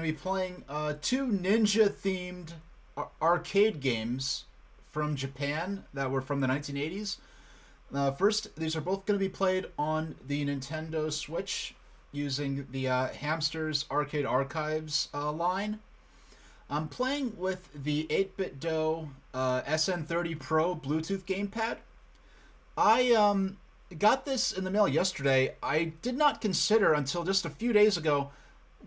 going to be playing two ninja-themed arcade games from Japan that were from the 1980s. First, these are both going to be played on the Nintendo Switch using the Hamsters Arcade Archives line. I'm playing with the 8-Bit Do SN30 Pro Bluetooth gamepad. I got this in the mail yesterday. I did not consider until just a few days ago,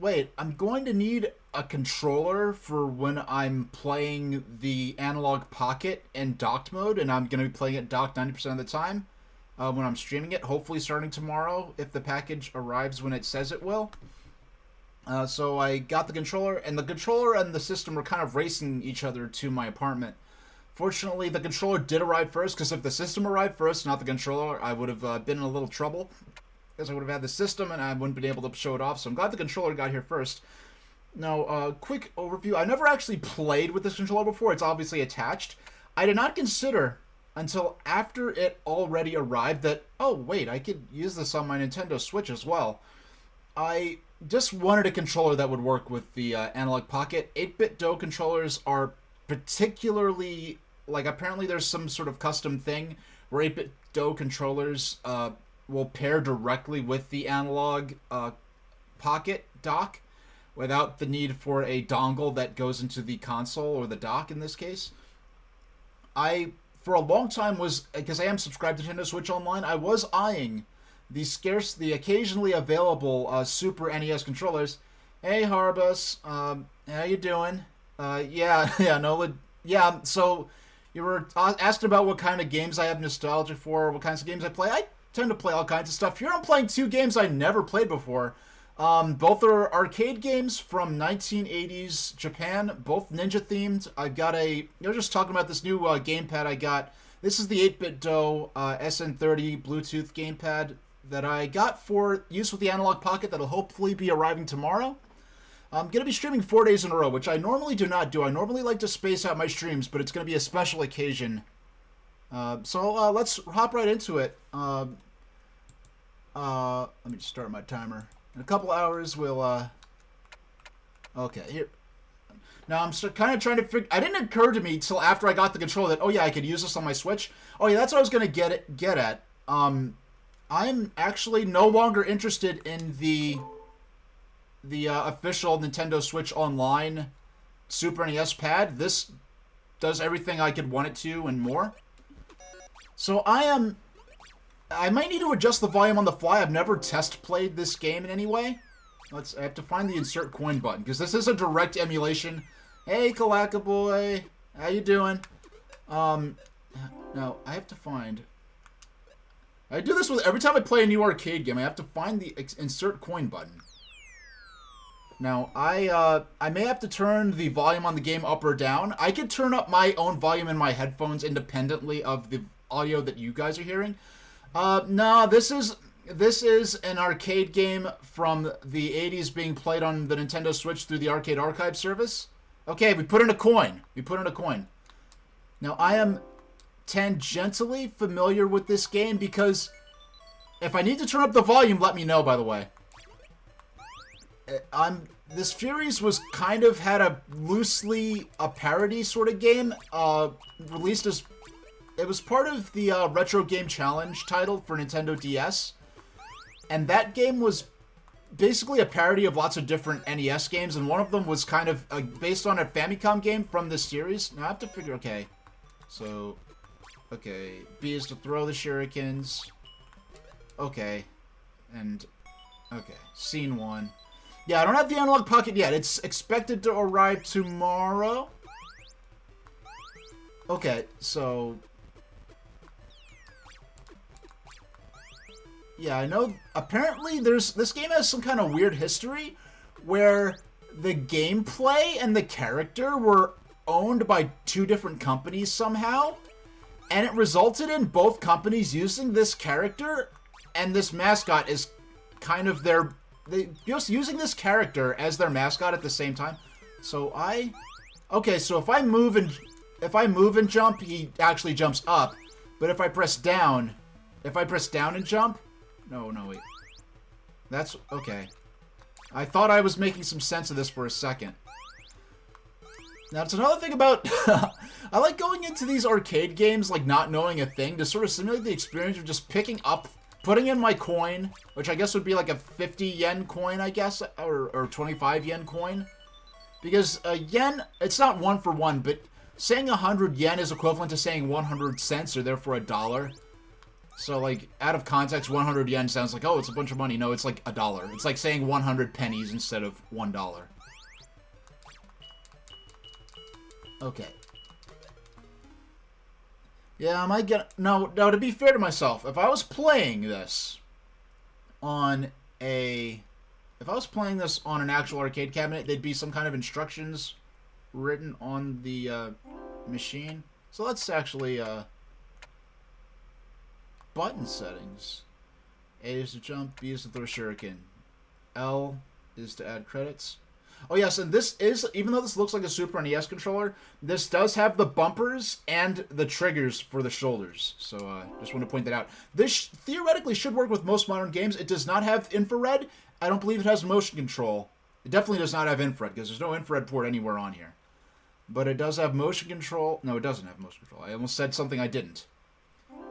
wait, I'm going to need a controller for when I'm playing the Analog Pocket in docked mode, and I'm going to be playing it docked 90% of the time when I'm streaming it, hopefully starting tomorrow if the package arrives when it says it will. So I got the controller, and the system were kind of racing each other to my apartment. Fortunately, the controller did arrive first, because if the system arrived first, not the controller, I would have been in a little trouble. Because I would have had the system, and I wouldn't been able to show it off, so I'm glad the controller got here first. Now, quick overview. I never actually played with this controller before. It's obviously attached. I did not consider until after it already arrived that, oh, wait, I could use this on my Nintendo Switch as well. I just wanted a controller that would work with the Analog Pocket. 8-Bit Do controllers are particularly, like, apparently there's some sort of custom thing where 8-Bit Do controllers will pair directly with the Analog Pocket dock without the need for a dongle that goes into the console, or the dock in this case. I, for a long time, because I am subscribed to Nintendo Switch Online, I was eyeing the occasionally available Super NES controllers. Hey, Harbus, how you doing? So you were asking about what kind of games I have nostalgia for, what kinds of games I play. I tend to play all kinds of stuff. Here I'm playing two games I never played before. Both are arcade games from 1980s Japan, both ninja-themed. I've got you're just talking about this new gamepad I got. This is the 8-Bit Do SN30 Bluetooth gamepad that I got for use with the Analog Pocket that'll hopefully be arriving tomorrow. I'm going to be streaming 4 days in a row, which I normally do not do. I normally like to space out my streams, but it's going to be a special occasion. So let's hop right into it. Let me just start my timer. In a couple hours, we'll... Okay, here. Now, I'm kind of trying to figure... It didn't occur to me till after I got the controller that, oh yeah, I could use this on my Switch. Oh yeah, that's what I was going to get at. I'm actually no longer interested in the official Nintendo Switch Online Super NES pad. This does everything I could want it to and more. So I might need to adjust the volume on the fly. I've never test played this game in any way. I have to find the insert coin button, because this is a direct emulation. Hey, Kalaka boy, how you doing? Now I have to find... I do this with every time I play a new arcade game. I have to find the insert coin button. Now, I may have to turn the volume on the game up or down. I could turn up my own volume in my headphones independently of the audio that you guys are hearing. No, this is an arcade game from the 80s being played on the Nintendo Switch through the Arcade Archive service. Okay, we put in a coin. Now, I am tangentially familiar with this game because if I need to turn up the volume, let me know, by the way. This Furies was kind of had a loosely a parody sort of game, released as... It was part of the Retro Game Challenge title for Nintendo DS, and that game was basically a parody of lots of different NES games, and one of them was kind of based on a Famicom game from this series. Now I have to figure, okay, B is to throw the shurikens, okay, scene 1. Yeah, I don't have the Analog Pocket yet. It's expected to arrive tomorrow. Okay, so... Yeah, I know, apparently this game has some kind of weird history where the gameplay and the character were owned by two different companies somehow, and it resulted in both companies using this character, and this mascot is kind of just using this character as their mascot at the same time. So okay, so if I move and jump, he actually jumps up, but if I press down and jump, no, wait. That's, okay. I thought I was making some sense of this for a second. Now, it's another thing about... I like going into these arcade games, like, not knowing a thing, to sort of simulate the experience of just picking up, putting in my coin, which I guess would be like a 50 yen coin, I guess, or 25 yen coin. Because yen, it's not one for one, but saying 100 yen is equivalent to saying 100 cents, or therefore a dollar. So, like, out of context, 100 yen sounds like, oh, it's a bunch of money. No, it's like a dollar. It's like saying 100 pennies instead of $1. Okay. Yeah, I might get... No, to be fair to myself, if I was playing this on a... If I was playing this on an actual arcade cabinet, there'd be some kind of instructions written on the machine. So let's actually... Button settings. A is to jump, B is to throw shuriken. L is to add credits. Oh yes, and this is, even though this looks like a Super NES controller, this does have the bumpers and the triggers for the shoulders. So, just want to point that out. This theoretically should work with most modern games. It does not have infrared. I don't believe it has motion control. It definitely does not have infrared, because there's no infrared port anywhere on here. But it does have motion control. No, it doesn't have motion control. I almost said something I didn't.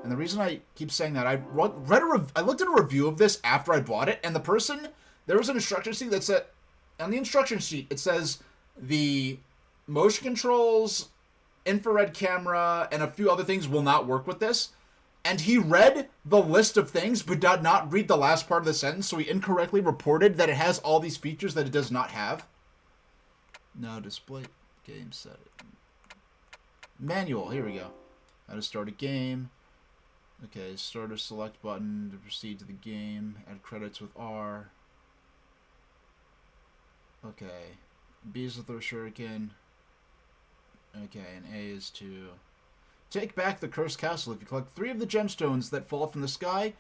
And the reason I keep saying that, I looked at a review of this after I bought it, and the person, there was an instruction sheet that said, on the instruction sheet, it says the motion controls, infrared camera, and a few other things will not work with this. And he read the list of things, but did not read the last part of the sentence, so he incorrectly reported that it has all these features that it does not have. Now display game setting. Manual, here we go. How to start a game. Okay, start a select button to proceed to the game. Add credits with R. Okay. B is to throw shuriken. Okay, and A is to take back the cursed castle. If you collect 3 of the gemstones that fall from the sky,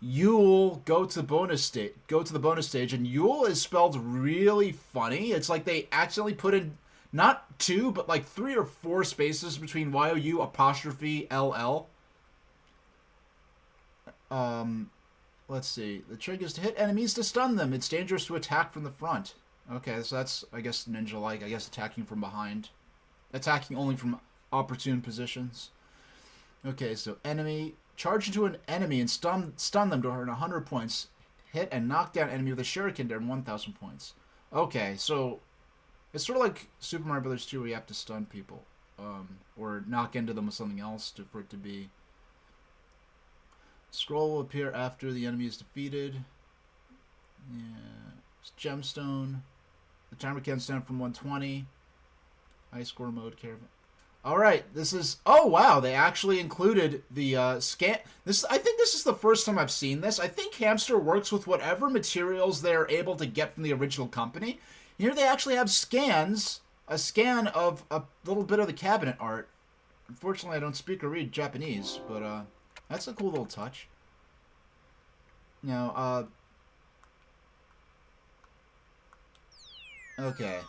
you'll go to the bonus stage. And Yule is spelled really funny. It's like they accidentally put in not 2, but like 3 or 4 spaces between YOU apostrophe LL. Let's see. The trick is to hit enemies to stun them. It's dangerous to attack from the front. Okay, so that's, I guess, ninja-like. I guess attacking from behind. Attacking only from opportune positions. Okay, so enemy. Charge into an enemy and stun them to earn 100 points. Hit and knock down enemy with a shuriken to earn 1,000 points. Okay, so it's sort of like Super Mario Bros. 2 where you have to stun people. Or knock into them with something else for it to be. Scroll will appear after the enemy is defeated. Yeah. Gemstone. The timer counts down from 120. High score mode, caravan. Alright, this is... Oh, wow, they actually included the scan... I think this is the first time I've seen this. I think Hamster works with whatever materials they're able to get from the original company. Here they actually have scans. A scan of a little bit of the cabinet art. Unfortunately, I don't speak or read Japanese, but that's a cool little touch. Now, okay.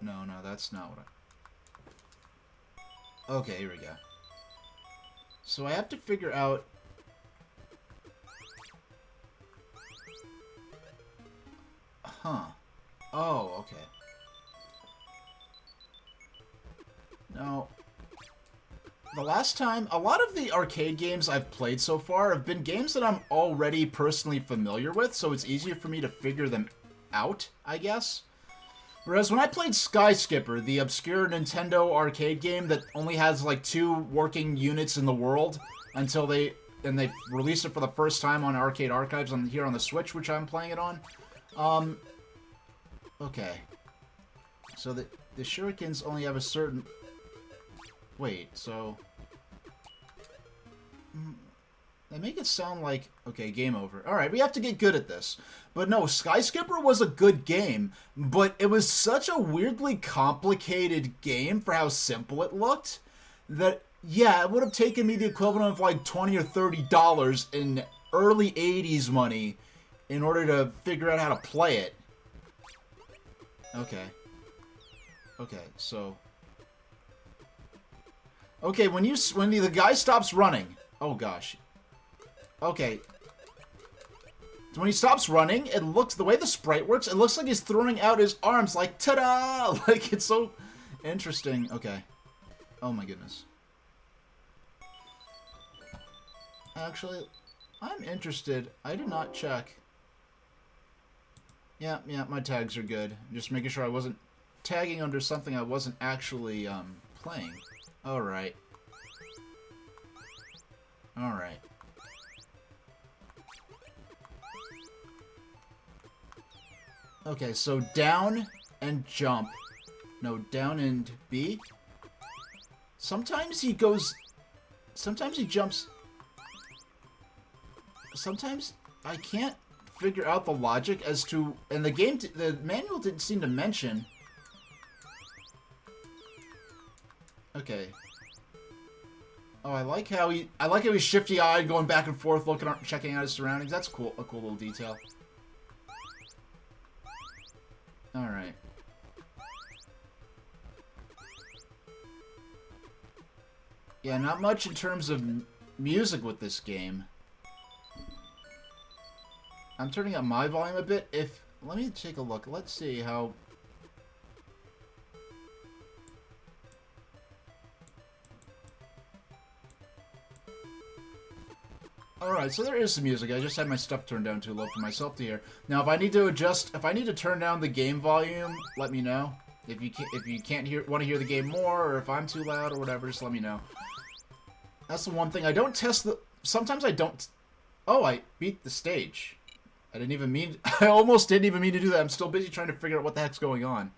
No, that's not what I... Okay, here we go. So I have to figure out... Huh. Oh, okay. Now, the last time... A lot of the arcade games I've played so far have been games that I'm already personally familiar with, so it's easier for me to figure them out, I guess. Whereas when I played Sky Skipper, the obscure Nintendo arcade game that only has like 2 working units in the world until they released it for the first time on Arcade Archives here on the Switch, which I'm playing it on. Okay. So the shurikens only have a certain... Wait, so... They make it sound like... Okay, game over. Alright, we have to get good at this. But no, Sky Skipper was a good game, but it was such a weirdly complicated game for how simple it looked that, yeah, it would have taken me the equivalent of like $20 or $30 in early 80s money in order to figure out how to play it. Okay. Okay, so... Okay, when the guy stops running... Oh, gosh. Okay. when he stops running, it looks, the way the sprite works, it looks like he's throwing out his arms like, ta-da! Like, it's so interesting. Okay. Oh my goodness. Actually, I'm interested. I did not check. Yeah, my tags are good. Just making sure I wasn't tagging under something I wasn't actually, playing. Alright. Alright. Okay, so down and jump. No, down and B. Sometimes he goes... Sometimes he jumps... Sometimes I can't figure out the logic as to... And the game... The manual didn't seem to mention... Okay. Oh, I like how he's shifty-eyed, going back and forth, looking, checking out his surroundings. That's cool. A cool little detail. Alright. Yeah, not much in terms of music with this game. I'm turning up my volume a bit. Let me take a look. Let's see how... Alright, so there is some music. I just had my stuff turned down too low for myself to hear. Now, if I need to turn down the game volume, let me know. If you can't want to hear the game more, or if I'm too loud or whatever, just let me know. That's the one thing. I don't test the... Sometimes I don't... Oh, I beat the stage. I didn't even mean... I almost didn't even mean to do that. I'm still busy trying to figure out what the heck's going on.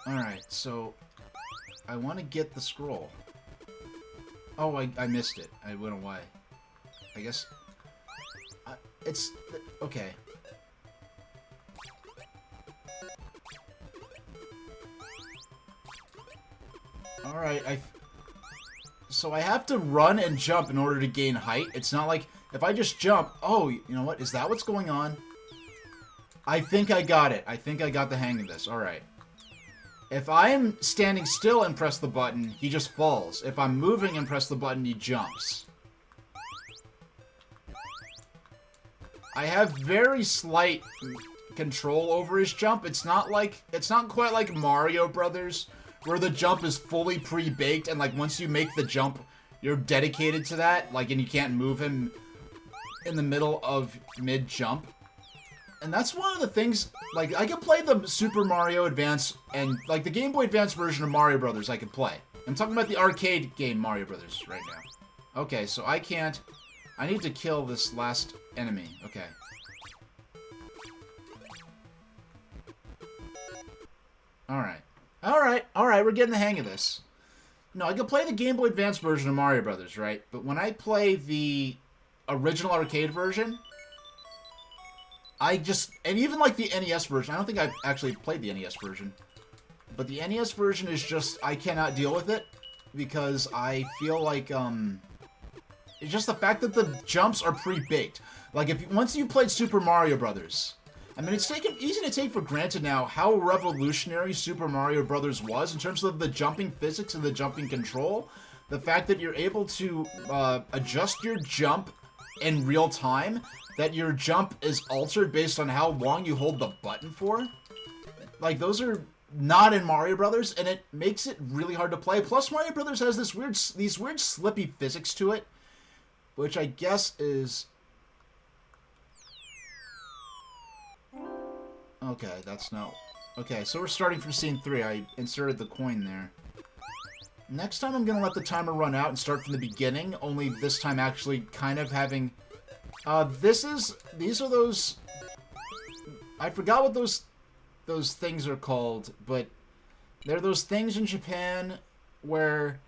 Alright, so... I want to get the scroll. Oh, I missed it. I went away. I guess... it's... Okay. Alright, so I have to run and jump in order to gain height. It's not like... If I just jump... Oh, you know what? Is that what's going on? I think I got it. I think I got the hang of this. Alright. If I'm standing still and press the button, he just falls. If I'm moving and press the button, he jumps. I have very slight control over his jump. It's not quite like Mario Brothers, where the jump is fully pre-baked, and like once you make the jump, you're dedicated to that, like, and you can't move him in the middle of mid-jump. And that's one of the things, like, I could play the Super Mario Advance and, like, the Game Boy Advance version of Mario Brothers I could play. I'm talking about the arcade game Mario Brothers right now. Okay, so I can't... I need to kill this last enemy. Okay. Alright. Alright, we're getting the hang of this. No, I could play the Game Boy Advance version of Mario Brothers, right? But when I play the original arcade version... And even like the NES version, I don't think I've actually played the NES version. But the NES version is just, I cannot deal with it. Because I feel like, it's just the fact that the jumps are pre-baked. Like, once you played Super Mario Brothers, I mean, it's easy to take for granted now how revolutionary Super Mario Brothers was in terms of the jumping physics and the jumping control. The fact that you're able to adjust your jump in real time, that your jump is altered based on how long you hold the button for. Like, those are not in Mario Brothers, and it makes it really hard to play. Plus, Mario Brothers has these weird slippy physics to it, which I guess is... Okay, that's no... Okay, so we're starting from scene 3. I inserted the coin there. Next time I'm gonna let the timer run out and start from the beginning, only this time actually kind of having... These are those... I forgot what those things are called, but they're those things in Japan where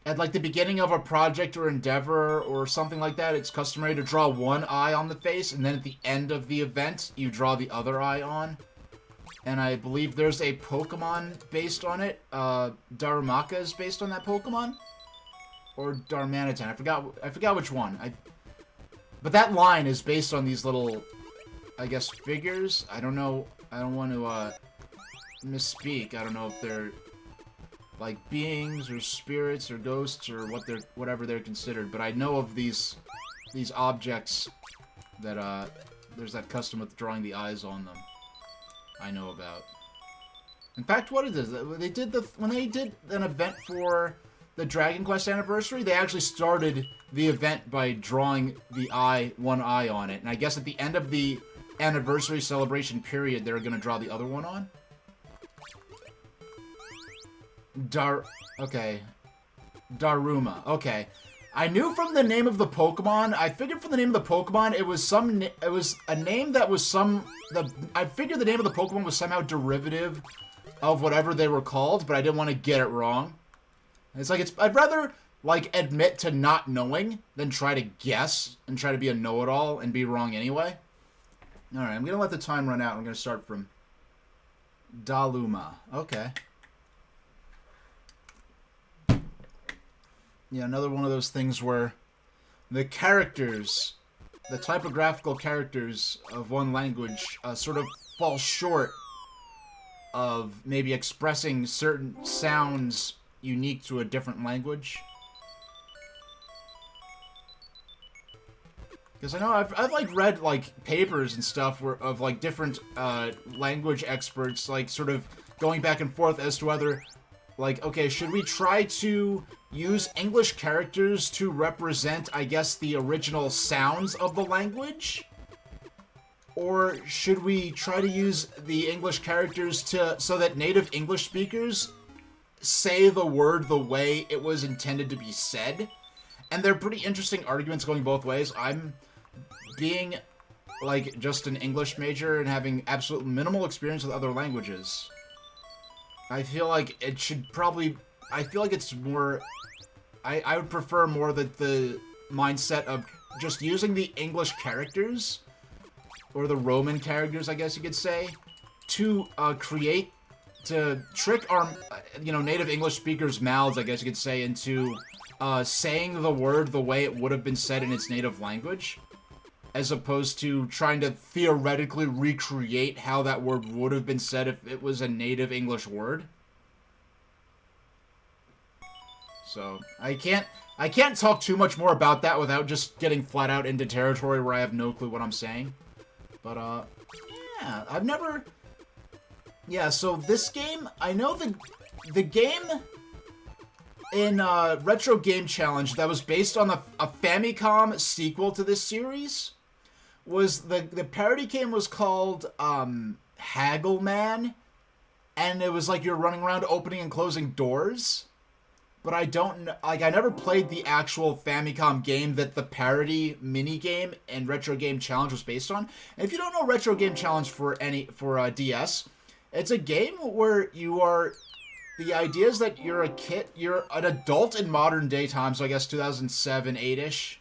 at like the beginning of a project or endeavor or something like that, it's customary to draw one eye on the face, and then at the end of the event, you draw the other eye on. And I believe there's a Pokemon based on it. Darumaka is based on that Pokemon? Or Darmanitan. I forgot which one. But that line is based on these little, I guess, figures. I don't know. I don't want to misspeak. I don't know if they're like beings or spirits or ghosts or whatever they're considered, but I know of these objects that there's that custom with drawing the eyes on them. I know about. In fact, what it is, when they did an event for the Dragon Quest anniversary, they actually started the event by drawing one eye on it, and I guess at the end of the anniversary celebration period, they're gonna draw the other one on. Okay. Daruma. Okay. I knew from the name of the Pokemon, I figured from the name of the Pokemon, it was a name that was I figured the name of the Pokemon was somehow derivative of whatever they were called, but I didn't want to get it wrong. It's like, I'd rather, like, admit to not knowing than try to guess and try to be a know-it-all and be wrong anyway. Alright, I'm gonna let the time run out. I'm gonna start from Daluma. Okay. Yeah, another one of those things where the characters, the typographical characters of one language sort of fall short of maybe expressing certain sounds unique to a different language. Because I know I've like read like papers and stuff of like different language experts like sort of going back and forth as to whether like, okay, should we try to use English characters to represent, I guess, the original sounds of the language? Or should we try to use the English characters so that native English speakers say the word the way it was intended to be said? And they're pretty interesting arguments going both ways. I'm being, like, just an English major and having absolute minimal experience with other languages. I feel like it should probably... I feel like it's more... I would prefer more the mindset of just using the English characters, or the Roman characters, I guess you could say, to trick our, native English speakers' mouths, I guess you could say, into saying the word the way it would have been said in its native language, as opposed to trying to theoretically recreate how that word would have been said if it was a native English word. So, I can't talk too much more about that without just getting flat out into territory where I have no clue what I'm saying. But, yeah, I've never... Yeah, so this game, I know the game in Retro Game Challenge that was based on a Famicom sequel to this series was the parody game was called Haggleman, and it was like you're running around opening and closing doors. But I don't know, like, I never played the actual Famicom game that the parody mini-game in Retro Game Challenge was based on. And if you don't know Retro Game Challenge for DS, it's a game where the idea is that you're an adult in modern day time, so I guess 2007, 8-ish,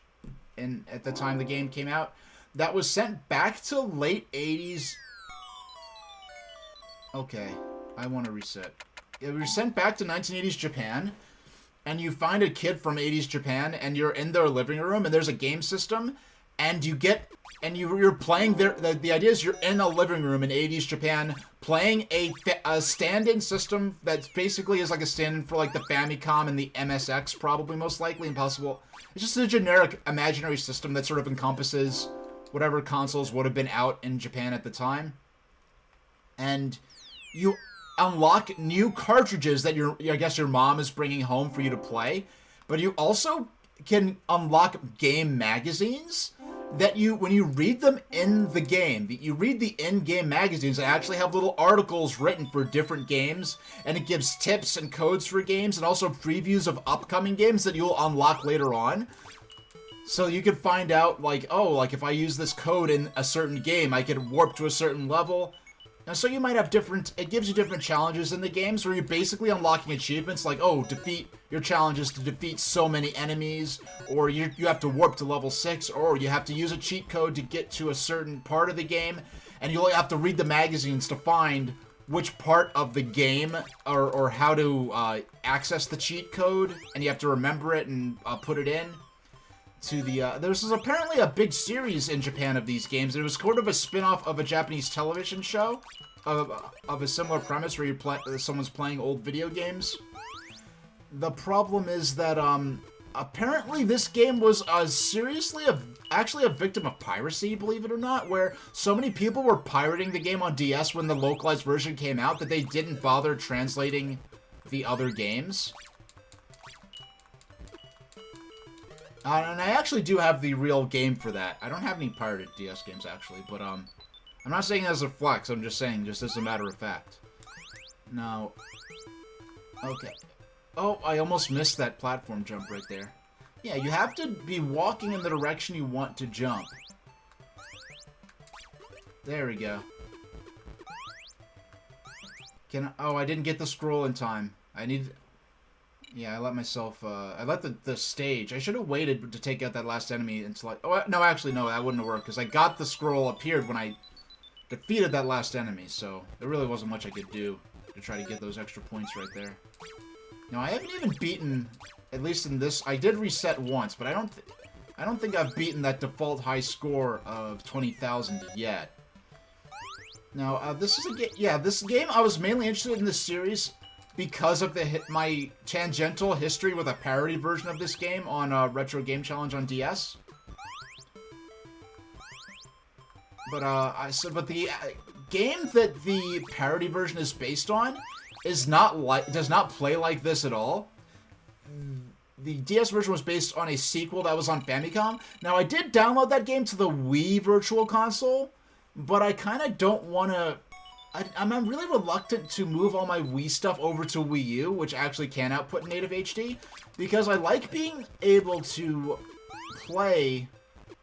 at the time the game came out, that was sent back to late 80s. Okay, I want to reset. It was sent back to 1980s Japan, and you find a kid from 80s Japan, and you're in their living room, and there's a game system, and you're playing the idea is you're in a living room in 80s Japan playing a stand-in system that basically is like a stand-in for like the Famicom and the MSX, probably most likely impossible. It's just a generic imaginary system that sort of encompasses whatever consoles would have been out in Japan at the time. And you unlock new cartridges that I guess your mom is bringing home for you to play, but you also can unlock game magazines that when you read them in the game, you read the in-game magazines that actually have little articles written for different games, and it gives tips and codes for games and also previews of upcoming games that you'll unlock later on. So you can find out, like, oh, like if I use this code in a certain game, I can warp to a certain level. Now, so you might have it gives you different challenges in the games where you're basically unlocking achievements like, oh, your challenge is to defeat so many enemies, or you have to warp to level 6, or you have to use a cheat code to get to a certain part of the game, and you'll have to read the magazines to find which part of the game or how to access the cheat code, and you have to remember it and put it in. There's apparently a big series in Japan of these games. It was sort of a spin-off of a Japanese television show. of a similar premise where someone's playing old video games. The problem is that apparently this game was actually a victim of piracy, believe it or not, where so many people were pirating the game on DS when the localized version came out that they didn't bother translating the other games. And I actually do have the real game for that. I don't have any pirated DS games, actually, but, I'm not saying that as a flex, I'm just saying, just as a matter of fact. Now, okay. Oh, I almost missed that platform jump right there. Yeah, you have to be walking in the direction you want to jump. There we go. Oh, I didn't get the scroll in time. Yeah, I let myself, I let the stage. I should have waited to take out that last enemy until oh, no, actually, no, that wouldn't have worked, because I got the scroll appeared when I defeated that last enemy, so there really wasn't much I could do to try to get those extra points right there. Now, I haven't even beaten, at least in this, I did reset once, but I don't think I've beaten that default high score of 20,000 yet. Now, this is a game, yeah, this game, I was mainly interested in this series because of my tangential history with a parody version of this game on Retro Game Challenge on DS. But but the game that the parody version is based on does not play like this at all. The DS version was based on a sequel that was on Famicom. Now, I did download that game to the Wii Virtual Console, but I kind of don't want to... I'm really reluctant to move all my Wii stuff over to Wii U, which actually can output native HD, because I like being able to play...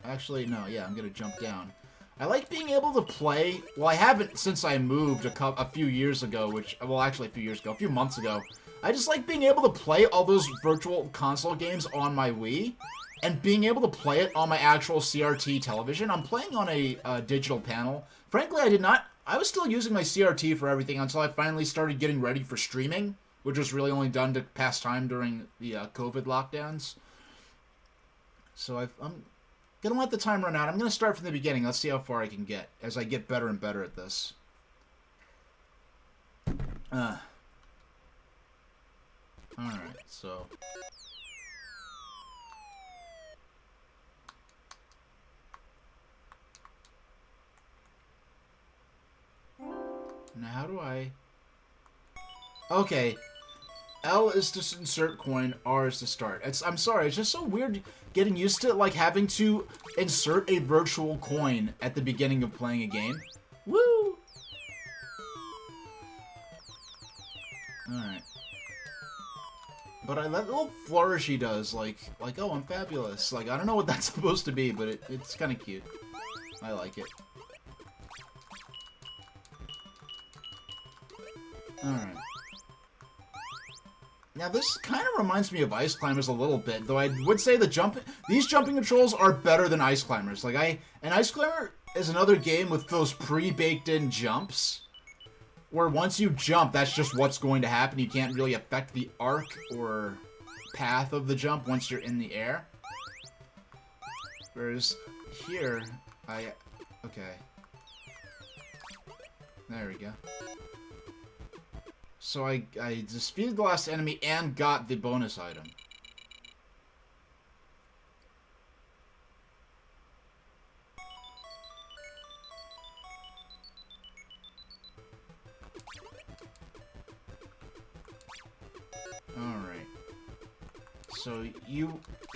Actually, no, yeah, I'm going to jump down. I like being able to play... Well, I haven't since I moved a few years ago, well, actually a few months ago. I just like being able to play all those virtual console games on my Wii, and being able to play it on my actual CRT television. I'm playing on a digital panel. Frankly, I was still using my CRT for everything until I finally started getting ready for streaming, which was really only done to pass time during the COVID lockdowns. So I'm gonna let the time run out. I'm gonna start from the beginning. Let's see how far I can get as I get better and better at this. Alright, so... Now, how do I... Okay. L is to insert coin, R is to start. I'm sorry, it's just so weird getting used to, like, having to insert a virtual coin at the beginning of playing a game. Woo! Alright. But that little flourish he does, like, oh, I'm fabulous. Like, I don't know what that's supposed to be, but it's kind of cute. I like it. Alright. Now, this kind of reminds me of Ice Climbers a little bit, though I would say these jumping controls are better than Ice Climbers. Like, an Ice Climber is another game with those pre-baked-in jumps, where once you jump, that's just what's going to happen. You can't really affect the arc or path of the jump once you're in the air. Whereas here, okay. There we go. So I defeated the last enemy and got the bonus item. Alright.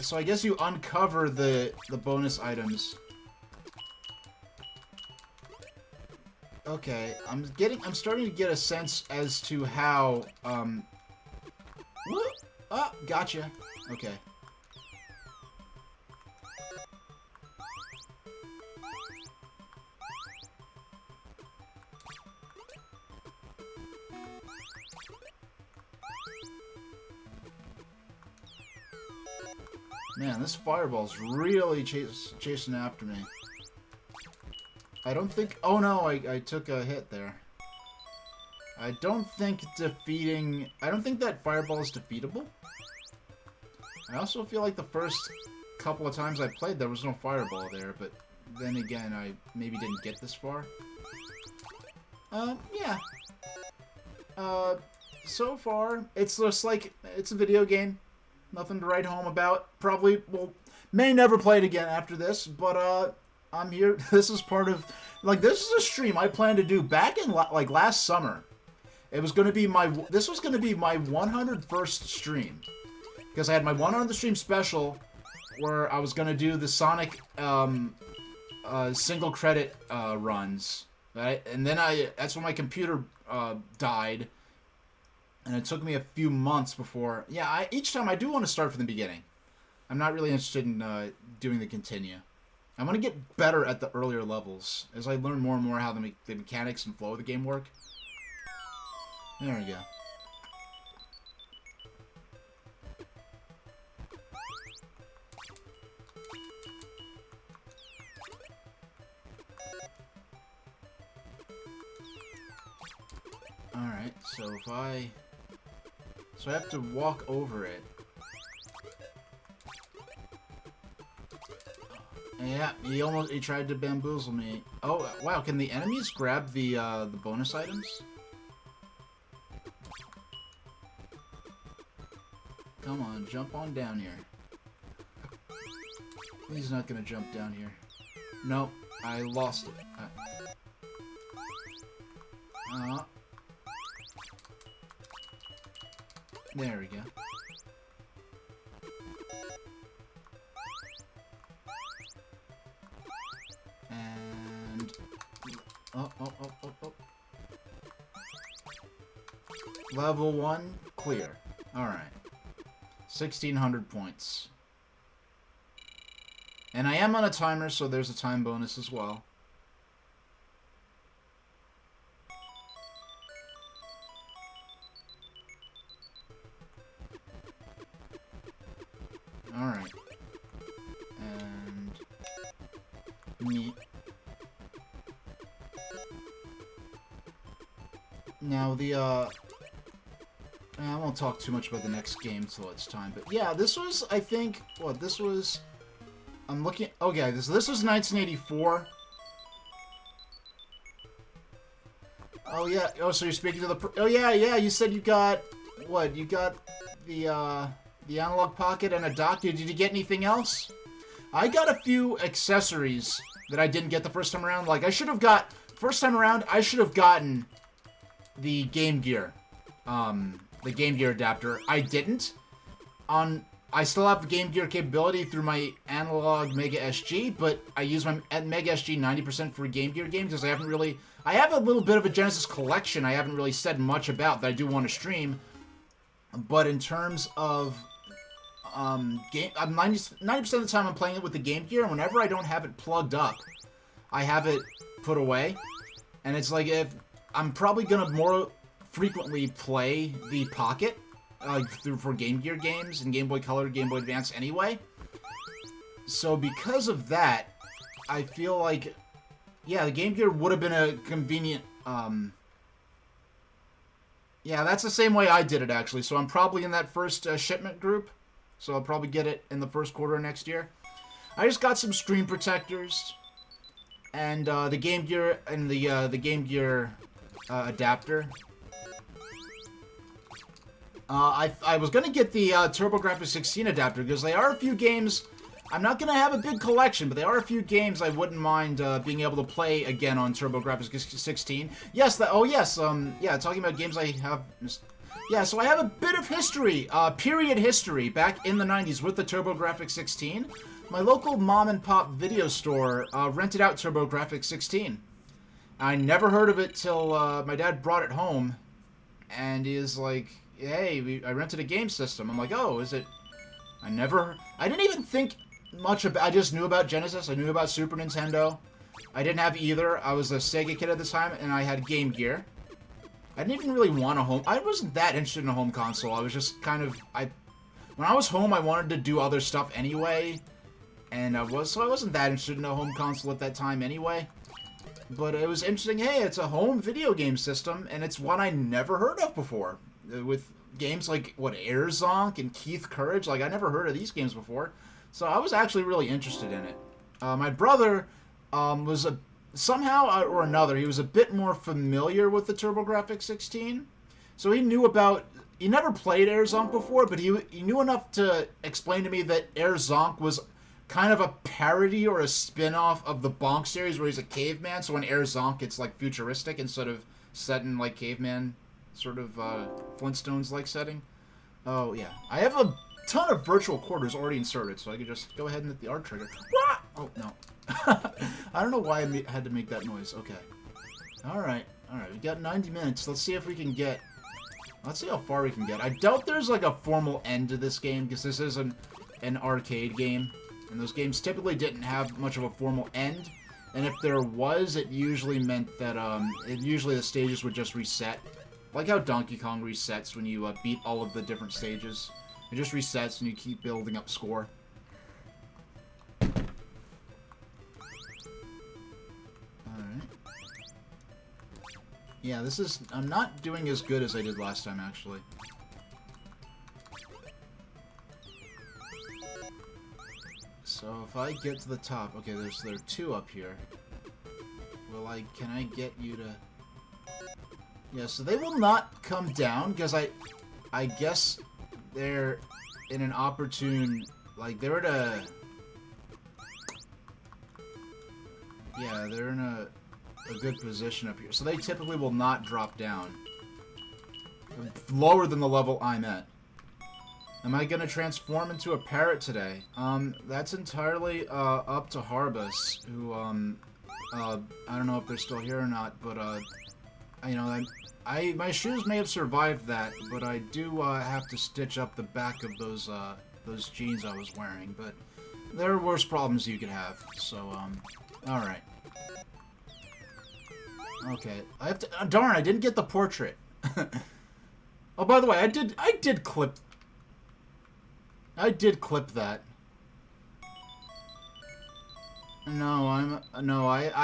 So I guess you uncover the bonus items. Okay, I'm starting to get a sense as to how, gotcha. Okay. Man, this fireball's really chasing after me. I don't think... Oh no, I took a hit there. I don't think that fireball is defeatable. I also feel like the first couple of times I played there was no fireball there, but then again, I maybe didn't get this far. Yeah. So far, it's just like, it's a video game. Nothing to write home about. Probably, well, may never play it again after this, but, I'm here. This is part of, like, this is a stream I planned to do back in, like, last summer. It was going to be this was going to be my 101st stream. Because I had my 100th stream special, where I was going to do the Sonic, single credit, runs. Right? And then that's when my computer, died. And it took me a few months before... Yeah, each time I do want to start from the beginning. I'm not really interested in doing the continue. I want to get better at the earlier levels as I learn more and more how the mechanics and flow of the game work. There we go. Alright, so if I... So I have to walk over it. Yeah, he tried to bamboozle me. Oh, wow, can the enemies grab the bonus items? Come on, jump on down here. He's not gonna jump down here. Nope, I lost it. There we go. And... Oh. Level 1, clear. Alright. 1,600 points. And I am on a timer, so there's a time bonus as well. Alright. And... Meat. Now, I won't talk too much about the next game till it's time, but yeah, this was, I think, this was... I'm looking... Okay, this was 1984. Oh, yeah. Oh, so you're speaking to the... Oh, yeah, you said you got... What? You got the analog pocket and a dock. Did you get anything else? I got a few accessories that I didn't get the first time around. Like, I should have got... First time around, I should have gotten the Game Gear. The Game Gear adapter. I didn't. I still have the Game Gear capability through my analog Mega SG, but I use my Mega SG 90% for Game Gear games because I haven't really... I have a little bit of a Genesis collection I haven't really said much about that I do want to stream, but in terms of... I'm 90% of the time I'm playing it with the Game Gear, and whenever I don't have it plugged up, I have it put away. And it's like, if I'm probably gonna more frequently play the Pocket for Game Gear games and Game Boy Color, Game Boy Advance anyway. So because of that, I feel like, yeah, the Game Gear would have been a convenient, yeah, that's the same way I did it, actually. So I'm probably in that first shipment group. So I'll probably get it in the first quarter of next year. I just got some screen protectors and the Game Gear and the Game Gear adapter. I was gonna get the TurboGrafx 16 adapter because they are a few games. I'm not gonna have a big collection, but they are a few games I wouldn't mind being able to play again on TurboGrafx 16. Yes, yeah, talking about games I have. Yeah, so I have a bit of history, period history, back in the 90s with the TurboGrafx 16. My local mom-and-pop video store rented out TurboGrafx 16. I never heard of it till my dad brought it home, and he was like, hey, I rented a game system. I'm like, oh, is it... I didn't even think much about... I just knew about Genesis, I knew about Super Nintendo. I didn't have either. I was a Sega kid at the time, and I had Game Gear. I didn't even really want a home... I wasn't that interested in a home console. I was just kind of... When I was home, I wanted to do other stuff anyway. And so I wasn't that interested in a home console at that time anyway. But it was interesting. Hey, it's a home video game system, and it's one I never heard of before. With games like, Air Zonk and Keith Courage. Like, I never heard of these games before. So I was actually really interested in it. My brother was somehow or another, he was a bit more familiar with the TurboGrafx 16. So he knew about... He never played Air Zonk before, but he knew enough to explain to me that Air Zonk was kind of a parody or a spin-off of the Bonk series where he's a caveman. So in Air Zonk, it's like futuristic instead of set in like caveman sort of Flintstones-like setting. Oh, yeah. I have a ton of virtual quarters already inserted, so I could just go ahead and hit the R trigger. What? Oh, no. I don't know why I had to make that noise. Okay. Alright. Alright, we got 90 minutes. Let's see if we can get... Let's see how far we can get. I doubt there's like a formal end to this game, because this is an arcade game. And those games typically didn't have much of a formal end. And if there was, it usually meant that, usually the stages would just reset. Like how Donkey Kong resets when you beat all of the different stages. It just resets and you keep building up score. Alright. Yeah, this is... I'm not doing as good as I did last time, actually. So if I get to the top... Okay, there are 2 up here. Well, can I get you to... Yeah, so they will not come down, because I guess they're in an opportune... Like, they're at a... Yeah, they're in a good position up here. So they typically will not drop down. Lower than the level I'm at. Am I going to transform into a parrot today? That's entirely up to Harbus, who, I don't know if they're still here or not, but, you know, my shoes may have survived that, but I do have to stitch up the back of those jeans I was wearing, but there are worse problems you could have, so, alright. Okay, I have to... darn, I didn't get the portrait. Oh, by the way, I did clip that. No, I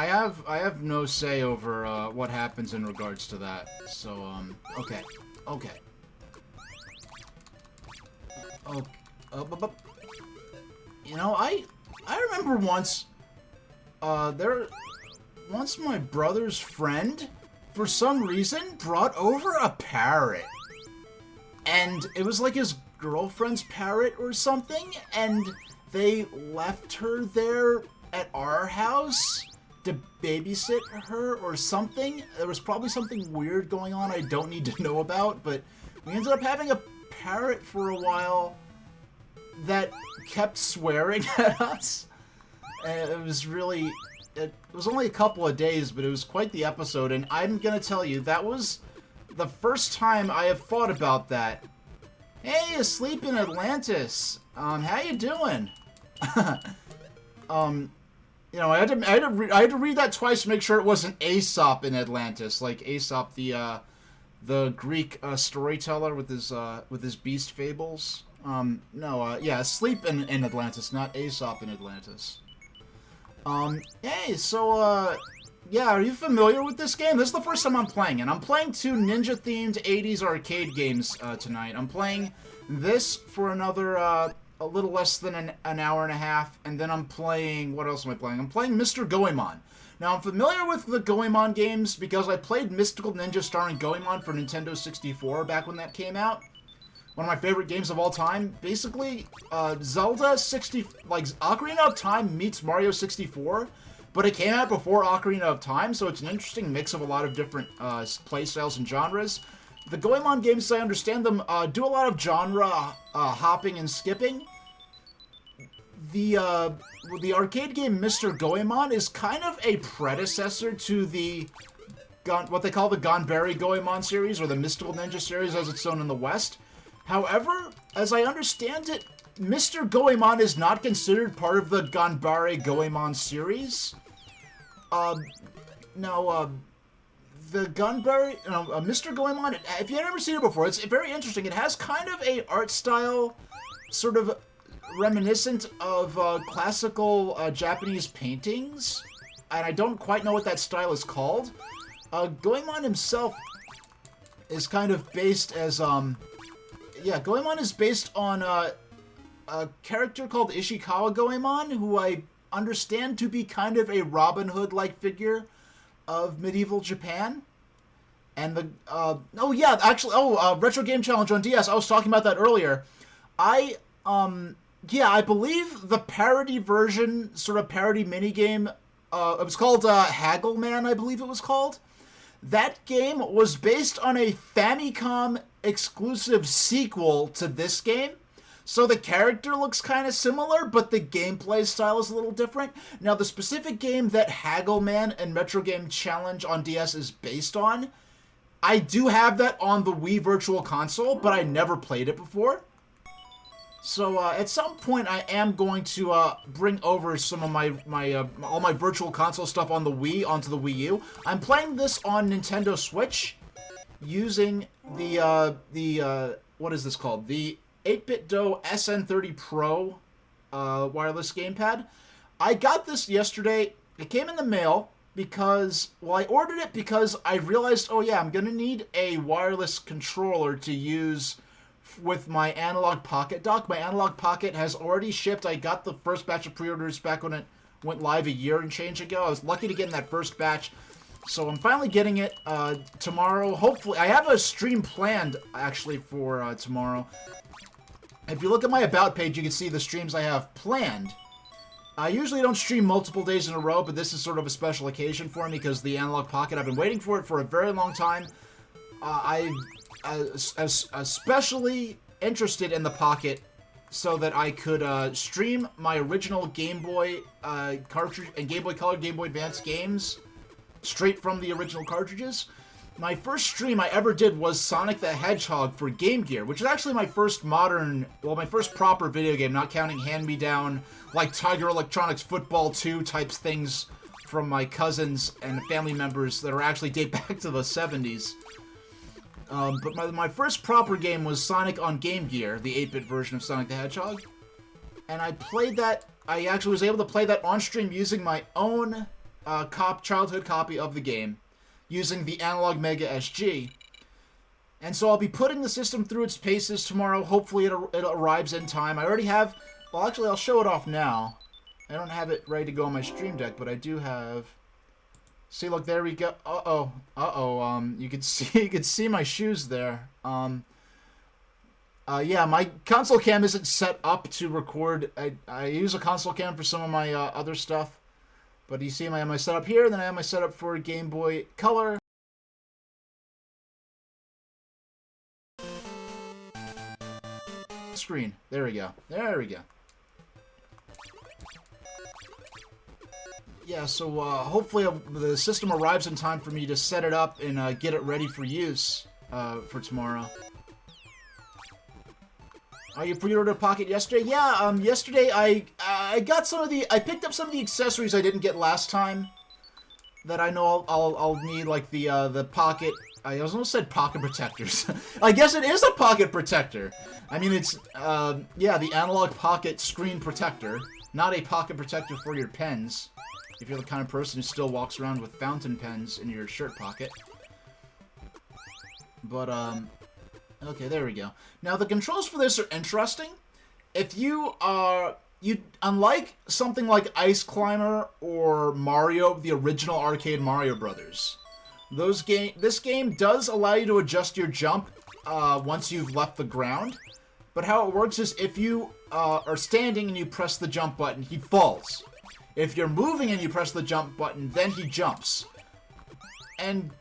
have no say over what happens in regards to that. So okay. You know, I remember once once my brother's friend for some reason brought over a parrot. And it was like his girlfriend's parrot or something, and they left her there at our house to babysit her or something. There was probably something weird going on I don't need to know about, but we ended up having a parrot for a while that kept swearing at us. And it was really... It was only a couple of days, but it was quite the episode, and I'm gonna tell you, that was the first time I have thought about that. Hey, asleep in Atlantis. How you doing? You know, I had to read that twice to make sure it wasn't Aesop in Atlantis, like Aesop, the Greek storyteller with his beast fables. No, yeah, asleep in Atlantis, not Aesop in Atlantis. Hey, so yeah, are you familiar with this game? This is the first time I'm playing it. I'm playing 2 ninja-themed 80s arcade games tonight. I'm playing this for another a little less than an hour and a half, and then I'm playing... What else am I playing? I'm playing Mr. Goemon. Now, I'm familiar with the Goemon games because I played Mystical Ninja starring Goemon for Nintendo 64 back when that came out. One of my favorite games of all time. Basically, Zelda 60... Like, Ocarina of Time meets Mario 64... But it came out before Ocarina of Time, so it's an interesting mix of a lot of different playstyles and genres. The Goemon games, as I understand them, do a lot of genre hopping and skipping. The arcade game Mr. Goemon is kind of a predecessor to the what they call the Ganbare Goemon series, or the Mystical Ninja series as it's known in the West. However, as I understand it, Mr. Goemon is not considered part of the Ganbare Goemon series. The Ganbare, Mr. Goemon, if you've never seen it before, it's very interesting. It has kind of a art style sort of reminiscent of classical Japanese paintings, and I don't quite know what that style is called. Goemon himself is kind of based as, Goemon is based on, a character called Ishikawa Goemon, who I understand to be kind of a Robin Hood-like figure of medieval Japan. And the, Retro Game Challenge on DS, I was talking about that earlier. I believe the parody version, sort of parody minigame, it was called Haggleman, I believe it was called. That game was based on a Famicom exclusive sequel to this game. So the character looks kind of similar, but the gameplay style is a little different. Now, the specific game that Haggleman and Retro Game Challenge on DS is based on, I do have that on the Wii Virtual Console, but I never played it before. So at some point, I am going to bring over some of my all my Virtual Console stuff on the Wii onto the Wii U. I'm playing this on Nintendo Switch using the what is this called? The 8BitDo SN30 Pro wireless gamepad. I got this yesterday. It came in the mail because, well, I ordered it because I realized, oh yeah, I'm going to need a wireless controller to use with my Analog Pocket dock. My Analog Pocket has already shipped. I got the first batch of pre-orders back when it went live a year and change ago. I was lucky to get in that first batch. So I'm finally getting it tomorrow. Hopefully, I have a stream planned, actually, for tomorrow. If you look at my About page, you can see the streams I have planned. I usually don't stream multiple days in a row, but this is sort of a special occasion for me because the Analog Pocket, I've been waiting for it for a very long time. I'm especially interested in the Pocket so that I could stream my original Game Boy cartridge and Game Boy Color, Game Boy Advance games straight from the original cartridges. My first stream I ever did was Sonic the Hedgehog for Game Gear, which is actually my first my first proper video game, not counting hand-me-down, like Tiger Electronics Football 2 types things from my cousins and family members that are actually date back to the 70s. But my first proper game was Sonic on Game Gear, the 8-bit version of Sonic the Hedgehog. And I played that, I actually was able to play that on stream using my own childhood copy of the game, using the Analog Mega SG. And so I'll be putting the system through its paces tomorrow. Hopefully it arrives in time. I already have, well, actually I'll show it off now. I don't have it ready to go on my Stream Deck, but I do have, see, look, there we go. You can see my shoes there. Yeah, my console cam isn't set up to record. I use a console cam for some of my other stuff. But you see I have my setup here, then I have my setup for Game Boy Color. Screen. There we go. There we go. Yeah, so hopefully the system arrives in time for me to set it up and get it ready for use for tomorrow. Oh, you pre-ordered a Pocket yesterday? Yeah, yesterday I got some of the, I picked up some of the accessories I didn't get last time that I know I'll need, like the Pocket, I almost said pocket protectors. I guess it is a pocket protector. I mean, it's, yeah, the Analog Pocket screen protector, not a pocket protector for your pens, if you're the kind of person who still walks around with fountain pens in your shirt pocket. But, okay, there we go. Now, the controls for this are interesting. If you are, unlike something like Ice Climber or Mario, the original arcade Mario Brothers, this game does allow you to adjust your jump once you've left the ground. But how it works is if you are standing and you press the jump button, he falls. If you're moving and you press the jump button, then he jumps. And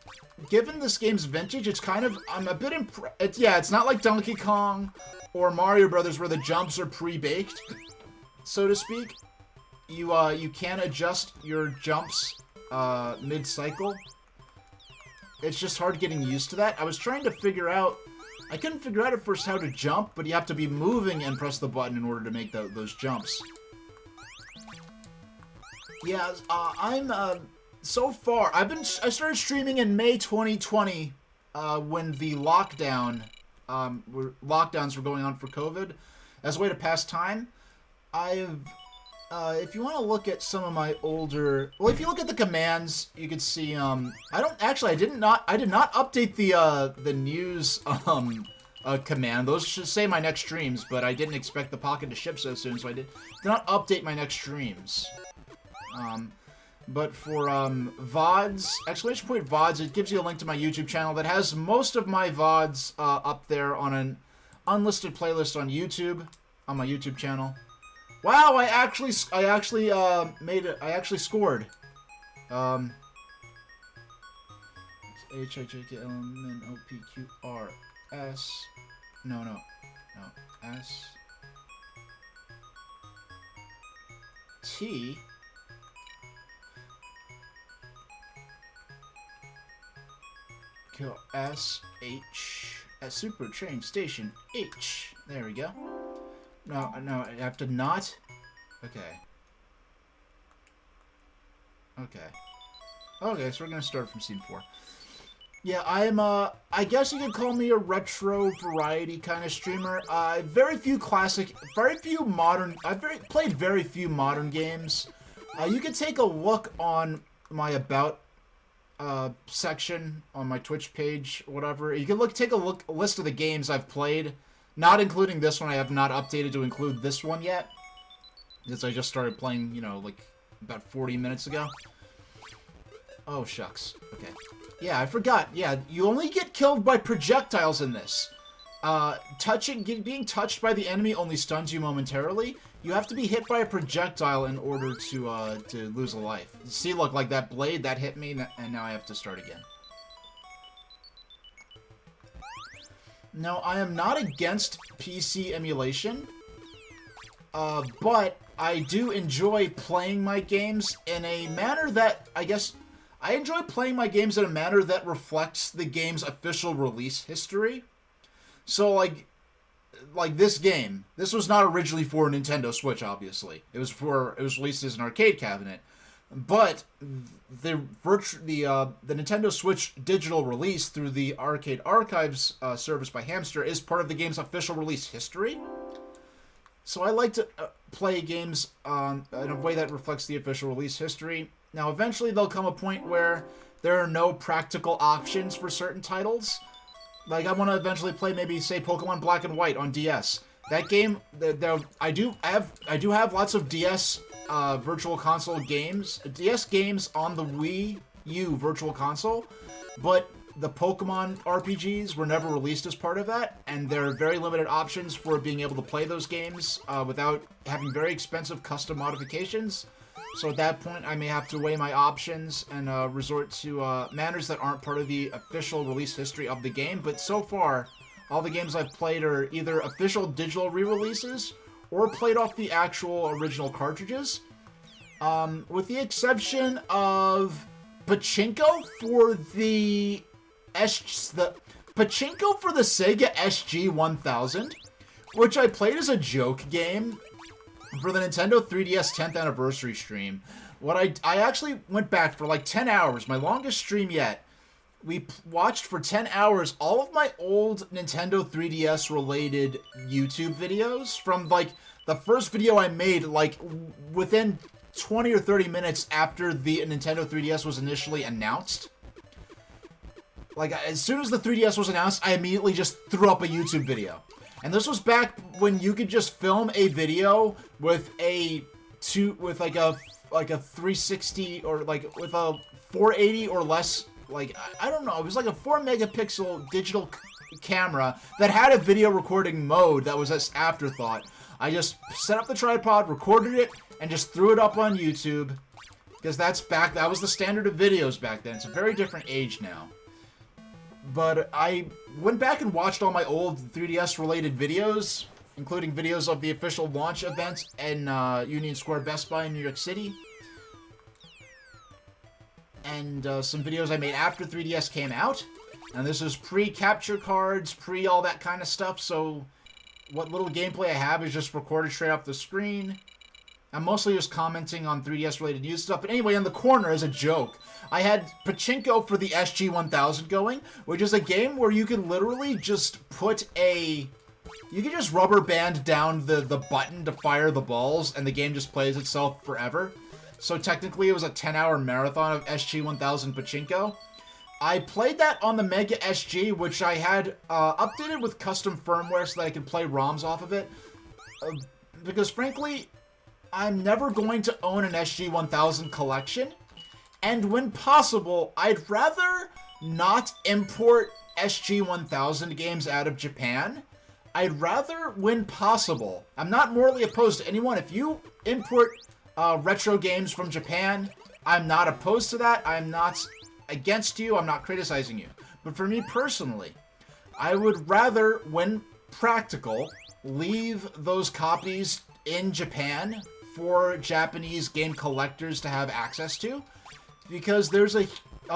given this game's vintage, it's kind of, I'm a bit impressed. Yeah, it's not like Donkey Kong or Mario Brothers where the jumps are pre-baked, so to speak. You can adjust your jumps mid-cycle. It's just hard getting used to that. I was trying to figure out, I couldn't figure out at first how to jump, but you have to be moving and press the button in order to make those jumps. Yeah, so far, I started streaming in May 2020, when the lockdowns were going on for COVID, as a way to pass time. If you want to look at some of my older, well, if you look at the commands, you can see, I did not update the news, command. Those should say my next streams, but I didn't expect the Pocket to ship so soon, so I did not update my next streams. But for VODs, exclamation point VODs, it gives you a link to my YouTube channel that has most of my VODs up there on an unlisted playlist on YouTube, on my YouTube channel. Wow, I actually made it. I actually scored. HIJKLMNOPQRS. No. S. T. S H at Super Train Station H. There we go. No, I have to not. Okay. Okay, so we're gonna start from scene 4. Yeah, I'm I guess you could call me a retro variety kind of streamer. Very few modern. Played very few modern games. You can take a look on my about section on my Twitch page, whatever. You can take a list of the games I've played, not including this one. I have not updated to include this one yet, because I just started playing, you know, like about 40 minutes ago. Oh shucks. Okay. Yeah, I forgot. Yeah, you only get killed by projectiles in this. Being touched by the enemy only stuns you momentarily. You have to be hit by a projectile in order to lose a life. See, look, like that blade, that hit me, and now I have to start again. No, I am not against PC emulation, but I do enjoy playing my games in a manner that, I guess, I enjoy playing my games in a manner that reflects the game's official release history. So, like this game, this was not originally for Nintendo Switch, obviously. It was released as an arcade cabinet. But the Nintendo Switch digital release through the Arcade Archives service by Hamster is part of the game's official release history. So I like to play games in a way that reflects the official release history. Now, eventually there'll come a point where there are no practical options for certain titles. Like, I want to eventually play maybe, say, Pokemon Black and White on DS. That game, I do have lots of DS Virtual Console games, DS games on the Wii U Virtual Console, but the Pokemon RPGs were never released as part of that, and there are very limited options for being able to play those games without having very expensive custom modifications. So at that point, I may have to weigh my options and resort to manners that aren't part of the official release history of the game. But so far, all the games I've played are either official digital re-releases or played off the actual original cartridges. With the exception of Pachinko for the Pachinko for the Sega SG-1000, which I played as a joke game for the Nintendo 3DS 10th anniversary stream. I actually went back for like 10 hours, my longest stream yet. We watched for 10 hours all of my old Nintendo 3DS related YouTube videos from like the first video I made like within 20 or 30 minutes after the Nintendo 3DS was initially announced. Like, as soon as the 3DS was announced, I immediately just threw up a YouTube video. And this was back when you could just film a video with like a 360 or like with a 480 or less, like, I don't know, it was like a 4 megapixel digital camera that had a video recording mode that was this afterthought. I just set up the tripod, recorded it, and just threw it up on YouTube, because that was the standard of videos back then. It's a very different age now. But I went back and watched all my old 3DS-related videos, including videos of the official launch event in Union Square Best Buy in New York City. And some videos I made after 3DS came out. And this is pre-capture cards, pre-all that kind of stuff, so what little gameplay I have is just recorded straight off the screen. I'm mostly just commenting on 3DS-related news stuff. But anyway, in the corner, as a joke, I had Pachinko for the SG-1000 going, which is a game where you could literally just you could just rubber band down the button to fire the balls, and the game just plays itself forever. So technically, it was a 10-hour marathon of SG-1000 Pachinko. I played that on the Mega SG, which I had updated with custom firmware so that I could play ROMs off of it. Because frankly, I'm never going to own an SG-1000 collection, and when possible, I'd rather not import SG-1000 games out of Japan. I'd rather, when possible, I'm not morally opposed to anyone. If you import retro games from Japan, I'm not opposed to that. I'm not against you. I'm not criticizing you. But for me personally, I would rather, when practical, leave those copies in Japan for Japanese game collectors to have access to, because there's a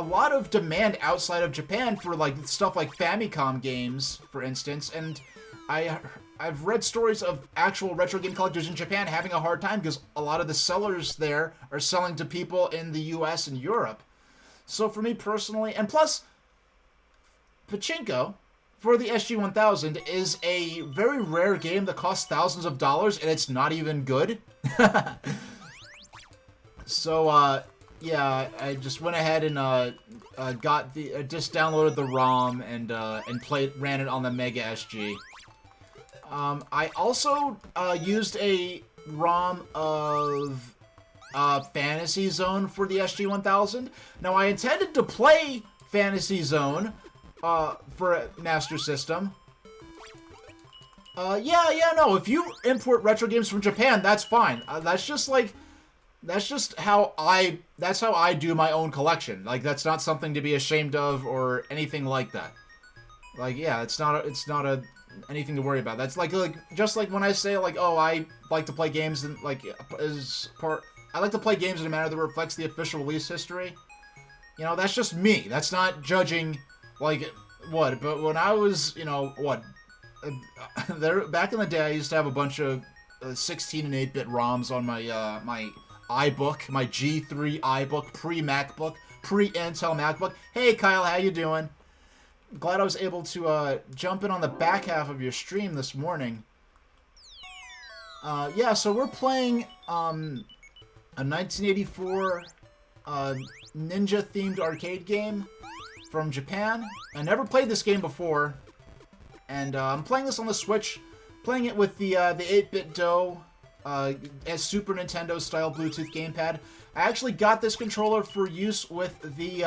lot of demand outside of Japan for like stuff like Famicom games, for instance, and I've read stories of actual retro game collectors in Japan having a hard time because a lot of the sellers there are selling to people in the US and Europe. So for me personally, and plus, Pachinko for the SG-1000 is a very rare game that costs thousands of dollars, and it's not even good. So, yeah, I just went ahead and just downloaded the ROM and ran it on the Mega SG. I also used a ROM of Fantasy Zone for the SG-1000. Now, I intended to play Fantasy Zone for a Master System. No, if you import retro games from Japan, that's fine. That's just how I do my own collection. Like, that's not something to be ashamed of or anything like that. Like, yeah, it's not anything to worry about. That's just like when I say, like, oh, I like to play games and I like to play games in a manner that reflects the official release history. You know, that's just me. That's not judging, like, what. But when I was, back in the day, I used to have a bunch of 16 and 8-bit ROMs on my my iBook, my G3 iBook, pre-MacBook, pre-Intel MacBook. Hey, Kyle, how you doing? Glad I was able to jump in on the back half of your stream this morning. Yeah, so we're playing a 1984 ninja-themed arcade game from Japan. I never played this game before, and I'm playing this on the Switch, playing it with the 8-bit DOE as Super Nintendo style Bluetooth gamepad. I actually got this controller for use with the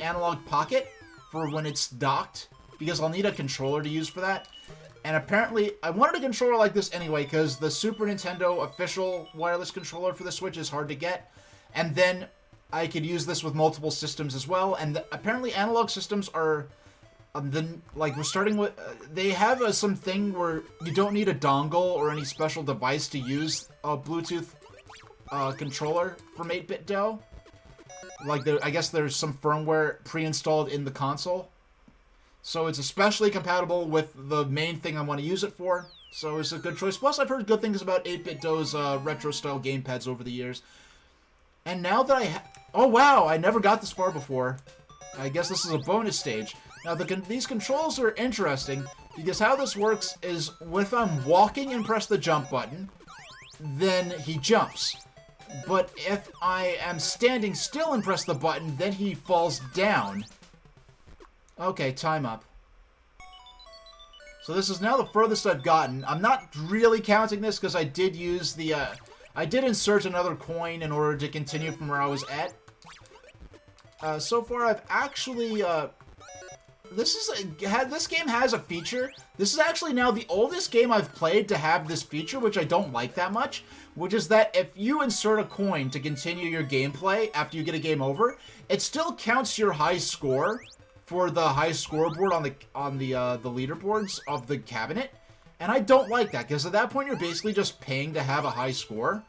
Analog Pocket for when it's docked, because I'll need a controller to use for that. And apparently, I wanted a controller like this anyway, because the Super Nintendo official wireless controller for the Switch is hard to get. And then I could use this with multiple systems as well. And apparently, analog systems are we're starting with. They have something where you don't need a dongle or any special device to use a Bluetooth controller from 8-bit DOE. Like, I guess there's some firmware pre-installed in the console. So it's especially compatible with the main thing I want to use it for. So it's a good choice. Plus, I've heard good things about 8-bit DOE's retro-style gamepads over the years. And now that oh, wow! I never got this far before. I guess this is a bonus stage. Now, these controls are interesting, because how this works is, if I'm walking and press the jump button, then he jumps. But if I am standing still and press the button, then he falls down. Okay, time up. So this is now the furthest I've gotten. I'm not really counting this because I did use the, I did insert another coin in order to continue from where I was at. So far I've actually, this game has a feature. This is actually now the oldest game I've played to have this feature, which I don't like that much, which is that if you insert a coin to continue your gameplay after you get a game over, it still counts your high score for the high scoreboard on the leaderboards of the cabinet. And I don't like that, because at that point you're basically just paying to have a high score.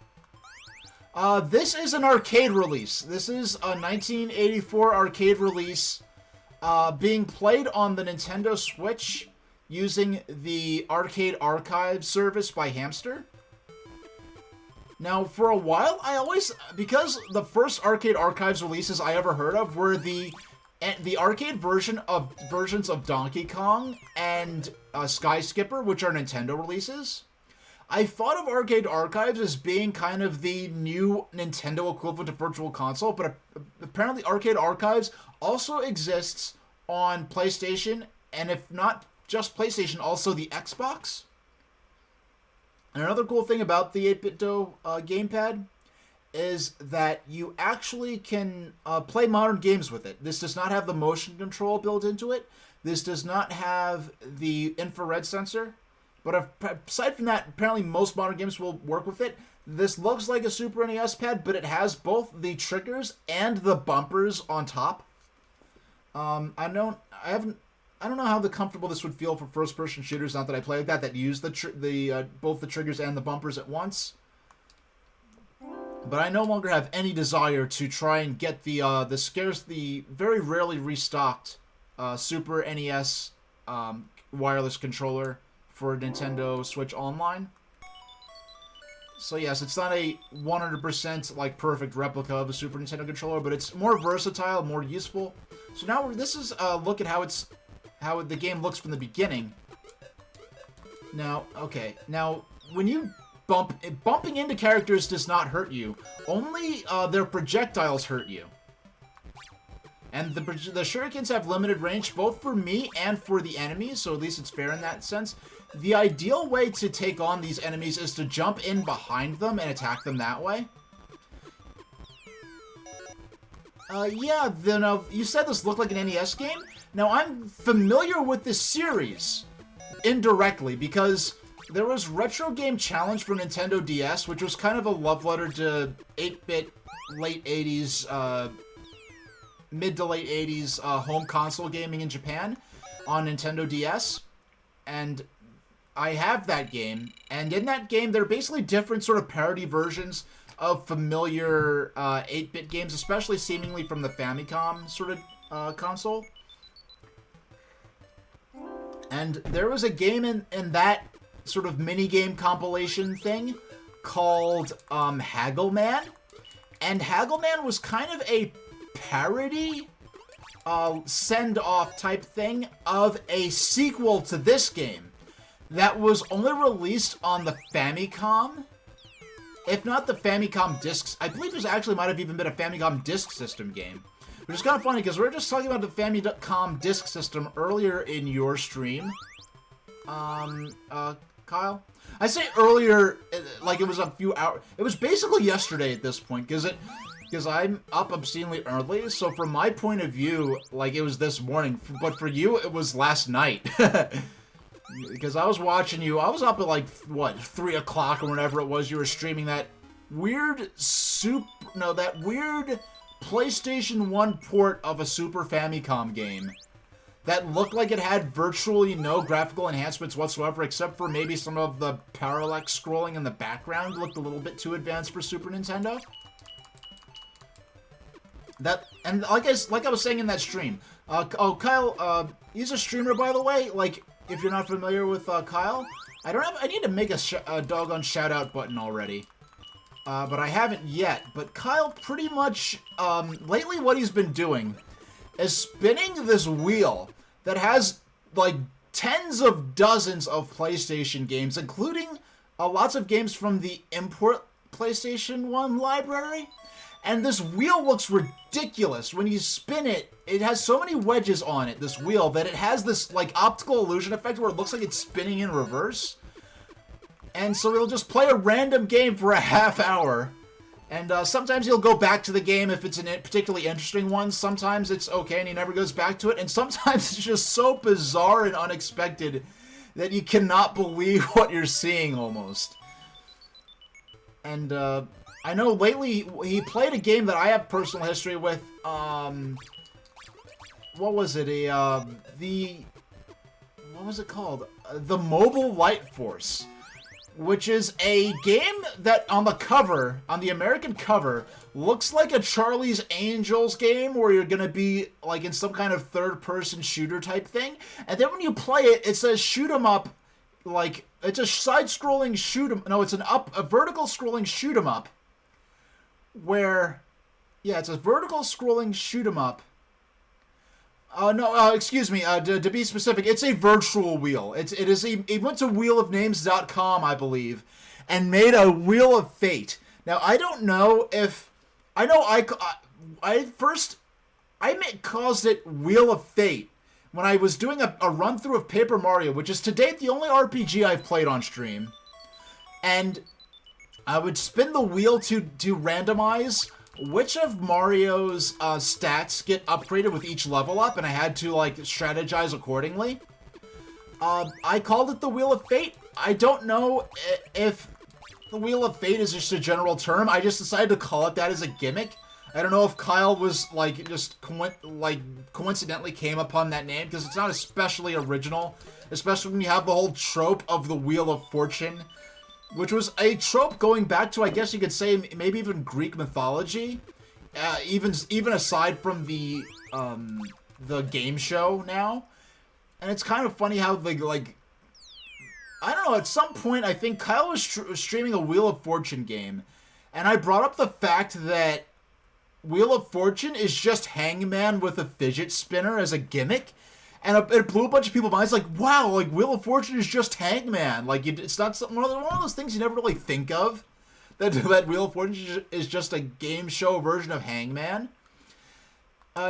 This is an arcade release. This is a 1984 arcade release being played on the Nintendo Switch using the Arcade Archive service by Hamster. Now, for a while, because the first Arcade Archives releases I ever heard of were the arcade versions of Donkey Kong and Sky Skipper, which are Nintendo releases. I thought of Arcade Archives as being kind of the new Nintendo equivalent to Virtual Console, but apparently Arcade Archives also exists on PlayStation, and if not just PlayStation, also the Xbox. And another cool thing about the 8BitDo gamepad is that you actually can play modern games with it. This does not have the motion control built into it. This does not have the infrared sensor. But aside from that, apparently most modern games will work with it. This looks like a Super NES pad, but it has both the triggers and the bumpers on top. I don't know how comfortable this would feel for first-person shooters. Not that I play like that use both the triggers and the bumpers at once. But I no longer have any desire to try and get the very rarely restocked Super NES wireless controller for Nintendo Switch Online. So yes, it's not a 100% like perfect replica of a Super Nintendo controller, but it's more versatile, more useful. So now this is a look at how the game looks from the beginning. Now, okay, now when you bumping into characters does not hurt you. Only their projectiles hurt you. And the shurikens have limited range both for me and for the enemies, so at least it's fair in that sense. The ideal way to take on these enemies is to jump in behind them and attack them that way. Yeah, then you said this looked like an NES game? Now, I'm familiar with this series indirectly because there was Retro Game Challenge for Nintendo DS, which was kind of a love letter to 8-bit late 80s, mid to late 80s home console gaming in Japan on Nintendo DS. And I have that game, and in that game, they're basically different sort of parody versions of familiar 8-bit games, especially seemingly from the Famicom sort of console. And there was a game in that sort of mini-game compilation thing called Haggleman. And Haggleman was kind of a parody send-off type thing of a sequel to this game that was only released on the Famicom, if not the Famicom discs. I believe there actually might have even been a Famicom disk system game, which is kind of funny because we were just talking about the Famicom disk system earlier in your stream, Kyle. I say earlier, like it was a few hours. It was basically yesterday at this point, because I'm up obscenely early. So from my point of view, like it was this morning, but for you, it was last night. Because I was watching you. I was up at like what 3 o'clock or whenever it was. You were streaming that weird PlayStation 1 port of a Super Famicom game that looked like it had virtually no graphical enhancements whatsoever, except for maybe some of the parallax scrolling in the background looked a little bit too advanced for Super Nintendo. And like I was saying in that stream, Kyle, he's a streamer, by the way. Like, if you're not familiar with Kyle, I need to make a doggone shout out button already. But I haven't yet. But Kyle pretty much, lately what he's been doing is spinning this wheel that has, like, tens of dozens of PlayStation games, including lots of games from the import PlayStation 1 library. And this wheel looks ridiculous. When you spin it, it has so many wedges on it, this wheel, that it has this, like, optical illusion effect where it looks like it's spinning in reverse. And so he'll just play a random game for a half hour. And sometimes he'll go back to the game if it's a particularly interesting one. Sometimes it's okay and he never goes back to it. And sometimes it's just so bizarre and unexpected that you cannot believe what you're seeing almost. And I know lately he played a game that I have personal history with. What was it? What was it called? The Mobile Light Force, which is a game that on the cover, on the American cover, looks like a Charlie's Angels game where you're gonna be like in some kind of third-person shooter type thing, and then when you play it, it says shoot 'em up, like it's a side-scrolling shoot 'em. No, it's a vertical scrolling shoot 'em up. Where, yeah, it's a vertical scrolling shoot 'em up. Excuse me, to be specific, it's a virtual wheel. It went to wheelofnames.com, I believe, and made a Wheel of Fate. Now, I don't know if, I know I caused it Wheel of Fate when I was doing a run-through of Paper Mario, which is to date the only RPG I've played on stream. and I would spin the wheel to randomize which of Mario's stats get upgraded with each level up, and I had to, like, strategize accordingly. I called it the Wheel of Fate. I don't know if the Wheel of Fate is just a general term. I just decided to call it that as a gimmick. I don't know if Kyle was, like, just coincidentally came upon that name, because it's not especially original, especially when you have the whole trope of the Wheel of Fortune, which was a trope going back to, I guess you could say, maybe even Greek mythology, even aside from the game show now. And it's kind of funny how they, like, I don't know, at some point, I think Kyle was streaming a Wheel of Fortune game, and I brought up the fact that Wheel of Fortune is just Hangman with a fidget spinner as a gimmick, and it blew a bunch of people's minds, like, wow, like, Wheel of Fortune is just Hangman. Like, it's not one of those things you never really think of, that Wheel of Fortune is just a game show version of Hangman.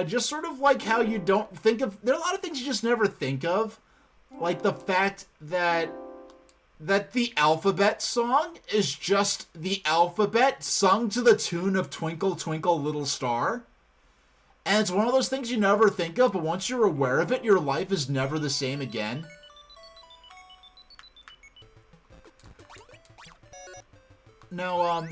Just sort of like how you don't think of... There are a lot of things you just never think of, like the fact that the alphabet song is just the alphabet sung to the tune of Twinkle Twinkle Little Star. And it's one of those things you never think of, but once you're aware of it, your life is never the same again. No.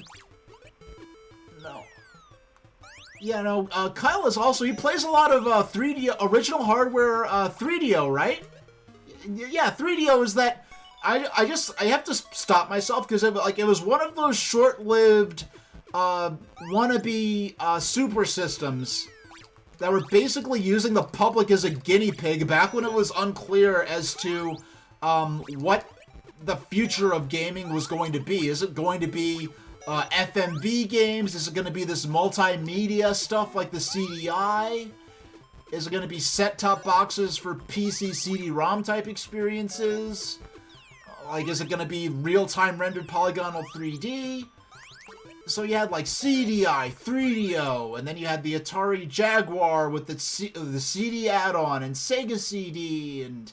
Yeah, no, Kyle is also, he plays a lot of 3D, original hardware 3DO, right? Yeah, 3DO is that... I have to stop myself because it was one of those short-lived wannabe super systems that were basically using the public as a guinea pig back when it was unclear as to what the future of gaming was going to be. Is it going to be FMV games? Is it going to be this multimedia stuff like the CDI? Is it going to be set-top boxes for PC CD-ROM type experiences? Like, is it going to be real-time rendered polygonal 3D? So you had, like, CDI, 3DO, and then you had the Atari Jaguar with the CD add-on, and Sega CD, and,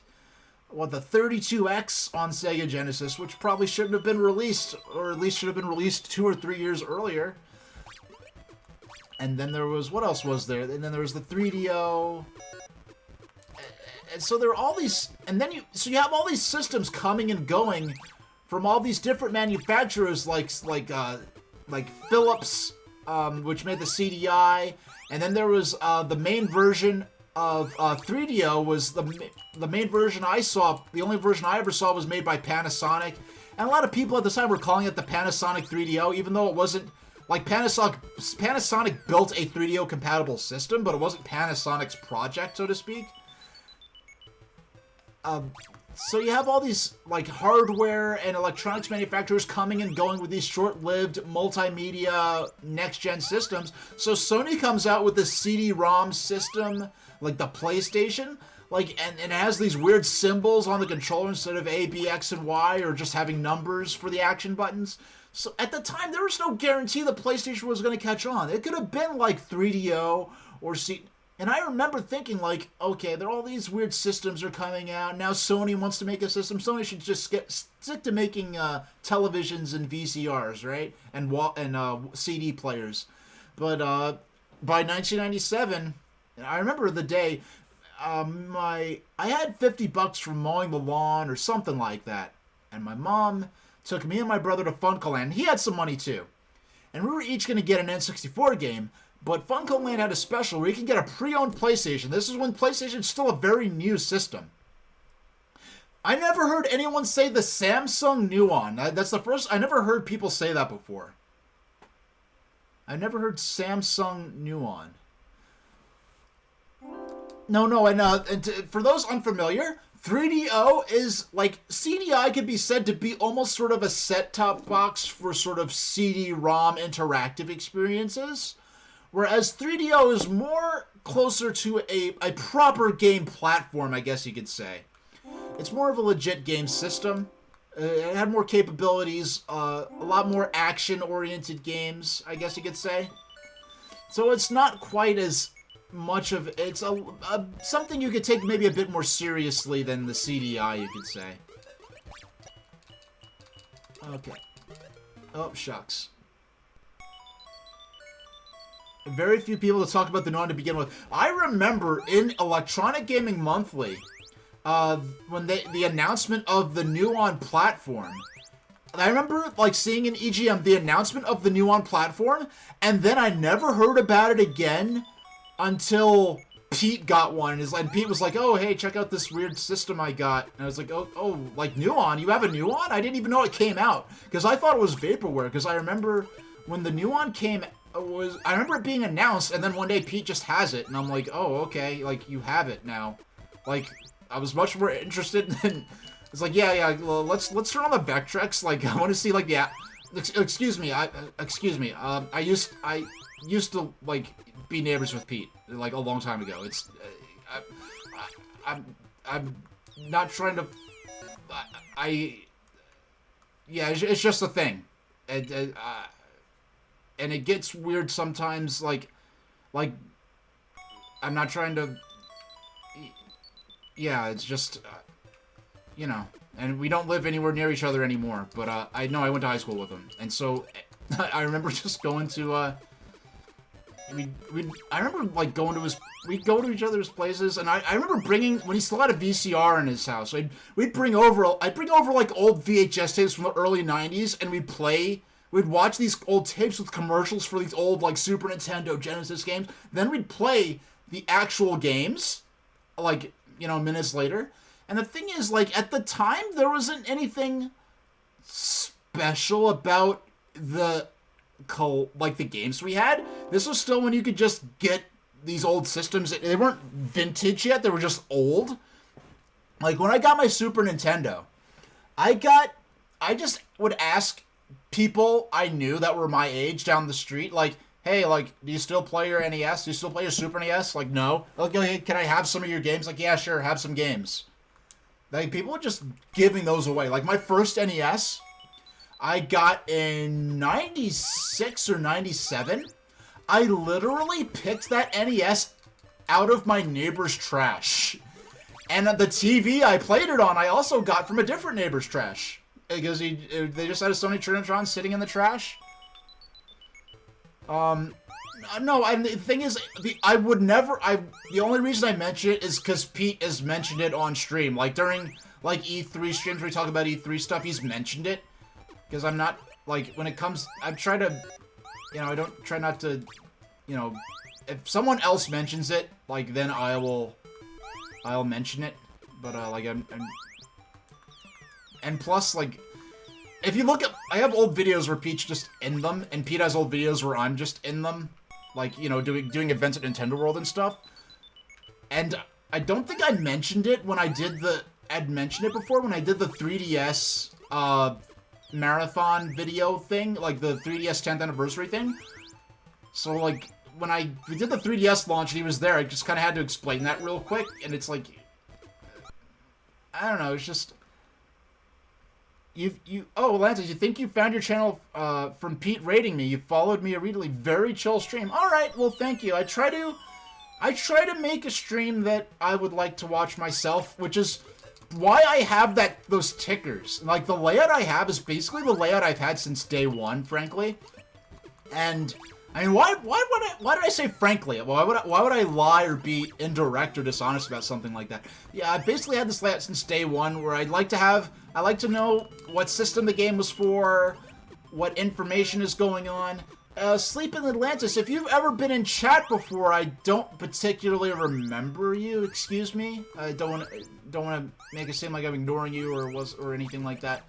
well, the 32X on Sega Genesis, which probably shouldn't have been released, or at least should have been released 2 or 3 years earlier. And then there was, what else was there? And then there was the 3DO... And so there are all these, and then you have all these systems coming and going from all these different manufacturers, like Philips, which made the CDI, and then there was the main version of 3DO was the main version I saw. The only version I ever saw was made by Panasonic, and a lot of people at the time were calling it the Panasonic 3DO, even though it wasn't. Like, Panasonic built a 3DO compatible system, but it wasn't Panasonic's project, so to speak. So you have all these, like, hardware and electronics manufacturers coming and going with these short-lived multimedia next-gen systems. So Sony comes out with the CD-ROM system, like the PlayStation, like, and it has these weird symbols on the controller instead of A, B, X, and Y, or just having numbers for the action buttons. So at the time, there was no guarantee the PlayStation was going to catch on. It could have been like 3DO or And I remember thinking, like, okay, there are all these weird systems are coming out. Now Sony wants to make a system. Sony should just stick to making televisions and VCRs, right? And CD players. But by 1997, I remember the day, I had $50 from mowing the lawn or something like that. And my mom took me and my brother to FuncoLand. He had some money, too. And we were each going to get an N64 game. But FuncoLand had a special where you can get a pre-owned PlayStation. This is when PlayStation's still a very new system. I never heard anyone say the Samsung Nuon. That's the first... I never heard people say that before. I never heard Samsung Nuon. No, and for those unfamiliar, 3DO is, like, CDI could be said to be almost sort of a set-top box for sort of CD-ROM interactive experiences. Whereas 3DO is more closer to a proper game platform, I guess you could say. It's more of a legit game system. It had more capabilities, a lot more action-oriented games, I guess you could say. So it's not quite as much of... It's something you could take maybe a bit more seriously than the CDI, you could say. Okay. Oh, shucks. Very few people to talk about the Nuon to begin with. I remember in Electronic Gaming Monthly, when the announcement of the Nuon platform. I remember, like, seeing in EGM the announcement of the Nuon platform, and then I never heard about it again until Pete got one. And Pete was like, oh, hey, check out this weird system I got. And I was like, oh, like Nuon? You have a Nuon? I didn't even know it came out. Because I thought it was vaporware. Because I remember when the Nuon came, I remember it being announced, and then one day Pete just has it. And I'm like, oh, okay, like, you have it now. Like, I was much more interested than... It's like, yeah, well, let's turn on the Vectrex. Like, I want to see, like, yeah. Excuse me, I used to, like, be neighbors with Pete, like, a long time ago. It's, I'm not trying to, yeah, it's just a thing. And it gets weird sometimes, like, I'm not trying to, yeah, it's just, you know, and we don't live anywhere near each other anymore, but, I know I went to high school with him, and so, I remember just going to, I remember, like, we'd go to each other's places, and I remember bringing, when he still had a VCR in his house, I'd bring over, like, old VHS tapes from the early 90s, and we'd watch these old tapes with commercials for these old, like, Super Nintendo, Genesis games, then we'd play the actual games, like, you know, minutes later. And the thing is, like, at the time, there wasn't anything special about the games we had. This was still when you could just get these old systems. They weren't vintage yet. They were just old. Like, when I got my Super Nintendo, I just would ask people I knew that were my age down the street, like, hey, like, do you still play your NES? Do you still play your Super NES? Like, no. Like, hey, can I have some of your games? Like, yeah, sure, have some games. Like, people were just giving those away. Like, my first NES, I got in 96 or 97. I literally picked that NES out of my neighbor's trash. And the TV I played it on, I also got from a different neighbor's trash. Because they just had a Sony Trinitron sitting in the trash. No, the thing is, the only reason I mention it is because Pete has mentioned it on stream. Like, during, like, E3 streams where we talk about E3 stuff, he's mentioned it. Because I'm not, like, when it comes, I try to, you know, I don't try not to, you know, if someone else mentions it, like, then I'll mention it. But, like, and plus, like, if you look at, I have old videos where Pete's just in them, and Pete has old videos where I'm just in them. Like, you know, doing events at Nintendo World and stuff. And I don't think I mentioned it when I'd mentioned it before when I did the 3DS, marathon video thing, like the 3DS 10th anniversary thing. So, like, when we did the 3DS launch and he was there, I just kind of had to explain that real quick, and it's like, I don't know, it's just, oh, Lantis, you think you found your channel, from Pete rating me, you followed me immediately, very chill stream. Alright, well, thank you. I try to make a stream that I would like to watch myself, which is why I have those tickers. Like, the layout I have is basically the layout I've had since day one, frankly. And, I mean, why did I say frankly? Why would I lie or be indirect or dishonest about something like that? Yeah, I basically had this layout since day one, where I like to know what system the game was for, what information is going on. Sleep in Atlantis, if you've ever been in chat before, I don't particularly remember you, excuse me. I don't want to make it seem like I'm ignoring you or anything like that.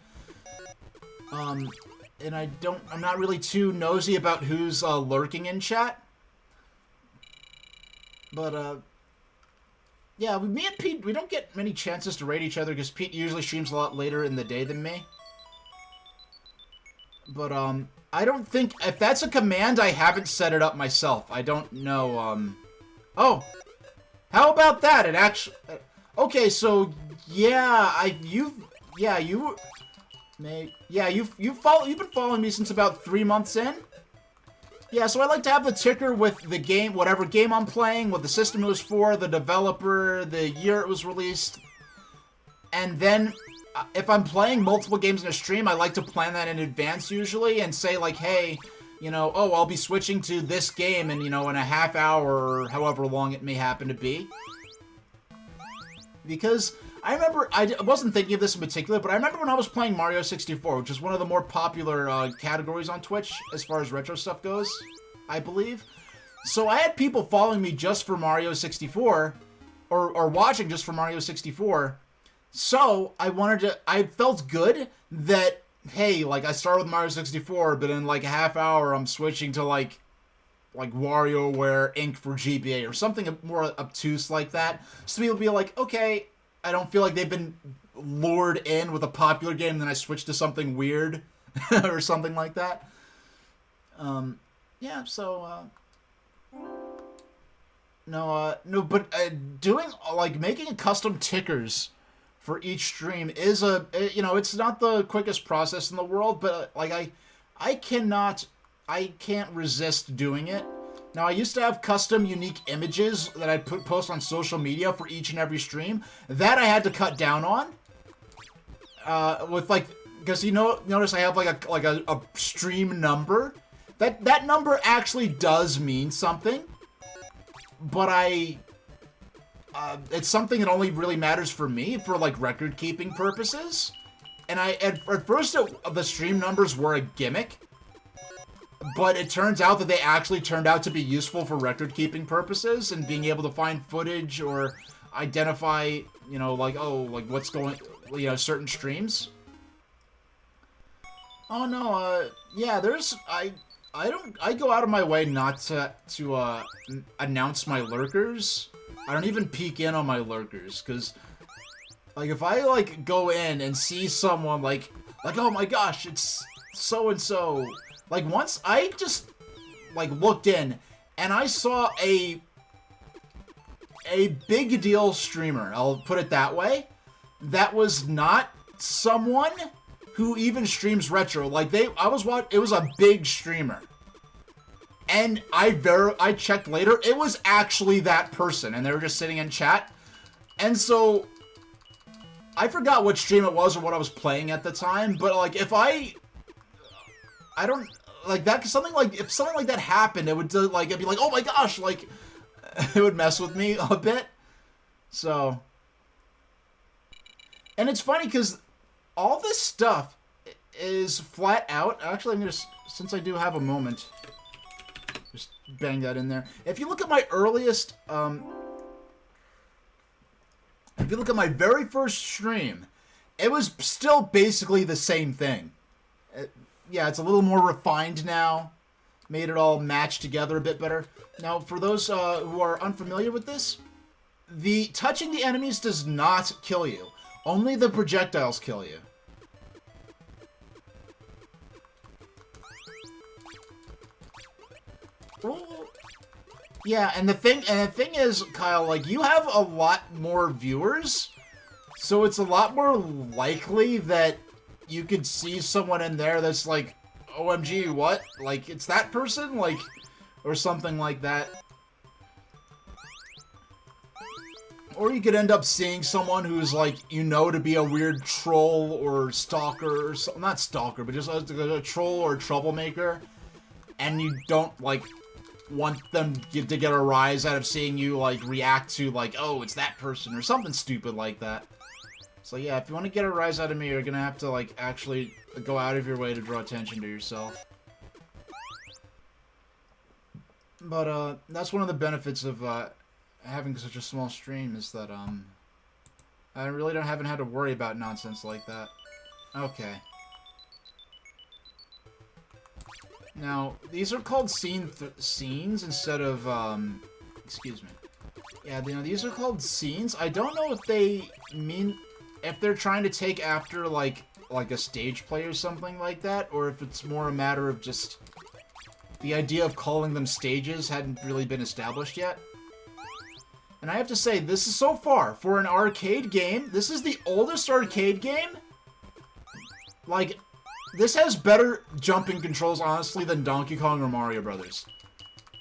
And I'm not really too nosy about who's, lurking in chat. But, yeah, me and Pete, we don't get many chances to raid each other because Pete usually streams a lot later in the day than me. But, I don't think, if that's a command, I haven't set it up myself. I don't know, oh! How about that? It actually, okay, so, yeah, you've been following me since about 3 months in? Yeah, so I like to have the ticker with the game, whatever game I'm playing, what the system it was for, the developer, the year it was released, and then if I'm playing multiple games in a stream, I like to plan that in advance usually and say like, hey, you know, oh, I'll be switching to this game in, you know, in a half hour or however long it may happen to be. Because I remember, I wasn't thinking of this in particular, but I remember when I was playing Mario 64, which is one of the more popular categories on Twitch as far as retro stuff goes, I believe. So I had people following me just for Mario 64, or watching just for Mario 64. So I felt good that, hey, like I started with Mario 64, but in like a half hour I'm switching to like WarioWare Inc. for GBA or something more obtuse like that. So people be like, okay, I don't feel like they've been lured in with a popular game, and then I switch to something weird or something like that. Yeah, so, no, but doing, like, making custom tickers for each stream is you know, it's not the quickest process in the world, but, like, I can't resist doing it. Now, I used to have custom unique images that I'd post on social media for each and every stream. That I had to cut down on. With, like, because you know, notice I have, like, a stream number. That number actually does mean something. But it's something that only really matters for me, for, like, record-keeping purposes. And at first, the stream numbers were a gimmick. But it turns out that they actually turned out to be useful for record-keeping purposes and being able to find footage or identify, you know, like, oh, like, what's going, you know, certain streams. Oh, no, yeah, I go out of my way not to announce my lurkers. I don't even peek in on my lurkers, because, like, if I, like, go in and see someone, like, oh my gosh, it's so-and-so. Like, once I just, like, looked in, and I saw a big deal streamer, I'll put it that way, that was not someone who even streams retro. Like, it was a big streamer. And I checked later, it was actually that person, and they were just sitting in chat. And so, I forgot what stream it was or what I was playing at the time, but, like, if I don't, like, that, if something like that happened, it would, like, it'd be like, oh my gosh, like, it would mess with me a bit. So, and it's funny, because all this stuff is flat out, actually, I'm gonna, since I do have a moment, just bang that in there. If you look at my earliest, if you look at my very first stream, it was still basically the same thing. Yeah, it's a little more refined now. Made it all match together a bit better. Now, for those who are unfamiliar with this, touching the enemies does not kill you. Only the projectiles kill you. Yeah, and the thing is, Kyle, like, you have a lot more viewers, so it's a lot more likely that you could see someone in there that's like, OMG, what? Like, it's that person? Like, or something like that. Or you could end up seeing someone who's, like, you know to be a weird troll or stalker, or not stalker, but just a troll or troublemaker, and you don't, like, want them to get a rise out of seeing you, like, react to, like, oh, it's that person, or something stupid like that. So yeah, if you want to get a rise out of me, you're gonna have to, like, actually go out of your way to draw attention to yourself. But, that's one of the benefits of, having such a small stream, is that, I really haven't had to worry about nonsense like that. Okay. Now, these are called scenes instead of, excuse me. Yeah, you know, these are called scenes. I don't know if they mean, if they're trying to take after, like a stage play or something like that, or if it's more a matter of just the idea of calling them stages hadn't really been established yet. And I have to say, this is so far, for an arcade game, this is the oldest arcade game. Like, this has better jumping controls, honestly, than Donkey Kong or Mario Brothers.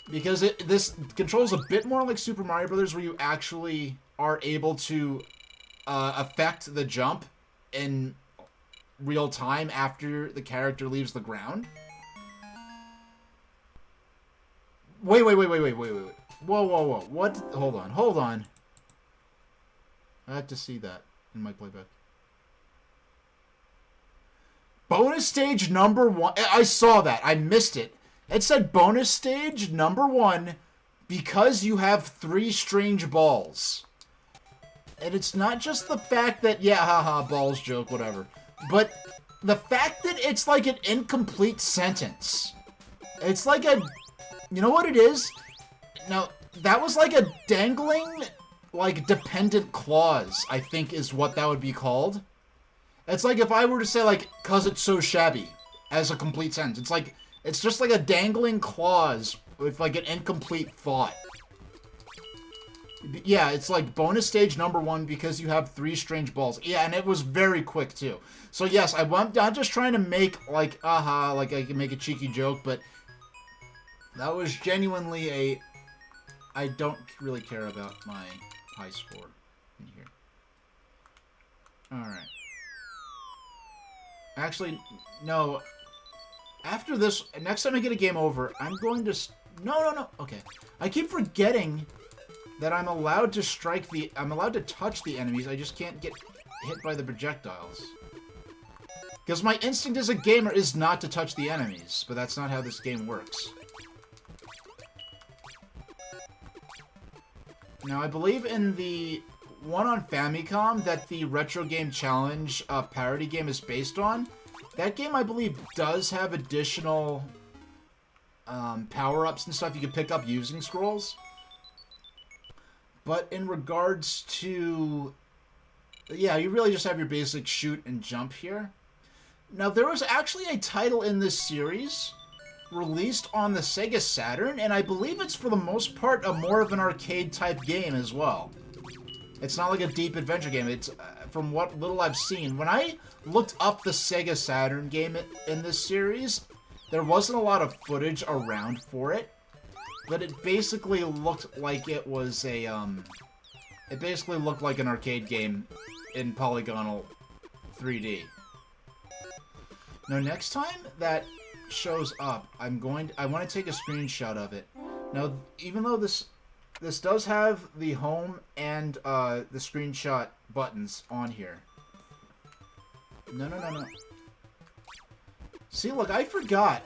Because this controls a bit more like Super Mario Brothers, where you actually are able to affect the jump in real time after the character leaves the ground. Wait. Whoa. What? Hold on. I have to see that in my playback. Bonus stage number 1. I saw that. I missed it. It said bonus stage number 1 because you have 3 strange balls. And it's not just the fact that, yeah, haha, balls joke, whatever. But the fact that it's like an incomplete sentence. It's like a... You know what it is? Now, that was like a dangling, like, dependent clause, I think is what that would be called. It's like if I were to say, like, 'cause it's so shabby, as a complete sentence. It's like, it's just like a dangling clause with, like, an incomplete thought. Yeah, it's like bonus stage number 1 because you have 3 strange balls. Yeah, and it was very quick, too. So, yes, I'm just trying to make, like, like I can make a cheeky joke, but that was genuinely a... I don't really care about my high score in here. Alright. Actually, no. After this, next time I get a game over, I'm going to... No. Okay. I keep forgetting that I'm allowed to strike the... I'm allowed to touch the enemies, I just can't get hit by the projectiles. Because my instinct as a gamer is not to touch the enemies, but that's not how this game works. Now, I believe in the one on Famicom that the Retro Game Challenge parody game is based on. That game, I believe, does have additional power-ups and stuff you can pick up using scrolls. But in regards to... Yeah, you really just have your basic shoot and jump here. Now, there was actually a title in this series released on the Sega Saturn, and I believe it's for the most part a more of an arcade-type game as well. It's not like a deep adventure game. It's, from what little I've seen, when I looked up the Sega Saturn game in this series, there wasn't a lot of footage around for it, but it basically looked like it was a, it basically looked like an arcade game in polygonal 3D. Now, next time that shows up, I want to take a screenshot of it. Now, even though this does have the home and the screenshot buttons on here. No. See, look, I forgot.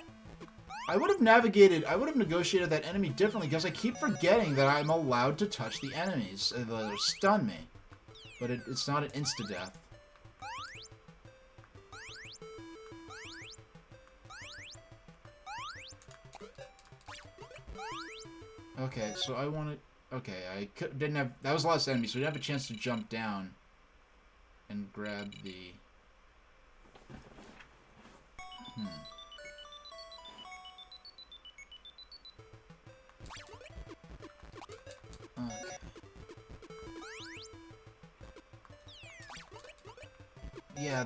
I would have negotiated that enemy differently because I keep forgetting that I'm allowed to touch the enemies. They'll stun me. But it's not an insta-death. Okay, so I wanted... Okay, didn't have... That was the last enemy, so we didn't have a chance to jump down and grab the... Okay. Yeah,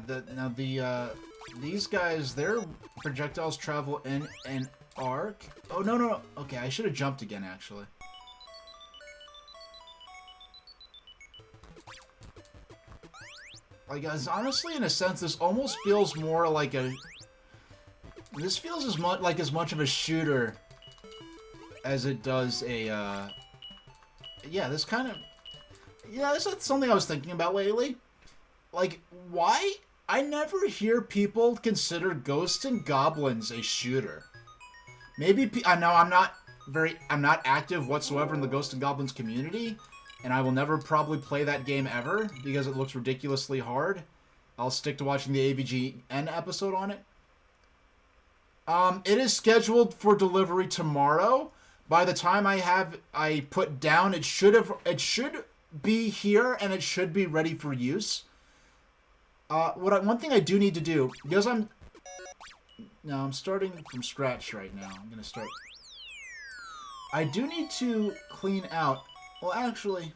these guys, their projectiles travel in an arc. Oh, no. Okay, I should have jumped again, actually. Like, honestly, in a sense, this almost feels more like a... This feels as much of a shooter as it does a, Yeah, this kind of... Yeah, this is something I was thinking about lately. Like, why... I never hear people consider Ghosts and Goblins a shooter. Maybe... I know I'm not active whatsoever in the Ghosts and Goblins community, and I will never probably play that game ever, because it looks ridiculously hard. I'll stick to watching the AVGN episode on it. It is scheduled for delivery tomorrow. By the time I put down, it should be here, and it should be ready for use. One thing I do need to do, because I'm starting from scratch right now. I'm gonna start. I do need to clean out. Well, actually,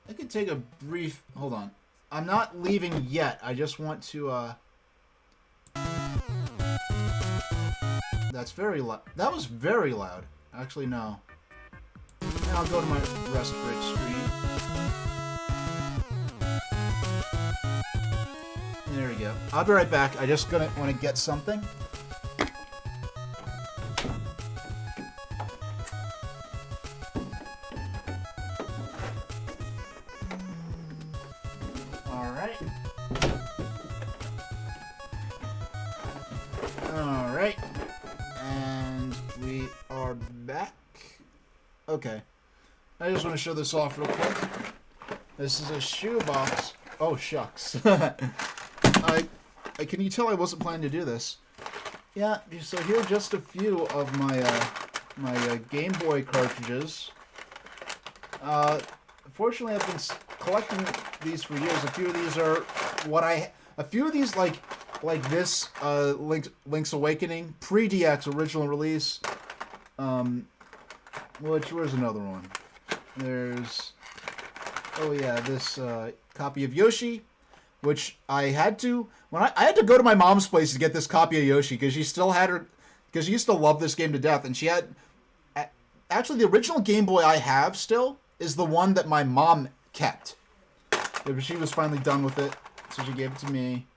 I could take a brief. Hold on. I'm not leaving yet. I just want to. That's very loud. That was very loud. Actually, no. Now I'll go to my rest break screen. There we go. I'll be right back. I just want to get something. Alright. Alright. And we are back. Okay. I just want to show this off real quick. This is a shoebox. Oh, shucks. Can you tell I wasn't planning to do this? Yeah, so here are just a few of my Game Boy cartridges. Fortunately, I've been collecting these for years. A few of these are a few of these like this Link's Awakening pre-DX original release. Where's another one? There's this copy of Yoshi, which I had to I had to go to my mom's place to get this copy of Yoshi because she used to love this game to death, and she had actually the original Game Boy I have still is the one that my mom kept. She was finally done with it, so she gave it to me.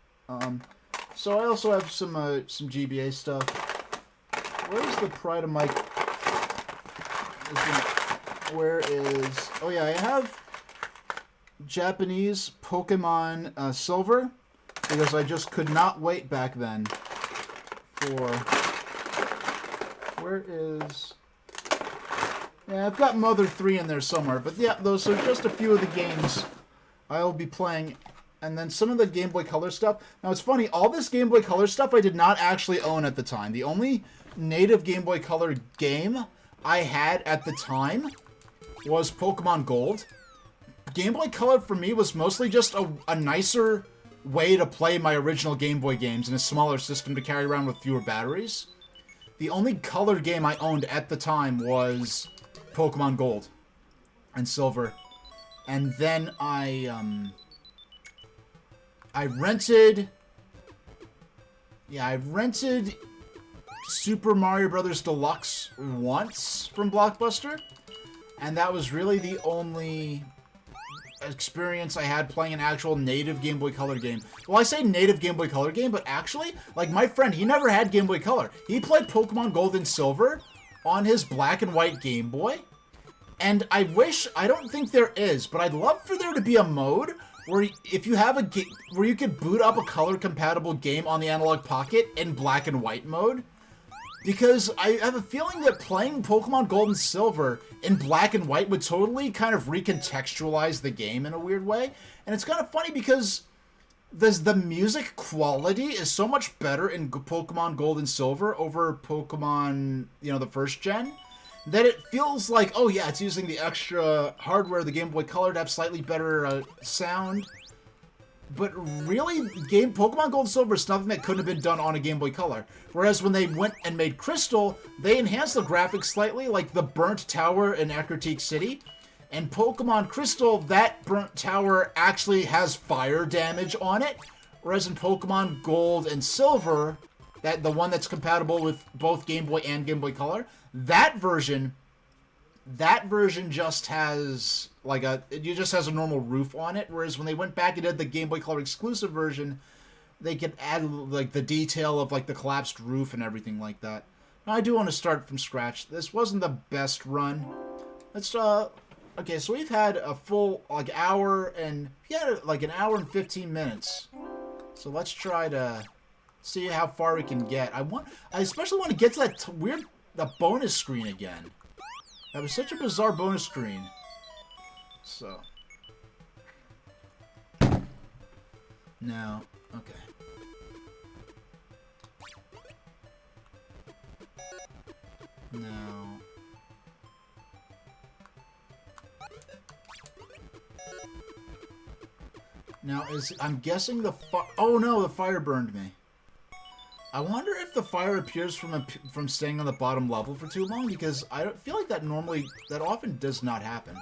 So I also have some GBA stuff. Where's the Pride of Mike? Where is... Oh yeah, I have Japanese Pokemon Silver, because I just could not wait back then for... Where is... Yeah, I've got Mother 3 in there somewhere, but yeah, those are just a few of the games I'll be playing, and then some of the Game Boy Color stuff. Now, it's funny, all this Game Boy Color stuff I did not actually own at the time. The only native Game Boy Color game I had at the time was Pokemon Gold. Game Boy Color for me was mostly just a nicer way to play my original Game Boy games in a smaller system to carry around with fewer batteries. The only color game I owned at the time was Pokemon Gold and Silver. And then I rented Super Mario Bros. Deluxe once from Blockbuster, and that was really the only experience I had playing an actual native Game Boy Color game. Well, I say native Game Boy Color game, but actually, like my friend, he never had Game Boy Color. He played Pokemon Gold and Silver on his black and white Game Boy, and I don't think there is, but I'd love for there to be a mode where if you have a game where you could boot up a color-compatible game on the Analog Pocket in black and white mode. Because I have a feeling that playing Pokemon Gold and Silver in black and white would totally kind of recontextualize the game in a weird way. And it's kind of funny because the music quality is so much better in Pokemon Gold and Silver over Pokemon, the first gen, that it feels like, oh yeah, it's using the extra hardware of the Game Boy Color to have slightly better sound. But really, Pokemon Gold and Silver is nothing that couldn't have been done on a Game Boy Color. Whereas when they went and made Crystal, they enhanced the graphics slightly, like the burnt tower in Ecruteak City. And Pokemon Crystal, that burnt tower actually has fire damage on it. Whereas in Pokemon Gold and Silver, the one that's compatible with both Game Boy and Game Boy Color, that version just has a normal roof on it, whereas when they went back and did the Game Boy Color exclusive version, they could add like the detail of like the collapsed roof and everything like that. Now, I do want to start from scratch. This wasn't the best run. Let's okay, so we've had a full hour and an hour and 15 minutes. So let's try to see how far we can get. I especially want to get to that bonus screen again. That was such a bizarre bonus screen. So. Now, okay. Now. I'm guessing oh no, the fire burned me. I wonder if the fire appears from staying on the bottom level for too long, because I don't feel like that often does not happen.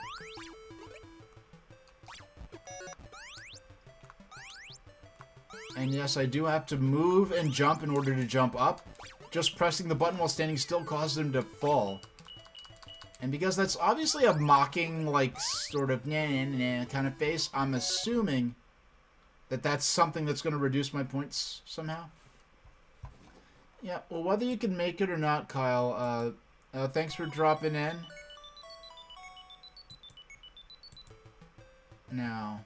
And yes, I do have to move and jump in order to jump up. Just pressing the button while standing still causes him to fall. And because that's obviously a mocking, sort of nah kind of face, I'm assuming that's something that's going to reduce my points somehow. Yeah, well, whether you can make it or not, Kyle, thanks for dropping in. Now,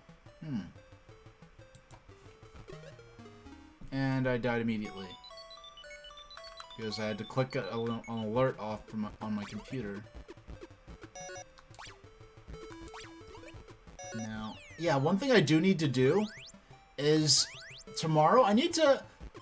and I died immediately. Because I had to click an alert off from on my computer. Now, yeah, one thing I do need to do is tomorrow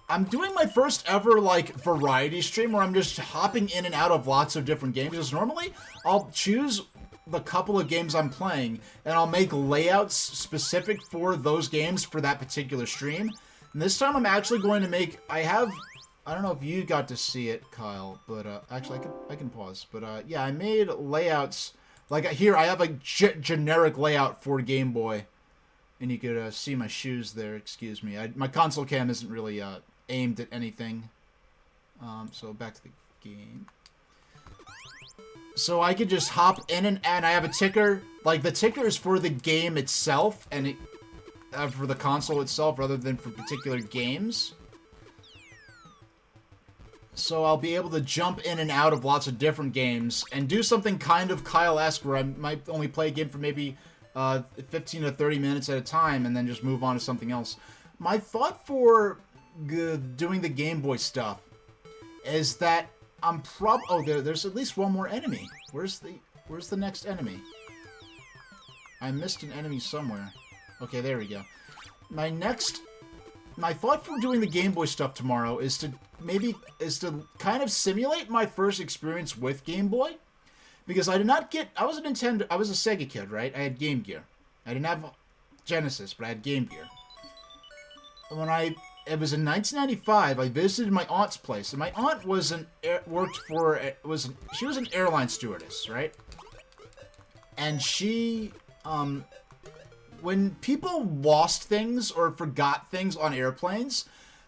I'm doing my first ever, like, variety stream where I'm just hopping in and out of lots of different games. Because normally, I'll choose the couple of games I'm playing, and I'll make layouts specific for those games for that particular stream. And this time, I'm actually going to make... I don't know if you got to see it, Kyle, but, actually, I can pause. But, yeah, I made layouts... Like, here, I have a generic layout for Game Boy. And you could see my shoes there, excuse me. My console cam isn't really aimed at anything. So back to the game. So I could just hop in and I have a ticker. Like, the ticker is for the game itself, and it for the console itself rather than for particular games. So I'll be able to jump in and out of lots of different games and do something kind of Kyle-esque where I might only play a game for maybe 15 to 30 minutes at a time and then just move on to something else. My thought for doing the Game Boy stuff is that I'm there's at least one more enemy. Where's the next enemy? I missed an enemy somewhere. Okay, there we go. My thought for doing the Game Boy stuff tomorrow is to kind of simulate my first experience with Game Boy. Because I was a Sega kid, right? I had Game Gear. I didn't have Genesis, but I had Game Gear. It was in 1995, I visited my aunt's place, and my aunt she was an airline stewardess, right? And she, when people lost things or forgot things on airplanes,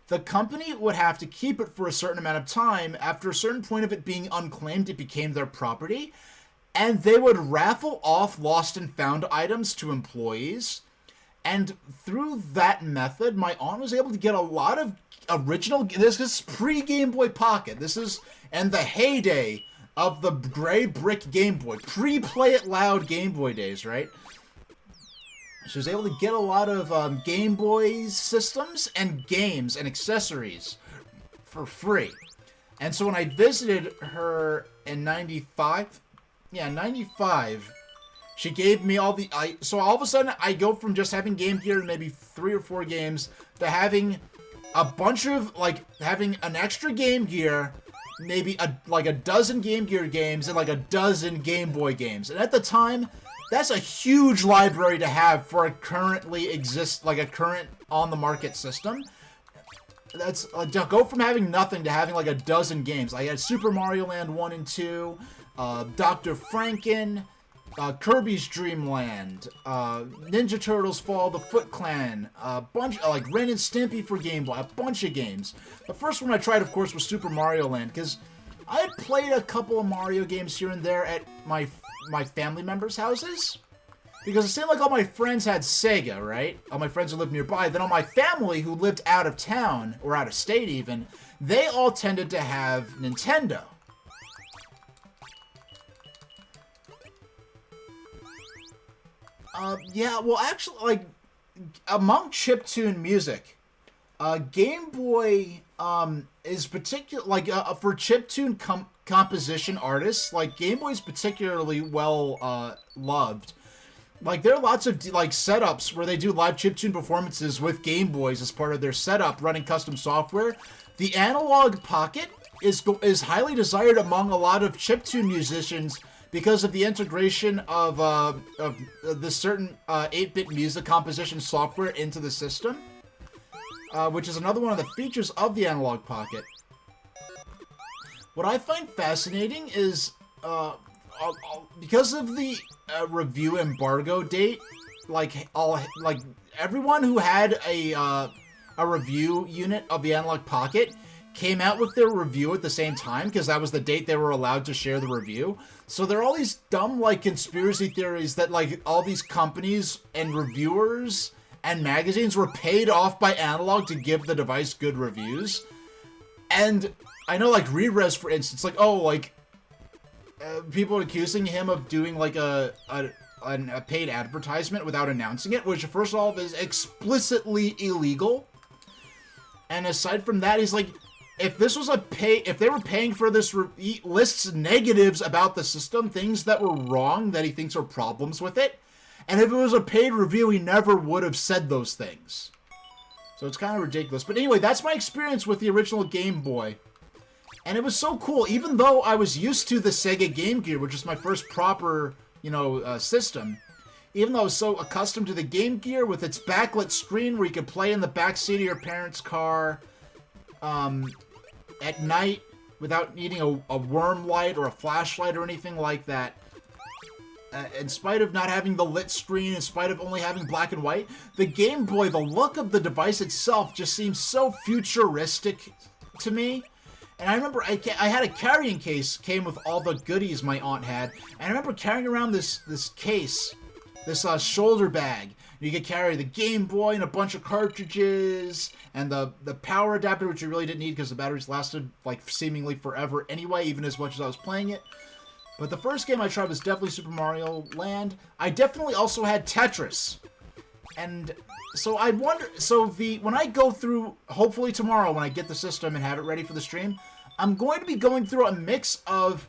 the company would have to keep it for a certain amount of time. After a certain point of it being unclaimed, it became their property. And they would raffle off lost and found items to employees. And through that method, my aunt was able to get a lot of original... This is pre-Game Boy Pocket. This is in the heyday of the gray brick Game Boy. Pre-Play It Loud Game Boy days, right? She was able to get a lot of Game Boy systems and games and accessories for free. And so when I visited her in 95, she gave me all the... So all of a sudden, I go from just having Game Gear, maybe 3 or 4 games, to having a bunch of, having an extra Game Gear, maybe a dozen Game Gear games, and a dozen Game Boy games. And at the time... That's a huge library to have for a current on-the-market system. That's to go from having nothing to having a dozen games. I had Super Mario Land 1 and 2, Dr. Franken, Kirby's Dream Land, Ninja Turtles Fall, the Foot Clan, a bunch Ren and Stimpy for Game Boy, a bunch of games. The first one I tried, of course, was Super Mario Land, because I had played a couple of Mario games here and there at my family members' houses, because it seemed like all my friends had Sega, right? All my friends who lived nearby. Then all my family who lived out of town, or out of state even, they all tended to have Nintendo. Yeah, well, actually, among chiptune music, Game Boy, is particular, for chiptune composition artists, Game Boy is particularly well, loved. There are lots of, setups where they do live chiptune performances with Game Boys as part of their setup running custom software. The Analog Pocket is highly desired among a lot of chiptune musicians because of the integration of the certain 8-bit music composition software into the system, which is another one of the features of the Analog Pocket. What I find fascinating is, because of the review embargo date, everyone who had a review unit of the Analog Pocket came out with their review at the same time, because that was the date they were allowed to share the review. So there are all these dumb, conspiracy theories that, all these companies and reviewers and magazines were paid off by Analog to give the device good reviews. And I know, like, Re-Res, for instance, like, oh, like, people accusing him of doing, like, a paid advertisement without announcing it, which, first of all, is explicitly illegal. And aside from that, he's like, if this was if they were paying for this, he lists negatives about the system, things that were wrong, that he thinks are problems with it. And if it was a paid review, he never would have said those things. So it's kind of ridiculous. But anyway, that's my experience with the original Game Boy. And it was so cool, even though I was used to the Sega Game Gear, which is my first proper, you know, system. Even though I was so accustomed to the Game Gear with its backlit screen where you could play in the backseat of your parents' car at night without needing a worm light or a flashlight or anything like that. In spite of not having the lit screen, in spite of only having black and white, the Game Boy, the look of the device itself just seems so futuristic to me. And I remember I had a carrying case, came with all the goodies my aunt had, and I remember carrying around this case, this shoulder bag. You could carry the Game Boy and a bunch of cartridges, and the power adapter, which you really didn't need because the batteries lasted, like, seemingly forever anyway, even as much as I was playing it. But the first game I tried was definitely Super Mario Land. I definitely also had Tetris. And so I wonder, when I go through, hopefully tomorrow when I get the system and have it ready for the stream, I'm going to be going through a mix of,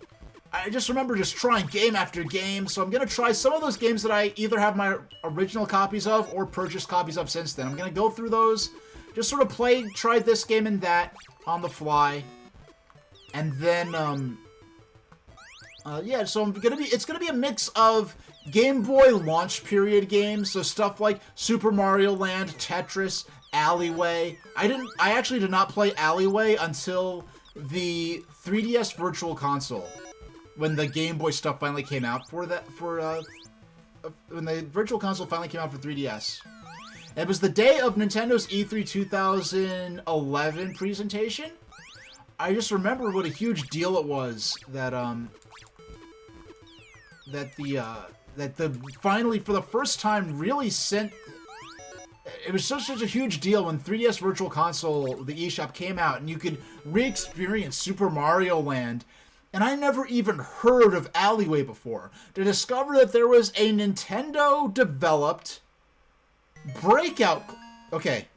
I just remember just trying game after game, so I'm going to try some of those games that I either have my original copies of or purchased copies of since then. I'm going to go through those, just sort of try this game and that on the fly, and then, yeah, so it's gonna be a mix of Game Boy launch period games, so stuff like Super Mario Land, Tetris, Alleyway. I actually did not play Alleyway until the 3DS Virtual Console, when the Game Boy stuff finally came out when the Virtual Console finally came out for 3DS. It was the day of Nintendo's E3 2011 presentation. I just remember what a huge deal it was that finally, for the first time, really sent... It was such a huge deal when 3DS Virtual Console, the eShop, came out, and you could re-experience Super Mario Land. And I never even heard of Alleyway before. To discover that there was a Nintendo-developed breakout... Okay.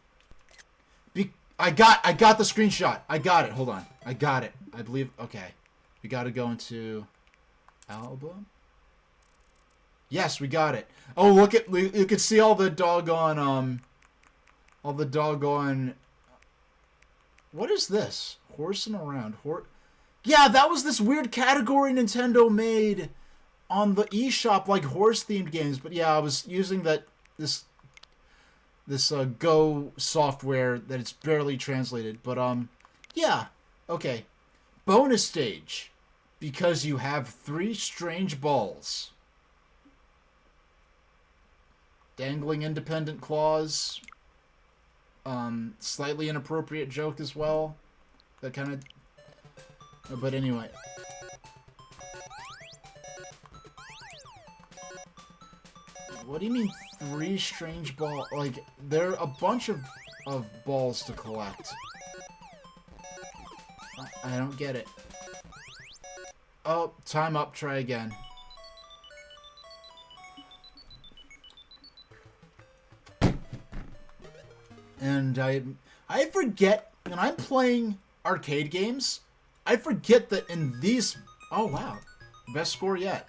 I got the screenshot. I got it. Hold on. I got it. I believe... Okay. We gotta go into... Album? Yes, we got it. Oh, look at... You can see all the doggone... What is this? Horsing around. Yeah, that was this weird category Nintendo made on the eShop, like horse-themed games. But yeah, I was using this Go software that it's barely translated. But, yeah. Okay. Bonus stage. Because you have 3 strange balls. Dangling independent claws. Slightly inappropriate joke as well. That kind of... But anyway. What do you mean 3 strange balls? Like, there are a bunch of balls to collect. I don't get it. Oh, time up. Try again. And I forget, when I'm playing arcade games, I forget that in these... Oh, wow. Best score yet.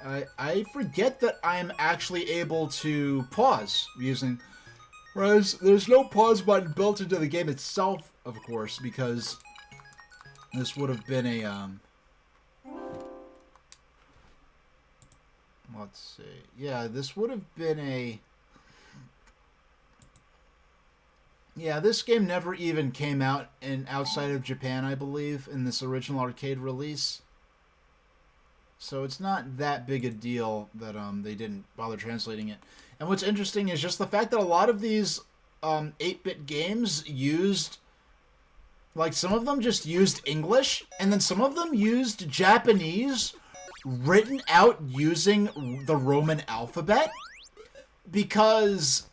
I forget that I'm actually able to pause using... Whereas, there's no pause button built into the game itself, of course, because this would have been a, let's see. Yeah, this would have been a... Yeah, this game never even came out outside of Japan, I believe, in this original arcade release. So it's not that big a deal that they didn't bother translating it. And what's interesting is just the fact that a lot of these 8-bit games used... Like, some of them just used English, and then some of them used Japanese written out using the Roman alphabet. because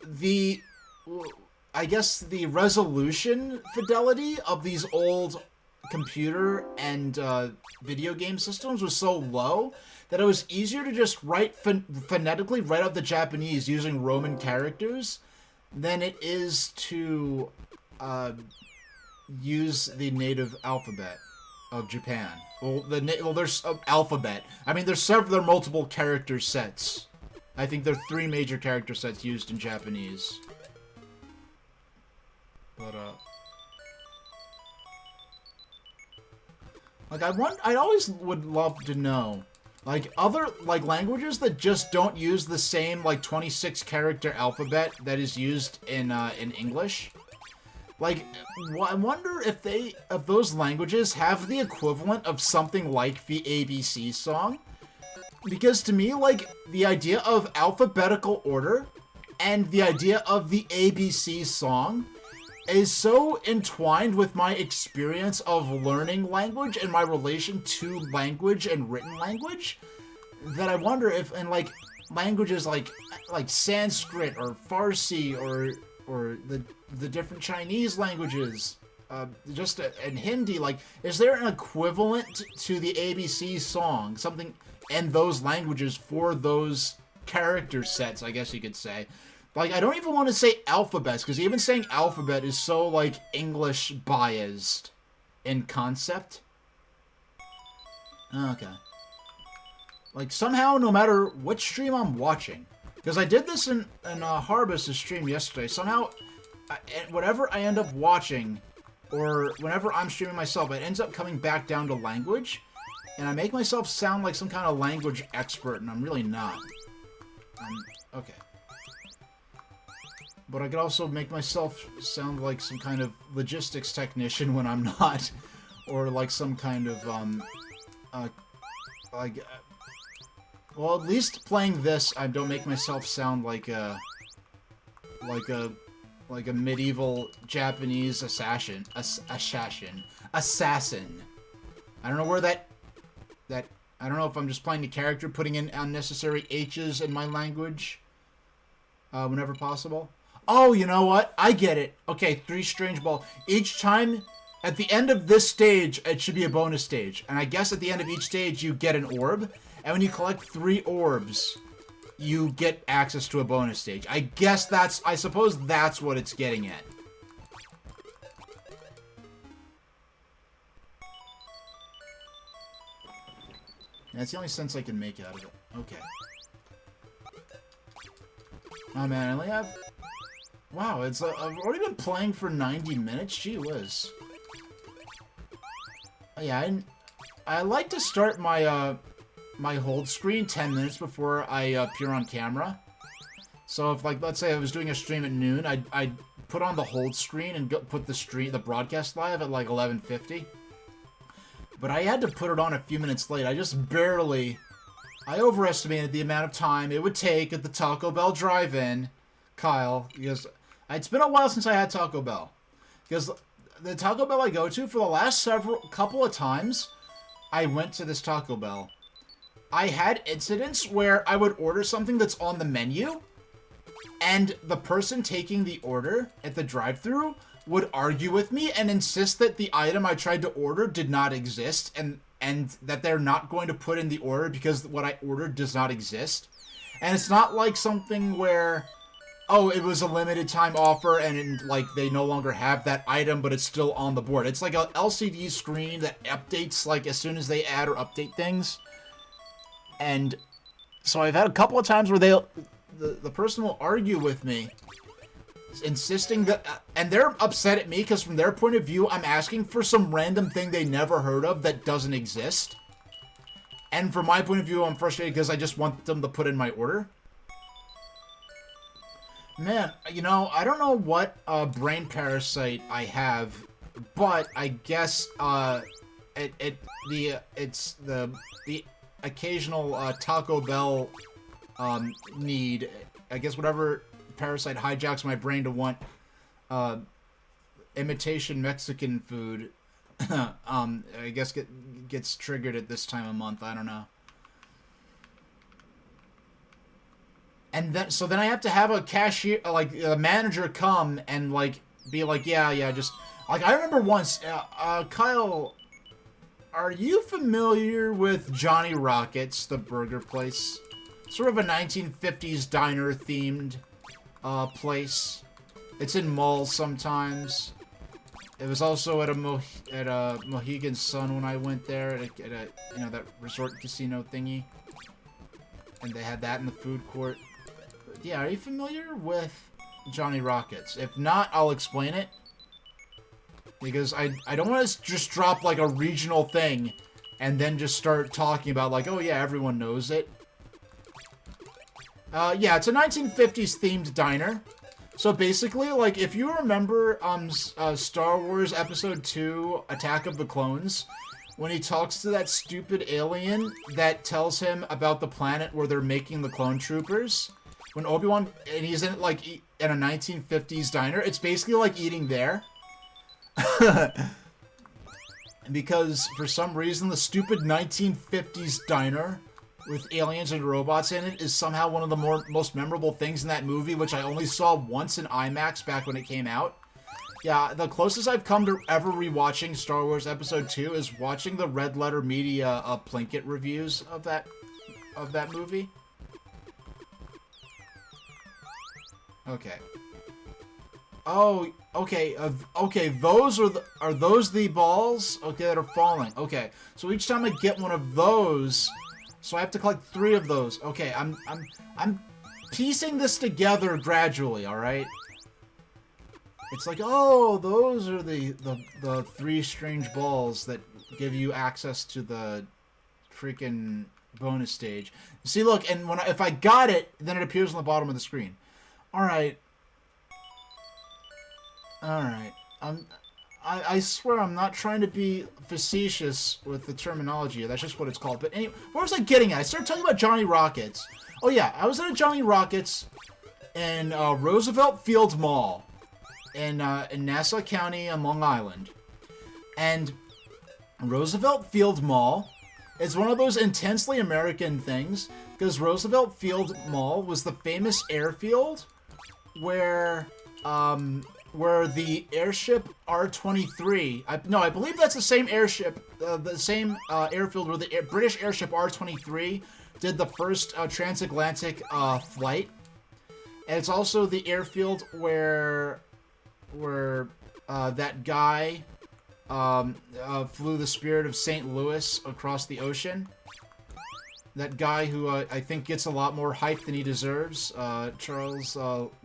I guess the resolution fidelity of these old computer and video game systems was so low that it was easier to just write phonetically write out the Japanese using Roman characters than it is to use the native alphabet of Japan. Well, there's alphabet. I mean, there are multiple character sets. I think there are 3 major character sets used in Japanese. But like I always would love to know, like, other like languages that just don't use the same like 26 character alphabet that is used in English. Like, I wonder if those languages have the equivalent of something like the ABC song. Because to me, like, the idea of alphabetical order and the idea of the ABC song is so entwined with my experience of learning language and my relation to language and written language that I wonder if, in like languages like Sanskrit or Farsi or the different Chinese languages, and Hindi, like, is there an equivalent to the ABC song, something in those languages for those character sets, I guess you could say. Like, I don't even want to say alphabets, because even saying alphabet is so, like, English biased in concept. Okay. Like, somehow, no matter what stream I'm watching, because I did this in Harbus' stream yesterday, somehow, whatever I end up watching, or whenever I'm streaming myself, it ends up coming back down to language, and I make myself sound like some kind of language expert, and I'm really not. Okay. But I could also make myself sound like some kind of logistics technician when I'm not. Or like some kind of, well, at least playing this, I don't make myself sound like a medieval Japanese assassin. I don't know where that, I don't know if I'm just playing the character, putting in unnecessary H's in my language, whenever possible. Oh, you know what? I get it. Okay, 3 strange ball. Each time, at the end of this stage, it should be a bonus stage. And I guess at the end of each stage, you get an orb. And when you collect 3 orbs, you get access to a bonus stage. I suppose that's what it's getting at. That's the only sense I can make out of it. Okay. Oh man, I only have... Wow, it's I've already been playing for 90 minutes? Gee whiz. Yeah, I like to start my my hold screen 10 minutes before I appear on camera. So if, like, let's say I was doing a stream at noon, I'd put on the hold screen and put the broadcast live at like 11:50. But I had to put it on a few minutes late. I overestimated the amount of time it would take at the Taco Bell drive-in, Kyle, because it's been a while since I had Taco Bell. Because the Taco Bell I go to, for the last couple of times I went to this Taco Bell, I had incidents where I would order something that's on the menu, and the person taking the order at the drive-thru would argue with me and insist that the item I tried to order did not exist, and that they're not going to put in the order because what I ordered does not exist. And it's not like something where, oh, it was a limited time offer and like they no longer have that item, but it's still on the board. It's like a LCD screen that updates like as soon as they add or update things. And so I've had a couple of times where the person will argue with me, insisting that, and they're upset at me because from their point of view, I'm asking for some random thing they never heard of that doesn't exist. And from my point of view, I'm frustrated because I just want them to put in my order. Man, you know, I don't know what brain parasite I have, but I guess it's the occasional Taco Bell need. I guess whatever parasite hijacks my brain to want imitation Mexican food. I guess gets triggered at this time of month. I don't know. And then, so then I have to have a cashier, like, a manager come and, like, be like, yeah, just... Like, I remember once, Kyle, are you familiar with Johnny Rockets, the burger place? Sort of a 1950s diner-themed, place. It's in malls sometimes. It was also at a Mohegan Sun when I went there, at a you know, that resort casino thingy. And they had that in the food court. But yeah, are you familiar with Johnny Rockets? If not, I'll explain it. Because I don't want to just drop, like, a regional thing and then just start talking about, like, oh yeah, everyone knows it. Yeah, it's a 1950s themed diner. So basically, like, if you remember, Star Wars Episode 2, Attack of the Clones, when he talks to that stupid alien that tells him about the planet where they're making the clone troopers, when Obi-Wan, and he's in, like, in a 1950s diner, it's basically like eating there. Because, for some reason, the stupid 1950s diner with aliens and robots in it is somehow one of the most memorable things in that movie, which I only saw once in IMAX back when it came out. Yeah, the closest I've come to ever rewatching Star Wars Episode 2 is watching the Red Letter Media Plinkett reviews of that movie. Okay. Oh, okay. Okay, those are those the balls? Okay, that are falling. Okay, so each time I get one of those, so I have to collect 3 of those. Okay, I'm piecing this together gradually. All right. It's like, oh, those are the 3 strange balls that give you access to the freaking bonus stage. See, look, and if I got it, then it appears on the bottom of the screen. All right. I swear I'm not trying to be facetious with the terminology. That's just what it's called. But anyway, where was I getting at? I started talking about Johnny Rockets. Oh yeah, I was at a Johnny Rockets in Roosevelt Field Mall in Nassau County on Long Island. And Roosevelt Field Mall is one of those intensely American things, because Roosevelt Field Mall was the famous airfield where the airship R-23... I believe that's the same airship, the same airfield where the British airship R-23 did the first transatlantic flight. And it's also the airfield where that guy flew the Spirit of St. Louis across the ocean. That guy who I think gets a lot more hype than he deserves, Charles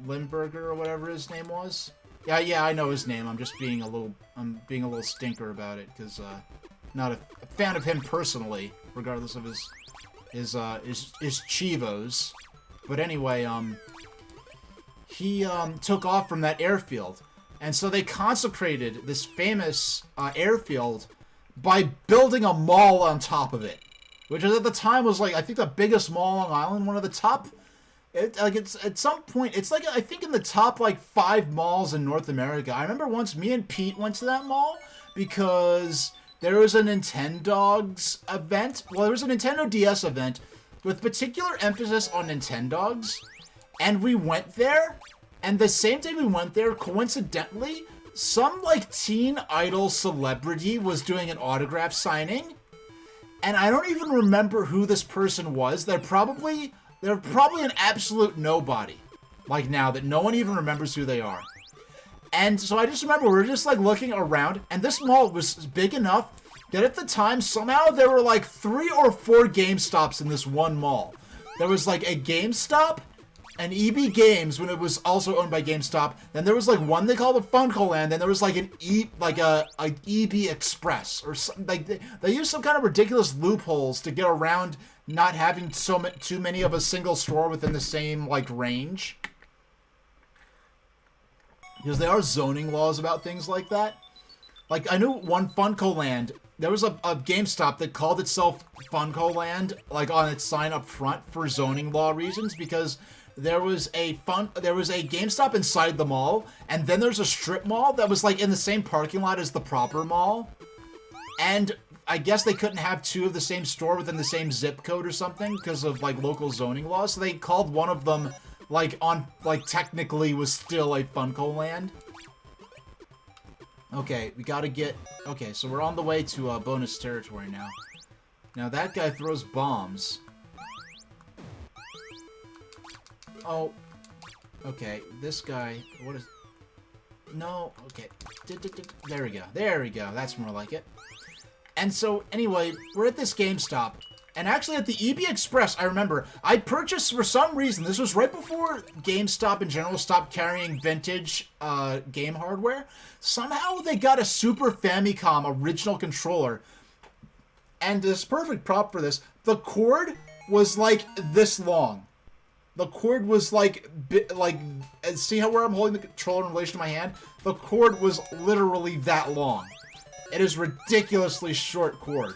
Lindbergh or whatever his name was. Yeah, I know his name. I'm just being a little stinker about it because not a fan of him personally, regardless of his chivos. But anyway, he took off from that airfield, and so they consecrated this famous airfield by building a mall on top of it, which at the time was like I think the biggest mall on Long Island, one of the top. It's at some point, it's like, I think in the top, like, 5 malls in North America. I remember once me and Pete went to that mall because there was a Nintendogs event. Well, there was a Nintendo DS event with particular emphasis on Nintendogs. And we went there, and the same day we went there, coincidentally, some, like, teen idol celebrity was doing an autograph signing. And I don't even remember who this person was. They're probably an absolute nobody, like now, that no one even remembers who they are. And so I just remember we were just like looking around, and this mall was big enough that at the time, somehow there were like 3 or 4 GameStops in this one mall. There was like a GameStop, an EB Games when it was also owned by GameStop. Then there was like one they called a Funko Land. Then there was like a EB Express or something. Like they used some kind of ridiculous loopholes to get around not having too many of a single store within the same like range. Because there are zoning laws about things like that. Like I knew one Funko Land. There was a GameStop that called itself Funko Land, like on its sign up front for zoning law reasons, because there was a GameStop inside the mall, and then there's a strip mall that was like in the same parking lot as the proper mall. And I guess they couldn't have two of the same store within the same zip code or something because of like local zoning laws. So they called one of them like technically was still a Funko Land. Okay, we gotta get... Okay, so we're on the way to bonus territory now. Now that guy throws bombs. Oh. Okay, this guy... What is... No, okay. There we go. There we go. That's more like it. And so, anyway, we're at this GameStop. And actually at the EB Express, I remember, I purchased, for some reason, this was right before GameStop in general stopped carrying vintage game hardware. Somehow they got a Super Famicom original controller. And this perfect prop for this, the cord was like this long. The cord was like, see how where I'm holding the controller in relation to my hand? The cord was literally that long. It is ridiculously short cord.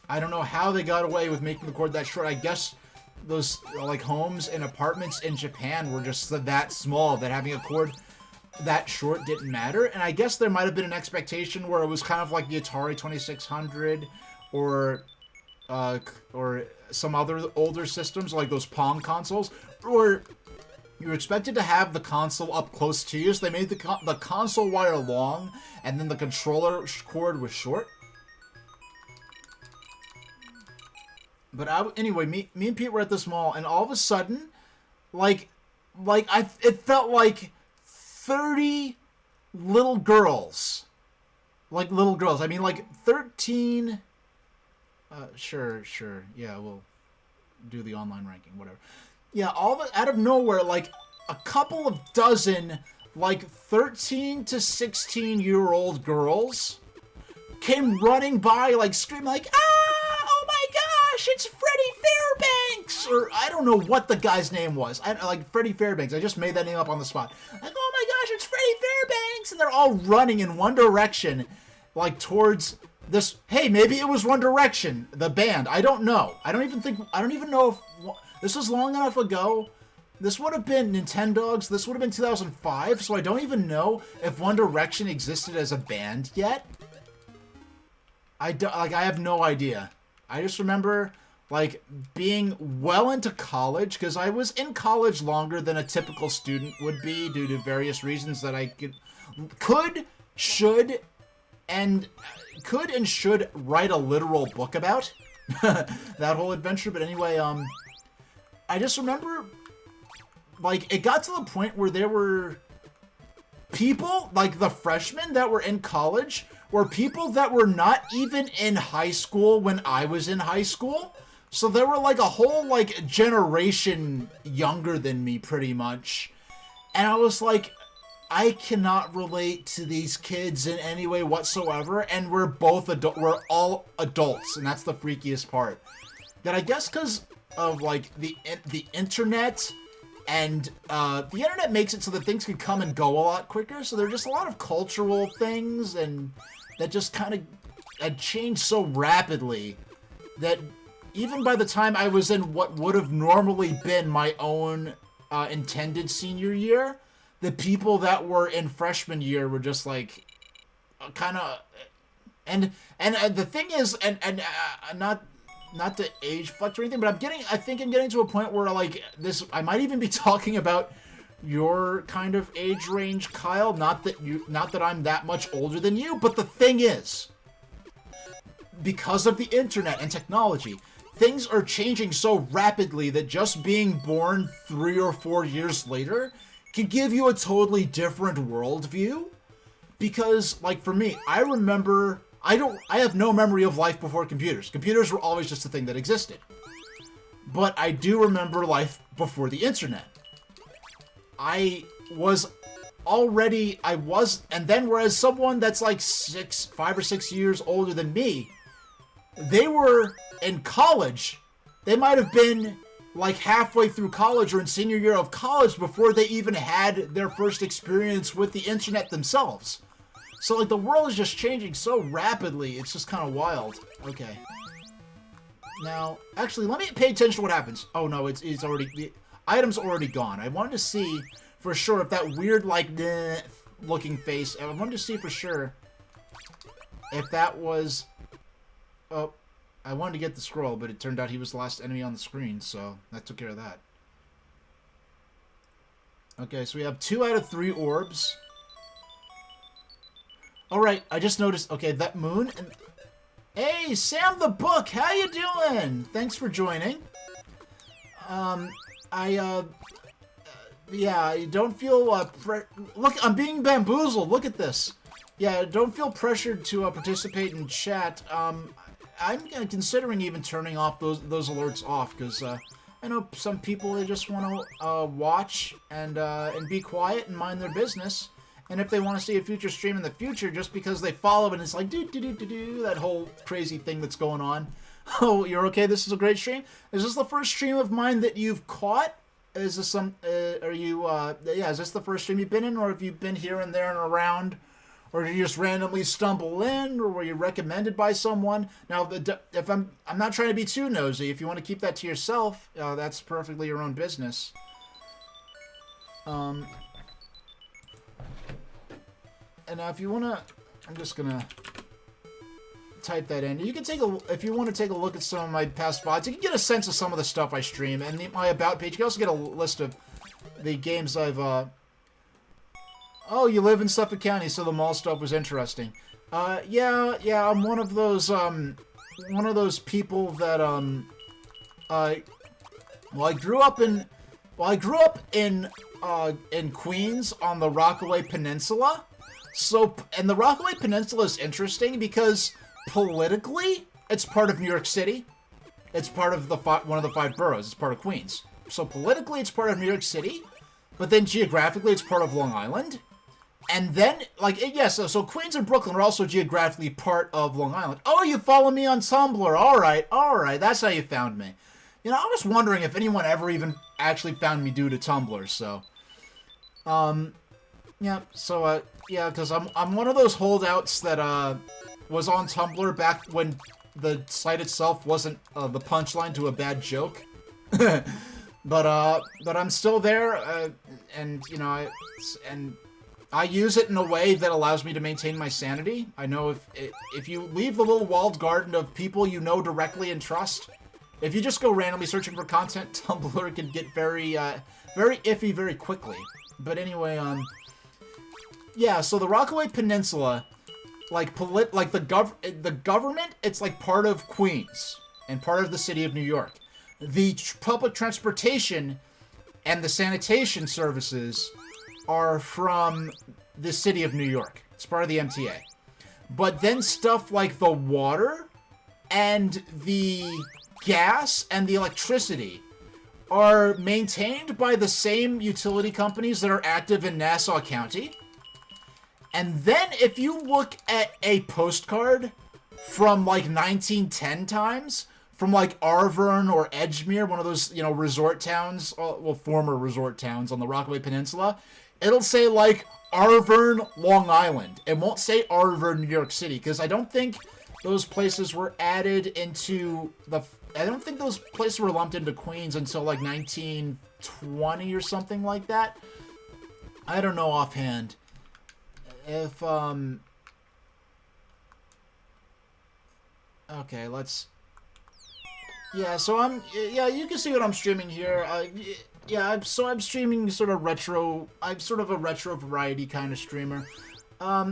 I don't know how they got away with making the cord that short. I guess those, like, homes and apartments in Japan were just that small that having a cord that short didn't matter. And I guess there might have been an expectation where it was kind of like the Atari 2600 or some other older systems, like those Pong consoles, or you were expected to have the console up close to you, so they made the console wire long, and then the controller cord was short. But anyway, me and Pete were at this mall, and all of a sudden, it felt like 30 little girls. Like, little girls. I mean, like, 13... Sure. Yeah, we'll do the online ranking, whatever. Yeah, out of nowhere, like, a couple of dozen, like, 13 to 16-year-old girls came running by, like, screaming, like, oh my gosh, it's Freddie Fairbanks! Or, I don't know what the guy's name was. Like, Freddie Fairbanks. I just made that name up on the spot. Like, oh my gosh, it's Freddie Fairbanks! And they're all running in one direction, like, towards... this, hey, maybe it was One Direction, the band. I don't know. I don't even know if, this was long enough ago. This would have been Nintendogs. This would have been 2005, so I don't even know if One Direction existed as a band yet. I have no idea. I just remember, like, being well into college, because I was in college longer than a typical student would be due to various reasons that I could, should write a literal book about that whole adventure. But anyway, I just remember, like, it got to the point where there were people, like the freshmen that were in college, were people that were not even in high school when I was in high school. So there were, like, a whole, like, generation younger than me, pretty much. And I was like, I cannot relate to these kids in any way whatsoever, and we're all adults, and that's the freakiest part. That I guess because of, like, the internet, and the internet makes it so that things can come and go a lot quicker, so there are just a lot of cultural things, and that just kind of had changed so rapidly that even by the time I was in what would have normally been my own intended senior year, the people that were in freshman year were just like, kind of, and the thing is, and not to age flex or anything, but I think I'm getting to a point where, like, this, I might even be talking about your kind of age range, Kyle. Not that I'm that much older than you, but the thing is, because of the internet and technology, things are changing so rapidly that just being born 3 or 4 years later can give you a totally different worldview. Because, like, for me, I remember, I have no memory of life before computers. Computers were always just a thing that existed. But I do remember life before the internet. And then whereas someone that's like 5 or 6 years older than me, they were in college. They might have been like halfway through college or in senior year of college before they even had their first experience with the internet themselves. So, like, the world is just changing so rapidly, it's just kind of wild. Okay. Now, actually, let me pay attention to what happens. Oh, no, it's already, the item's already gone. I wanted to see for sure if that weird, like, looking face, I wanted to see for sure if that was Oh, I wanted to get the scroll, but it turned out he was the last enemy on the screen, so that took care of that. Okay, so we have 2 out of 3 orbs. Alright, I just noticed, okay, that moon... And... Hey, Sam the Book, how you doing? Thanks for joining. Yeah, don't feel, look, I'm being bamboozled, look at this. Yeah, don't feel pressured to, participate in chat. I'm considering even turning off those alerts off, because, I know some people, they just want to, watch and be quiet and mind their business. And if they want to see a future stream in the future, just because they follow and it's like, do, that whole crazy thing that's going on. Oh, you're okay? This is a great stream? Is this the first stream of mine that you've caught? Is this some, yeah, is this the first stream you've been in, or have you been here and there and around? Or did you just randomly stumble in, or were you recommended by someone? Now, if I'm not trying to be too nosy. If you want to keep that to yourself, that's perfectly your own business. And now if you want to, I'm just going to type that in. You can take if you want to take a look at some of my past VODs, you can get a sense of some of the stuff I stream. And my About page, you can also get a list of the games I've, Oh, you live in Suffolk County, so the mall stuff was interesting. Yeah, I'm one of those people that, well, I grew up in Queens on the Rockaway Peninsula. So, and the Rockaway Peninsula is interesting because politically, it's part of New York City. It's part of one of the 5 boroughs. It's part of Queens. So politically, it's part of New York City, but then geographically, it's part of Long Island. And then, like, yes, so Queens and Brooklyn are also geographically part of Long Island. Oh, you follow me on Tumblr. All right, that's how you found me. You know, I was wondering if anyone ever even actually found me due to Tumblr, so... Yeah, so, yeah, because I'm one of those holdouts that, was on Tumblr back when the site itself wasn't, the punchline to a bad joke. But I'm still there, and, you know, I use it in a way that allows me to maintain my sanity. I know if you leave the little walled garden of people you know directly and trust, if you just go randomly searching for content, Tumblr can get very iffy very quickly. But anyway, yeah, so the Rockaway Peninsula, like the government, it's like part of Queens and part of the city of New York. The public transportation and the sanitation services are from the city of New York. It's part of the MTA. But then stuff like the water and the gas and the electricity are maintained by the same utility companies that are active in Nassau County. And then if you look at a postcard from like 1910 times, from like Arvern or Edgemere, one of those, you know, resort towns, well, former resort towns on the Rockaway Peninsula, it'll say like Arvern, Long Island. It won't say Arvern, New York City, because I don't think those places were added into I don't think those places were lumped into Queens until like 1920 or something like that. I don't know offhand. If, okay, let's... Yeah, so yeah, you can see what I'm streaming here. Yeah, I'm streaming sort of retro... I'm sort of a retro variety kind of streamer.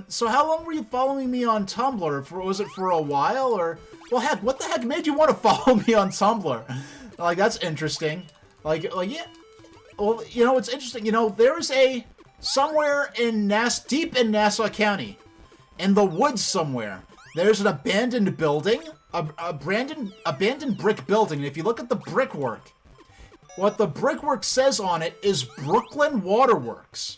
So how long were you following me on Tumblr? Was it for a while, or... Well, heck, what the heck made you want to follow me on Tumblr? Like, that's interesting. Like, yeah... Well, you know, it's interesting. You know, there's somewhere in deep in Nassau County, in the woods somewhere, there's an abandoned building, abandoned brick building, and if you look at the brickwork, what the brickwork says on it is Brooklyn Waterworks.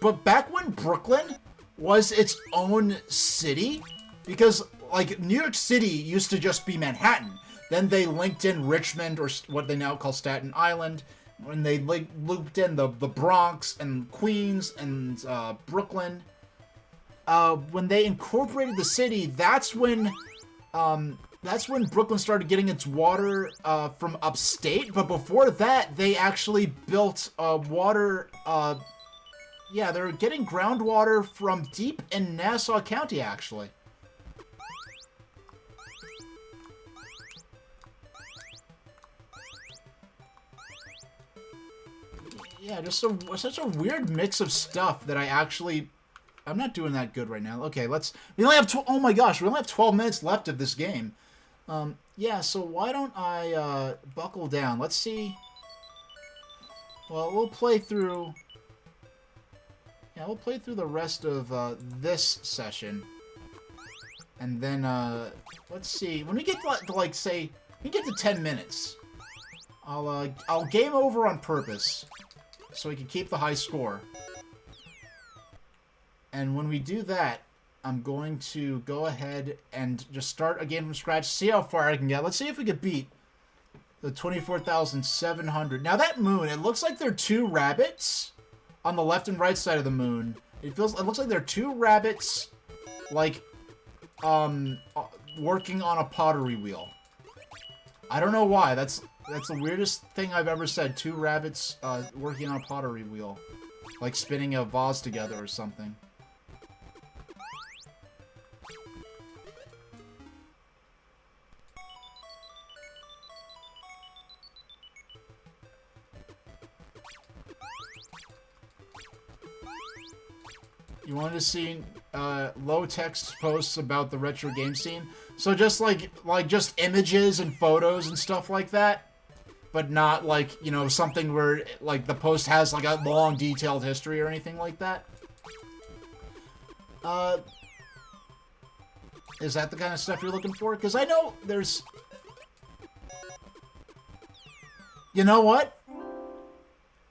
But back when Brooklyn was its own city, because, like, New York City used to just be Manhattan, then they linked in Richmond, or what they now call Staten Island, when they looped in the Bronx and Queens and Brooklyn. When they incorporated the city, that's when Brooklyn started getting its water from upstate. But before that, they actually built water. Yeah, they're getting groundwater from deep in Nassau County, actually. Yeah, just such a weird mix of stuff that I'm not doing that good right now. Okay, we only have oh my gosh, we only have 12 minutes left of this game. Yeah, so why don't I buckle down? Let's see. Well, we'll play through. Yeah, we'll play through the rest of this session, and then let's see. When we get to like say, we get to 10 minutes, I'll game over on purpose, so we can keep the high score. And when we do that, I'm going to go ahead and just start a game from scratch, see how far I can get. Let's see if we could beat the 24,700. Now that moon, it looks like there are two rabbits on the left and right side of the moon. It looks like there are two rabbits, like, working on a pottery wheel. I don't know why. That's the weirdest thing I've ever said. Two rabbits, working on a pottery wheel. Like spinning a vase together or something. You wanted to see low text posts about the retro game scene, so just like just images and photos and stuff like that, but not like, you know, something where like the post has like a long detailed history or anything like that. Is that the kind of stuff you're looking for? Because I know there's, you know what?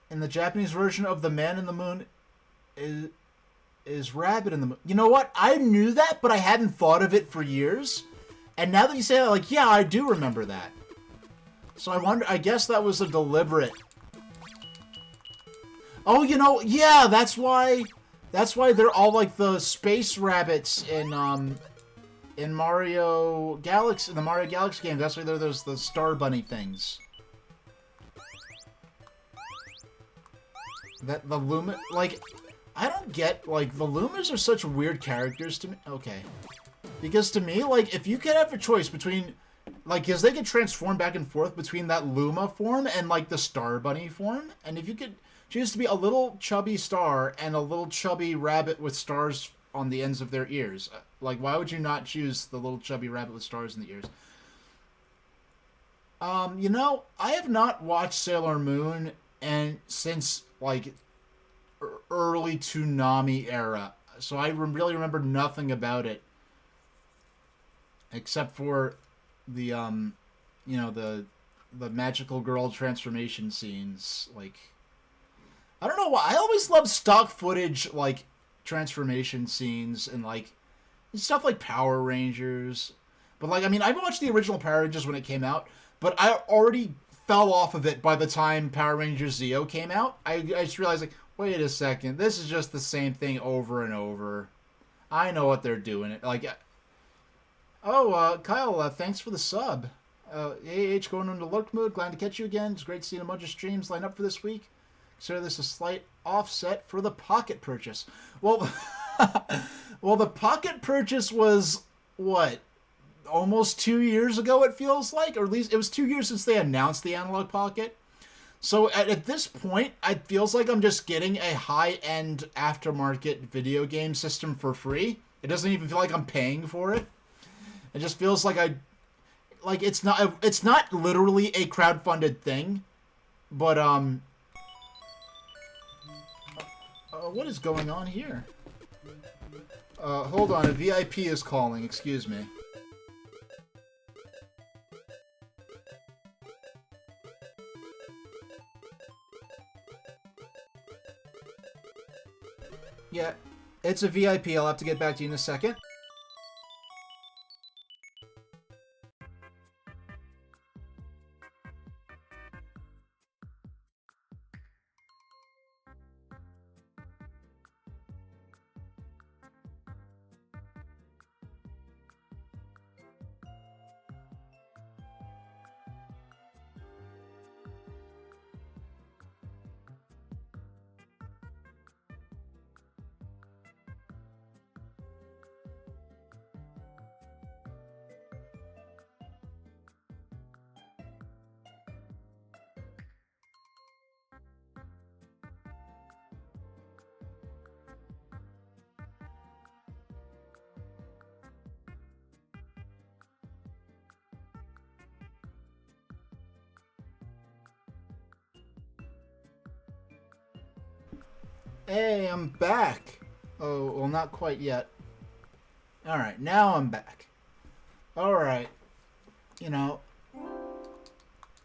In the Japanese version of The Man in the Moon is Rabbit in the Moon. You know what? I knew that, but I hadn't thought of it for years. And now that you say that, like, yeah, I do remember that. So I guess that was a deliberate. Oh, you know, yeah, that's why they're all like the space rabbits in Mario Galaxy, in the Mario Galaxy game. That's why there's the Star Bunny things. That the Luma, like, I don't get, like, the Lumas are such weird characters to me. Okay. Because to me, like, if you could have a choice between, like, because they could transform back and forth between that Luma form and, like, the Star Bunny form. And if you could choose to be a little chubby star and a little chubby rabbit with stars on the ends of their ears, like, why would you not choose the little chubby rabbit with stars in the ears? You know, I have not watched Sailor Moon since, like, early Toonami era, so I really remember nothing about it except for the you know, the magical girl transformation scenes. Like, I don't know why I always loved stock footage, like transformation scenes and like stuff like Power Rangers. But like, I mean, I watched the original Power Rangers when it came out, but I already fell off of it by the time Power Rangers Zeo came out. I just realized, like, wait a second, this is just the same thing over and over. I know what they're doing. Like, oh, Kyle, thanks for the sub. AH going into lurk mood. Glad to catch you again. It's great seeing a bunch of streams line up for this week. Consider this a slight offset for the Pocket purchase. Well, well, the Pocket purchase was, what, almost 2 years ago, it feels like? Or at least it was 2 years since they announced the Analog Pocket. So at this point, it feels like I'm just getting a high-end aftermarket video game system for free. It doesn't even feel like I'm paying for it. It just feels like it's not literally a crowdfunded thing, but what is going on here? Hold on, a VIP is calling. Excuse me. Yeah, it's a VIP. I'll have to get back to you in a second. Hey, I'm back. Oh, well, not quite yet. Alright, now I'm back. Alright. You know.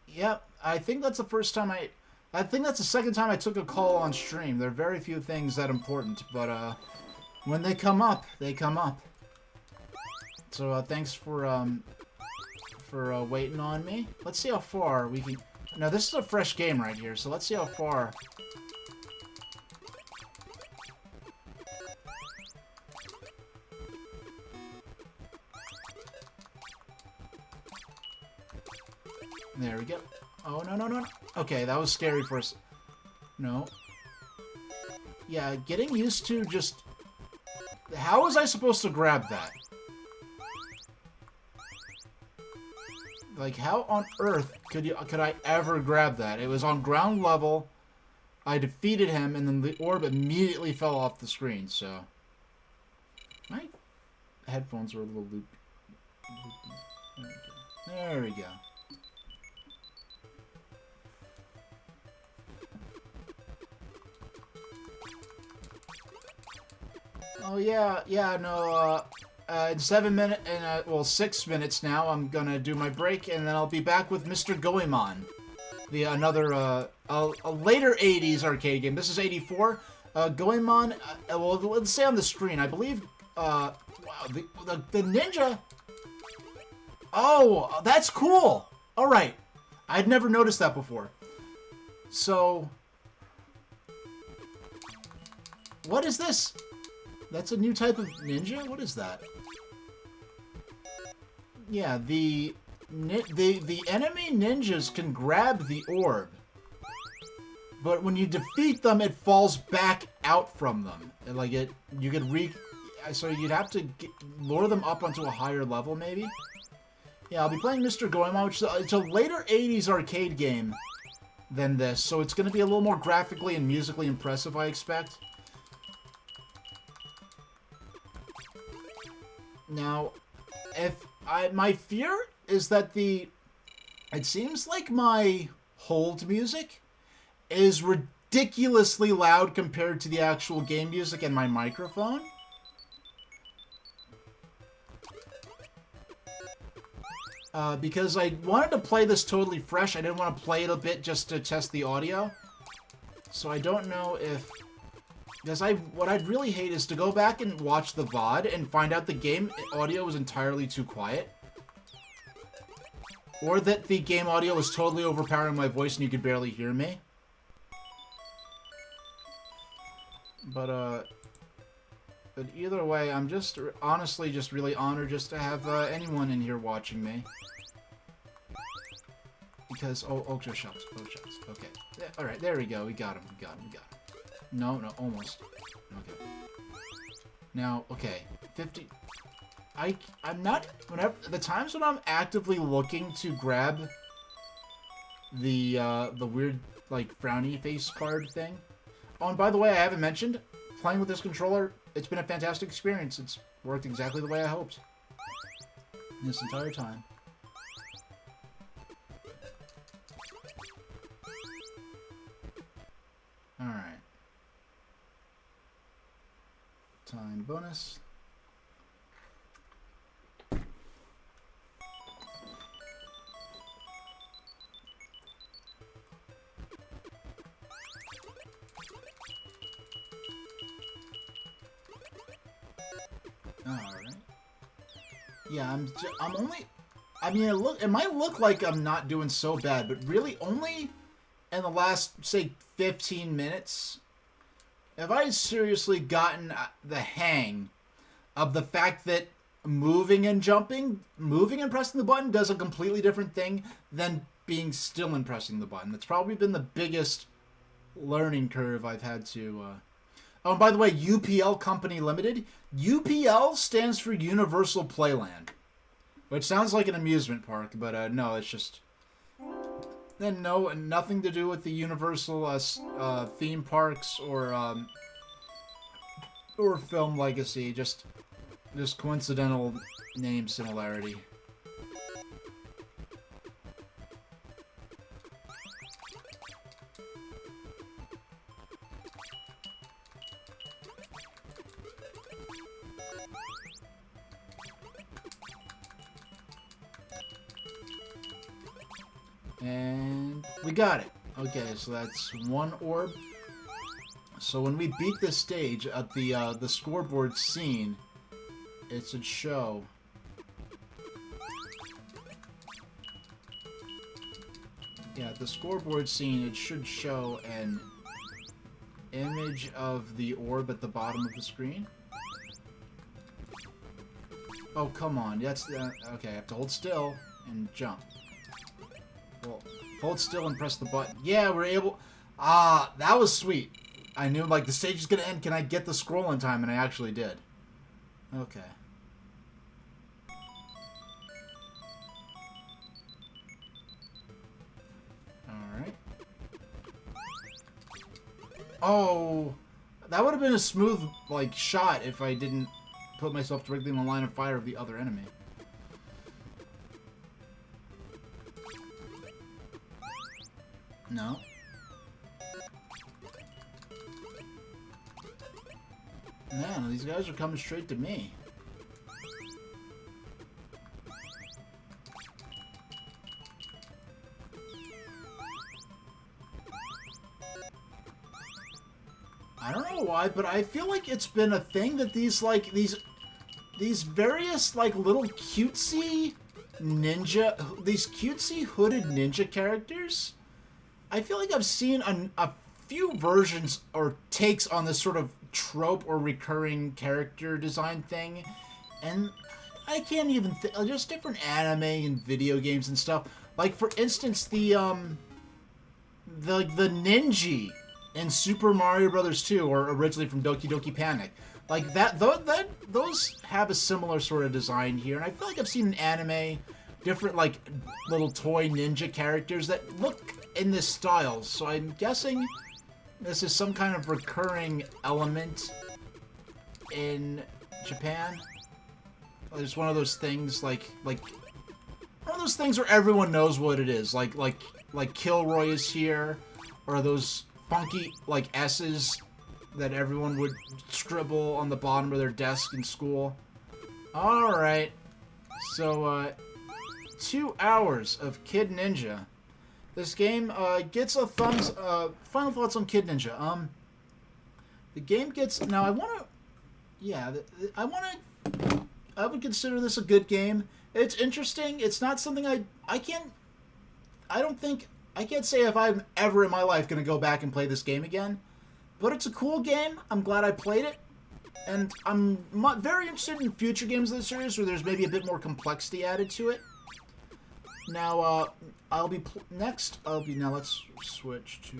Yep, I think that's the first time I think that's the second time I took a call on stream. There are very few things that important, but, when they come up, they come up. So, thanks for waiting on me. Let's see how far we can... Now, this is a fresh game right here, so let's see how far... There we go. Oh, no, no, no, no. Okay, that was scary for us. No. Yeah, getting used to just... How was I supposed to grab that? Like, how on earth could I ever grab that? It was on ground level. I defeated him, and then the orb immediately fell off the screen, so... My headphones were a little loopy. There we go. Oh, yeah, no, in 7 minutes, well, 6 minutes now, I'm gonna do my break, and then I'll be back with Mr. Goemon. Another, a later 80s arcade game. This is 84. Goemon, well, let's say on the screen, I believe, wow, the ninja... Oh, that's cool! Alright. I'd never noticed that before. So... What is this? That's a new type of ninja? What is that? Yeah, the enemy ninjas can grab the orb. But when you defeat them, it falls back out from them. And like you could so you'd have to lure them up onto a higher level, maybe? Yeah, I'll be playing Mr. Goemon, which it's a later 80s arcade game than this. So it's going to be a little more graphically and musically impressive, I expect. Now, my fear is that it seems like my hold music is ridiculously loud compared to the actual game music and my microphone. Because I wanted to play this totally fresh, I didn't want to play it a bit just to test the audio. So I don't know if... Because what I'd really hate is to go back and watch the VOD and find out the game audio was entirely too quiet. Or that the game audio was totally overpowering my voice and you could barely hear me. But either way, I'm just honestly just really honored just to have anyone in here watching me. Because, oh shucks, okay. Yeah, alright, there we go, we got him. No, almost. Okay. Now, okay. 50... I'm not... Whenever... The times when I'm actively looking to grab the weird, like, frowny face card thing. Oh, and by the way, I haven't mentioned, playing with this controller, it's been a fantastic experience. It's worked exactly the way I hoped. This entire time. Alright. Time bonus. Alright. Yeah, I'm only... I mean, it might look like I'm not doing so bad, but really only in the last, say, 15 minutes have I seriously gotten the hang of the fact that moving and pressing the button does a completely different thing than being still and pressing the button. That's probably been the biggest learning curve I've had to... Oh, and by the way, UPL Company Limited. UPL stands for Universal Playland, which sounds like an amusement park, but no, it's just... Then no, nothing to do with the Universal theme parks or film legacy. Just coincidental name similarity. And we got it. Okay, so that's 1 orb. So when we beat this stage at the scoreboard scene, it should show. Yeah, at the scoreboard scene, it should show an image of the orb at the bottom of the screen. Oh, come on. That's the... Okay, I have to hold still and jump. Well, hold still and press the button. Yeah, we're able... Ah, that was sweet. I knew, like, the stage is going to end. Can I get the scroll in time? And I actually did. Okay. Alright. Oh, that would have been a smooth, like, shot if I didn't put myself directly in the line of fire of the other enemy. No. Man, these guys are coming straight to me. I don't know why, but I feel like it's been a thing that these various, like, little cutesy ninja, these cutesy hooded ninja characters, I feel like I've seen a few versions or takes on this sort of trope or recurring character design thing, and I can't even think, just different anime and video games and stuff. Like, for instance, the ninja in Super Mario Bros. 2, or originally from Doki Doki Panic. Like, those have a similar sort of design here, and I feel like I've seen in anime different, like, little toy ninja characters that look in this style, so I'm guessing this is some kind of recurring element in Japan. It's one of those things, like one of those things where everyone knows what it is, like Kilroy is here, or those funky, like, S's that everyone would scribble on the bottom of their desk in school. Alright, so, 2 hours of Kid Ninja. This game, gets a thumbs, final thoughts on Kid Ninja. The game gets, now I wanna, yeah, I would consider this a good game. It's interesting. It's not something I can't say if I'm ever in my life going to go back and play this game again. But it's a cool game. I'm glad I played it. And I'm very interested in future games of the series where there's maybe a bit more complexity added to it. Now, now let's switch to,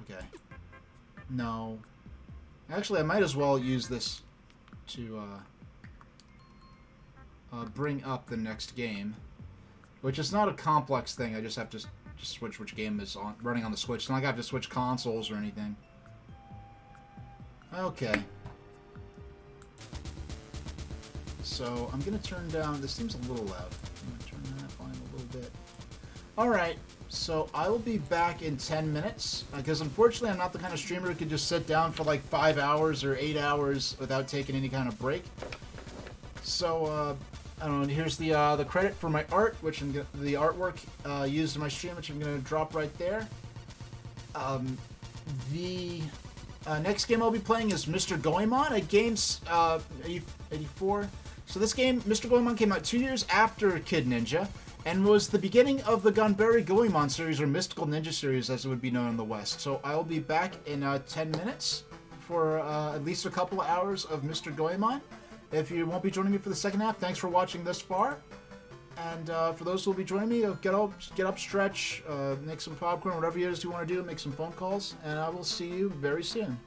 okay. No. Actually, I might as well use this to, bring up the next game. Which is not a complex thing. I just have to switch which game is running on the Switch. It's not like I have to switch consoles or anything. Okay. So, I'm going to turn down... This seems a little loud. I'm going to turn that volume a little bit. Alright, so I will be back in 10 minutes. Because unfortunately, I'm not the kind of streamer who can just sit down for like 5 hours or 8 hours without taking any kind of break. So, I don't know, here's the credit for my art, which the artwork used in my stream, which I'm going to drop right there. The next game I'll be playing is Mr. Goemon, a game's 84. So this game, Mr. Goemon, came out 2 years after Kid Ninja, and was the beginning of the Gunberry Goemon series, or Mystical Ninja series, as it would be known in the West. So I'll be back in 10 minutes for at least a couple of hours of Mr. Goemon. If you won't be joining me for the second half, thanks for watching this far. And for those who will be joining me, get up, stretch, make some popcorn, whatever it is you want to do, make some phone calls, and I will see you very soon.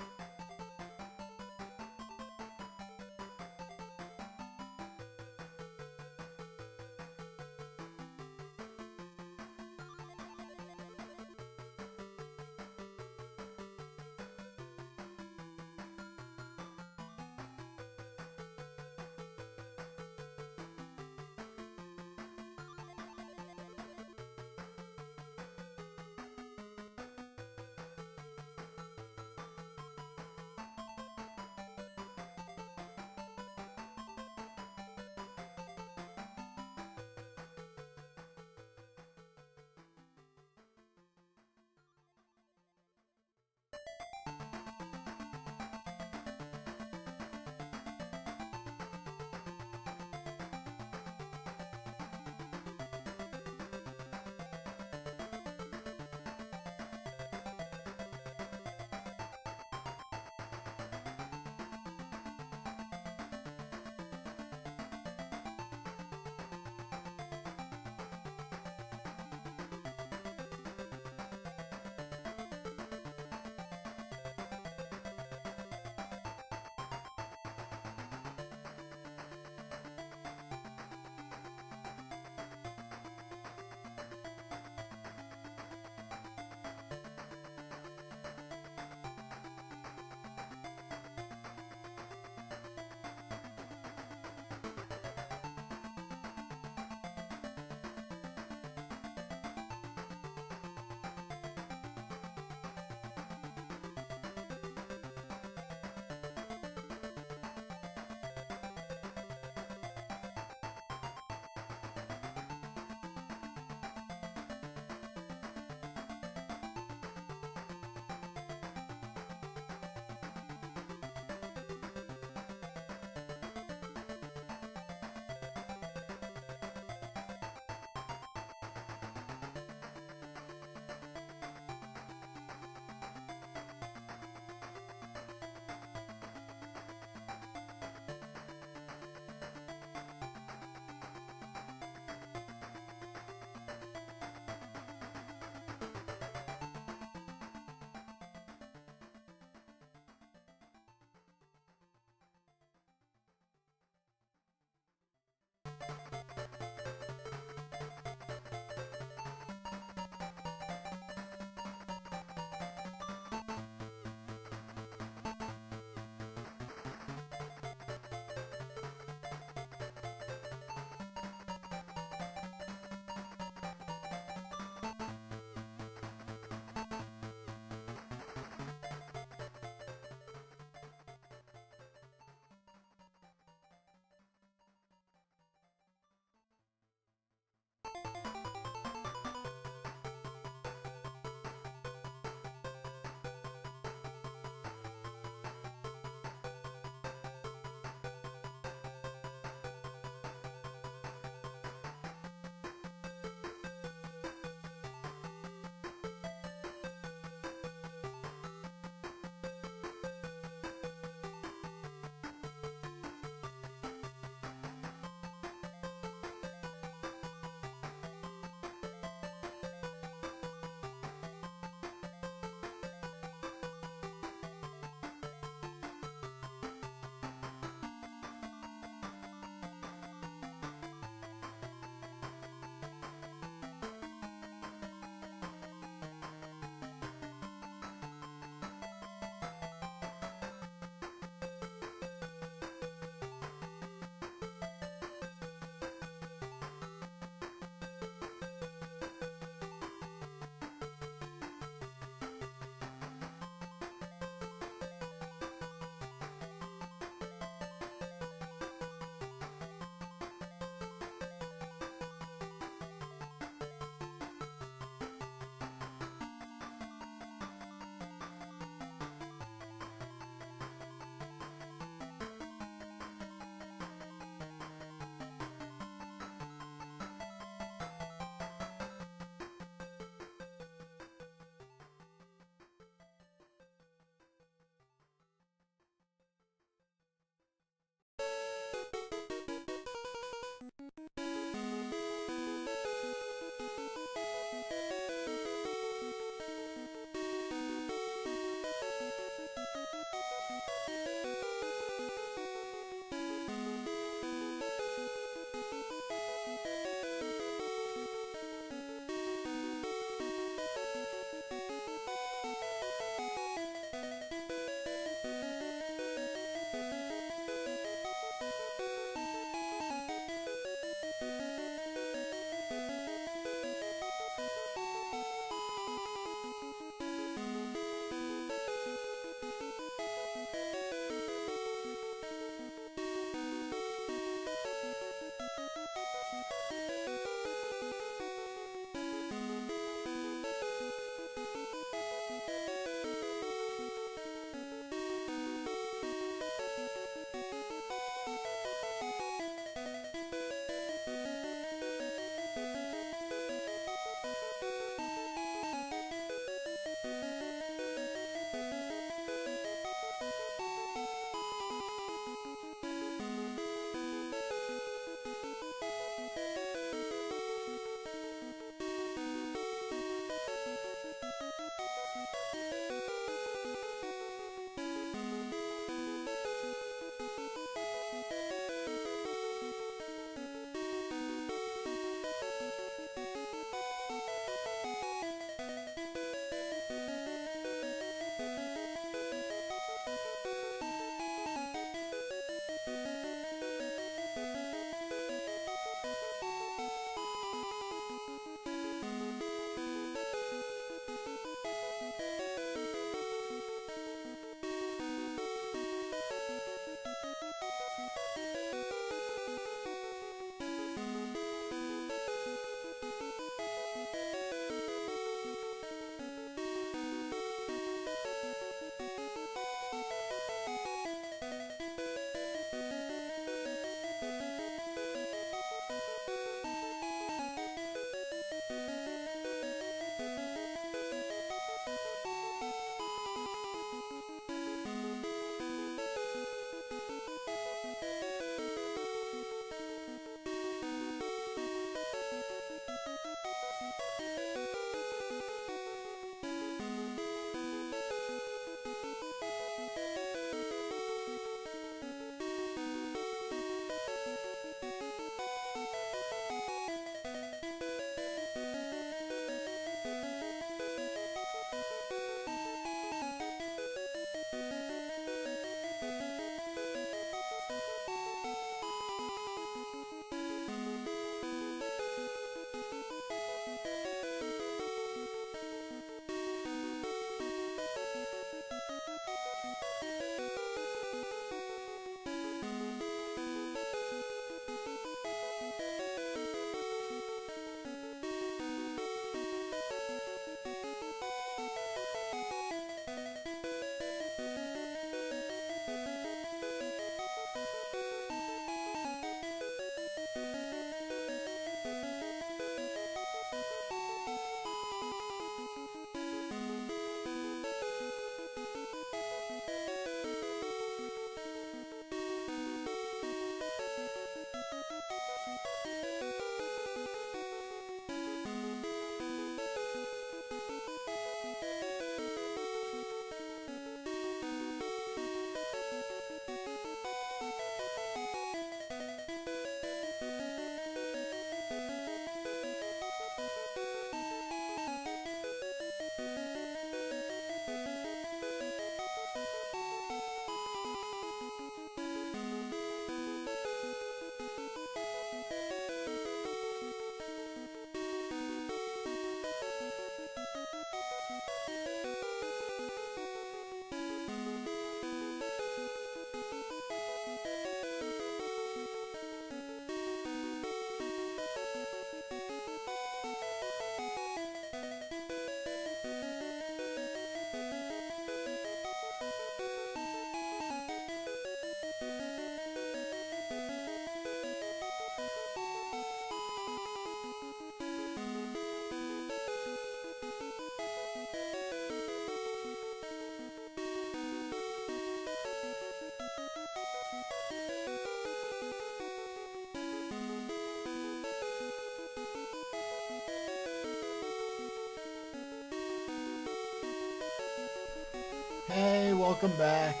Hey, welcome back.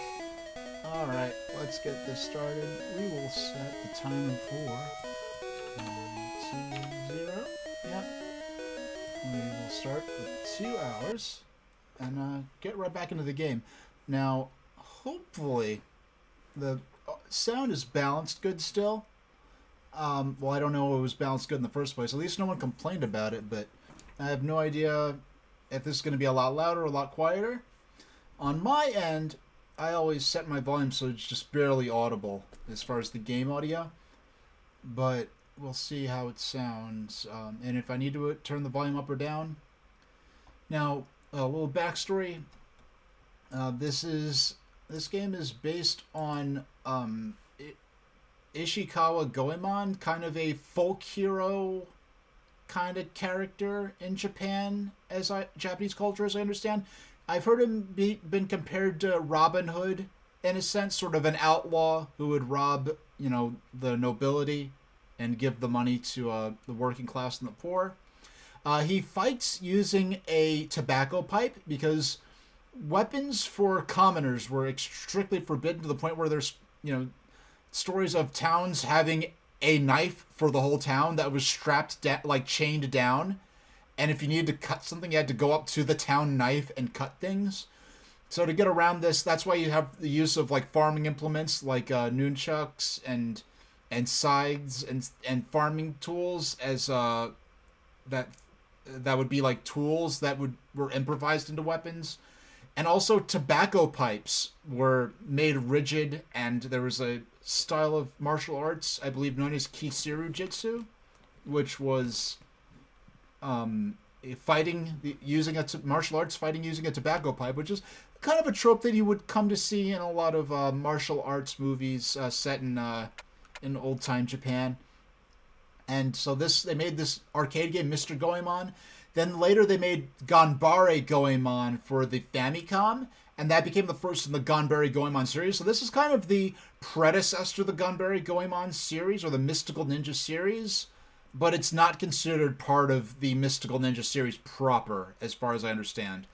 Alright, let's get this started. We will set the timer for 1, 2, 0. Yep. We will start with 2 hours and get right back into the game. Now, hopefully, the sound is balanced good still. Well, I don't know if it was balanced good in the first place. At least no one complained about it, but I have no idea if this is going to be a lot louder or a lot quieter. On my end, I always set my volume so it's just barely audible as far as the game audio, but we'll see how it sounds, and if I need to turn the volume up or down. Now, a little backstory. This game is based on Ishikawa Goemon, kind of a folk hero kind of character in Japan, Japanese culture, as I understand. I've heard him been compared to Robin Hood, in a sense, sort of an outlaw who would rob, the nobility and give the money to the working class and the poor. He fights using a tobacco pipe because weapons for commoners were strictly forbidden, to the point where there's, stories of towns having a knife for the whole town that was strapped chained down. And if you needed to cut something, you had to go up to the town knife and cut things. So to get around this, that's why you have the use of farming implements like nunchucks and scythes and farming tools as that would be like tools that were improvised into weapons. And also tobacco pipes were made rigid, and there was a style of martial arts, I believe, known as Kisiru Jitsu, which was martial arts fighting using a tobacco pipe, which is kind of a trope that you would come to see in a lot of martial arts movies set in old time Japan. And so they made this arcade game, Mr. Goemon. Then later they made Ganbare Goemon for the Famicom, and that became the first in the Ganbare Goemon series. So this is kind of the predecessor to the Ganbare Goemon series, or the Mystical Ninja series, but it's not considered part of the Mystical Ninja series proper, as far as I understand.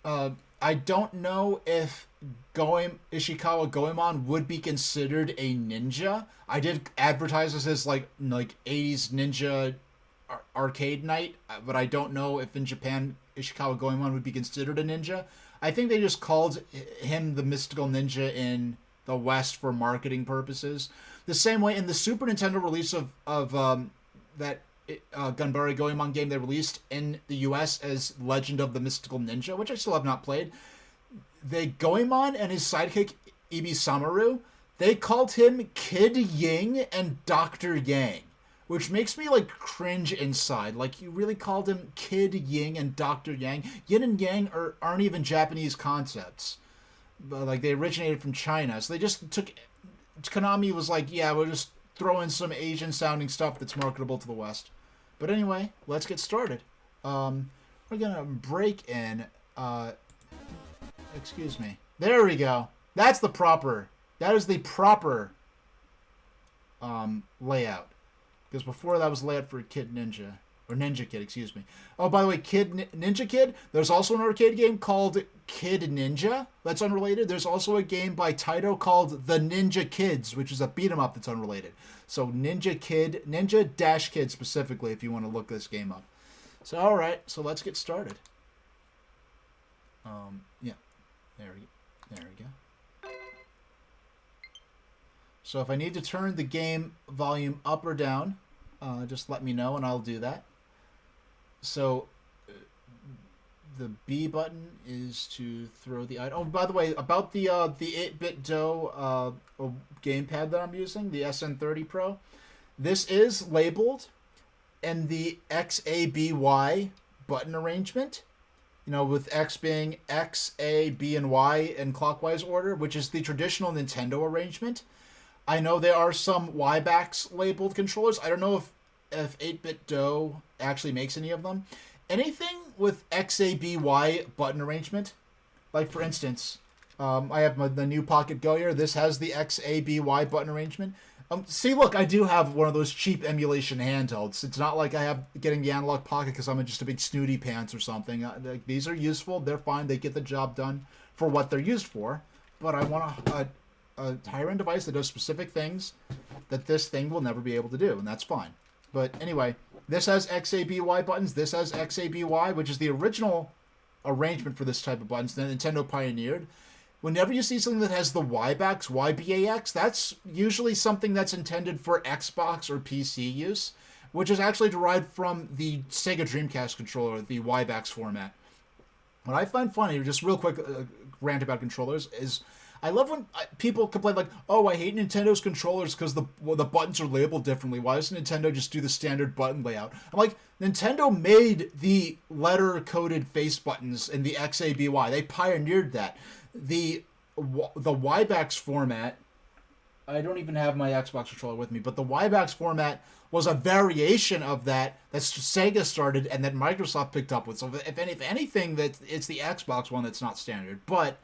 I don't know if Ishikawa Goemon would be considered a ninja. I did advertise this as like 80s ninja arcade night, but I don't know if in Japan Ishikawa Goemon would be considered a ninja. I think they just called him the Mystical Ninja in the West for marketing purposes. The same way in the Super Nintendo release of that Ganbare Goemon game, they released in the US as Legend of the Mystical Ninja, which I still have not played. Goemon and his sidekick Ibisamaru, they called him Kid Ying and Dr. Yang, which makes me cringe inside. You really called him Kid Ying and Dr. Yang. Yin and Yang aren't even Japanese concepts, but they originated from China. So they just Konami was we'll just throw in some Asian sounding stuff that's marketable to the West. But anyway, let's get started. We're gonna break in. Excuse me. There we go. That is the proper layout. Because before that was layout for Kid Ninja. Or Ninja Kid, excuse me. Oh, by the way, Ninja Kid, there's also an arcade game called Kid Ninja that's unrelated. There's also a game by Taito called The Ninja Kids, which is a beat 'em up that's unrelated. So Ninja-Kid specifically, if you want to look this game up. So, alright, so let's get started. Yeah. There we go. So if I need to turn the game volume up or down, just let me know and I'll do that. So the B button is to throw the item. Oh, by the way, about the 8-bit Do gamepad that I'm using, the SN30 Pro, this is labeled in the XABY button arrangement. With X being X, A, B, and Y in clockwise order, which is the traditional Nintendo arrangement. I know there are some Y-backs labeled controllers. I don't know if 8-bit Do actually makes any of them. Anything with XABY button arrangement, for instance, I have the new Pocket Go here. This has the XABY button arrangement. See, look, I do have one of those cheap emulation handhelds. It's not like I have getting the Analog Pocket because I'm just a big snooty pants or something. These are useful. They're fine. They get the job done for what they're used for, but I want a higher-end device that does specific things that this thing will never be able to do, and that's fine. But anyway, this has XABY buttons. This has XABY, which is the original arrangement for this type of buttons that Nintendo pioneered. Whenever you see something that has the YBAX, YBAX, that's usually something that's intended for Xbox or PC use, which is actually derived from the Sega Dreamcast controller, the YBAX format. What I find funny, just real quick rant about controllers, is I love when people complain like, oh, I hate Nintendo's controllers because the buttons are labeled differently. Why doesn't Nintendo just do the standard button layout? I'm like, Nintendo made the letter-coded face buttons in the XABY. They pioneered that. The YBAX format, I don't even have my Xbox controller with me, but the YBAX format was a variation of that Sega started and that Microsoft picked up with. So if anything, that it's the Xbox one that's not standard. But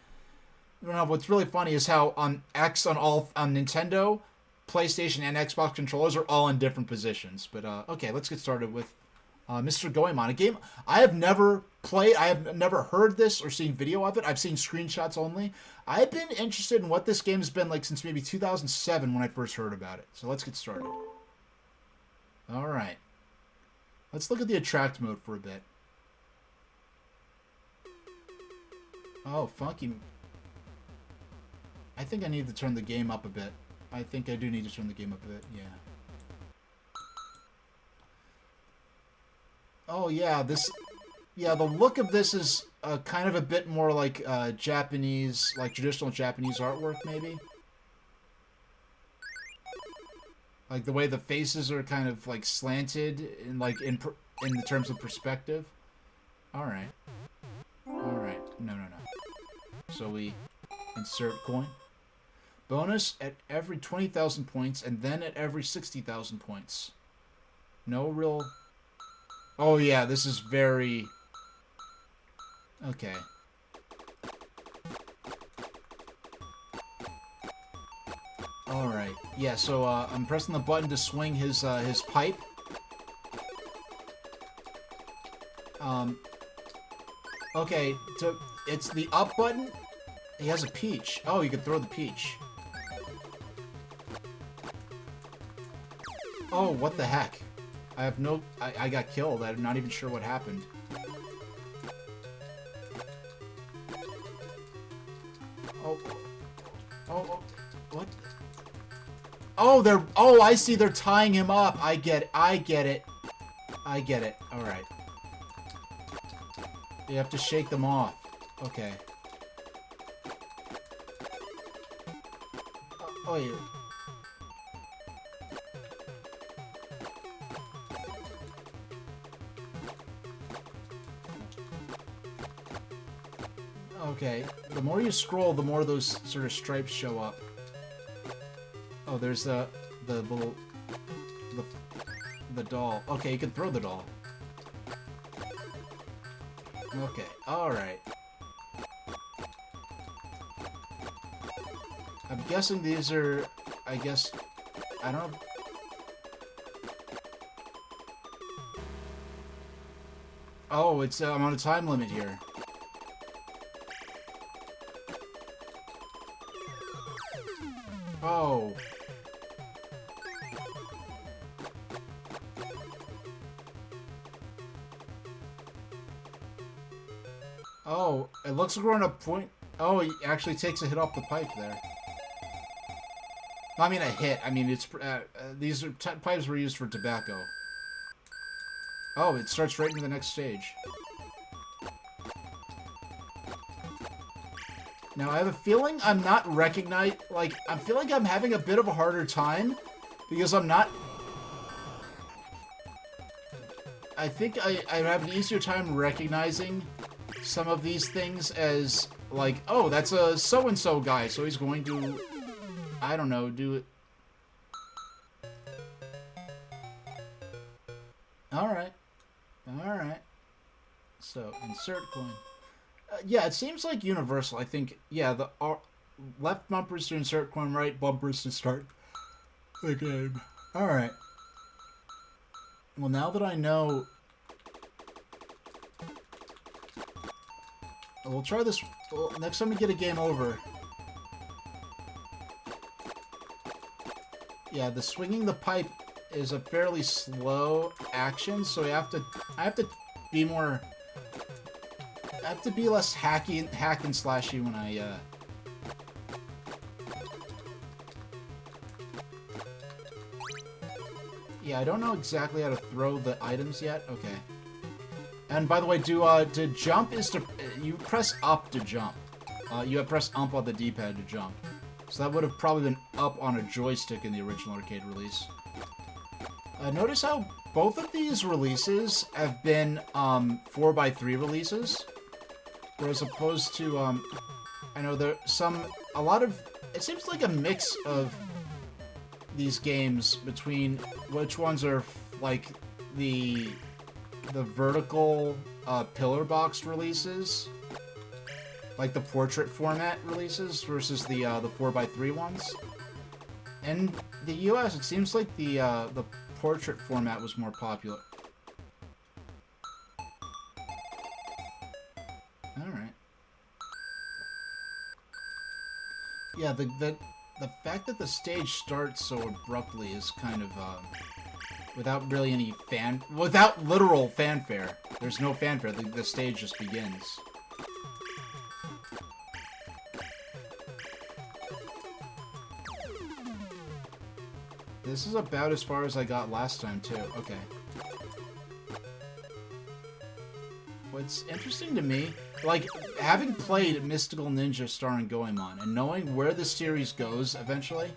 you know, what's really funny is how on Nintendo, PlayStation, and Xbox controllers are all in different positions. But okay, let's get started with Mr. Goemon, a game I have never played. I have never heard this or seen video of it. I've seen screenshots only. I've been interested in what this game has been like since maybe 2007 when I first heard about it. So let's get started. All right. Let's look at the attract mode for a bit. Oh, funky. I think I need to turn the game up a bit. I think I do need to turn the game up a bit, yeah. Oh, yeah, the look of this is kind of a bit more like Japanese, like traditional Japanese artwork, maybe? Like the way the faces are kind of like slanted in the terms of perspective. All right. No. So we insert coin. Bonus at every 20,000 points and then at every 60,000 points. No real. Oh yeah, this is very. Okay. Alright. Yeah, so I'm pressing the button to swing his pipe. Okay, it's the up button. He has a peach. Oh, you can throw the peach. Oh, what the heck? I have no... I got killed. I'm not even sure what happened. Oh, what? Oh, they're... Oh, I see. They're tying him up. I get it. All right. You have to shake them off. Okay. Oh, yeah. Okay, the more you scroll, the more those sort of stripes show up. Oh, there's the little... the doll. Okay, you can throw the doll. Okay, alright. I'm guessing these are... I guess... I don't know... Oh, it's... I'm on a time limit here. Oh. Oh, it looks like we're on a point... Oh, he actually takes a hit off the pipe there. I mean, a hit. I mean, it's... these are pipes were used for tobacco. Oh, it starts right into the next stage. Now, I have a feeling I'm not recognized... Like, I feel like I'm having a bit of a harder time because I'm not... I think I have an easier time recognizing some of these things as, like, oh, that's a so-and-so guy, so he's going to, I don't know, do it. Alright. Alright. So, insert coin. Yeah, it seems like universal. I think, yeah, the left bumpers to insert coin, right bumpers to start the game. Alright. Well, now that I know... We'll try this next time we get a game over. Yeah, the swinging the pipe is a fairly slow action, so I have to be more. I have to be less hack and slashy when I. Yeah, I don't know exactly how to throw the items yet. Okay. And by the way, to jump is to you press up to jump. You have pressed up on the D-pad to jump. So that would have probably been up on a joystick in the original arcade release. Notice how both of these releases have been 4x3 releases, whereas opposed to I know there a lot of it seems like a mix of these games between which ones are like the vertical pillar box releases, like the portrait format releases, versus the 4x3 ones. In the US, it seems like the portrait format was more popular. Alright. Yeah, the fact that the stage starts so abruptly is kind of, without really any without literal fanfare. There's no fanfare, the stage just begins. This is about as far as I got last time, too. Okay. What's interesting to me, like, having played Mystical Ninja starring Goemon, and knowing where the series goes eventually...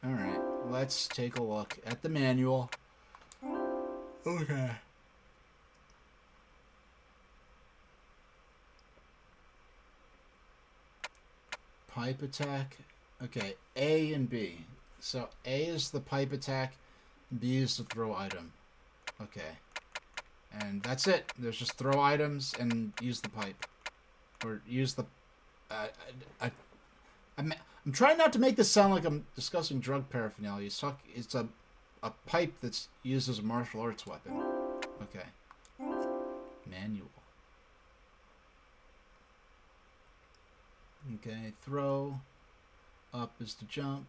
Alright, let's take a look at the manual. Okay. Pipe attack. Okay, A and B. So A is the pipe attack, B is the throw item. Okay. And that's it. There's just throw items and use the pipe. Or use the... I'm trying not to make this sound like I'm discussing drug paraphernalia. It's a pipe that's used as a martial arts weapon. Okay. Manual. Okay, throw. Up is to jump.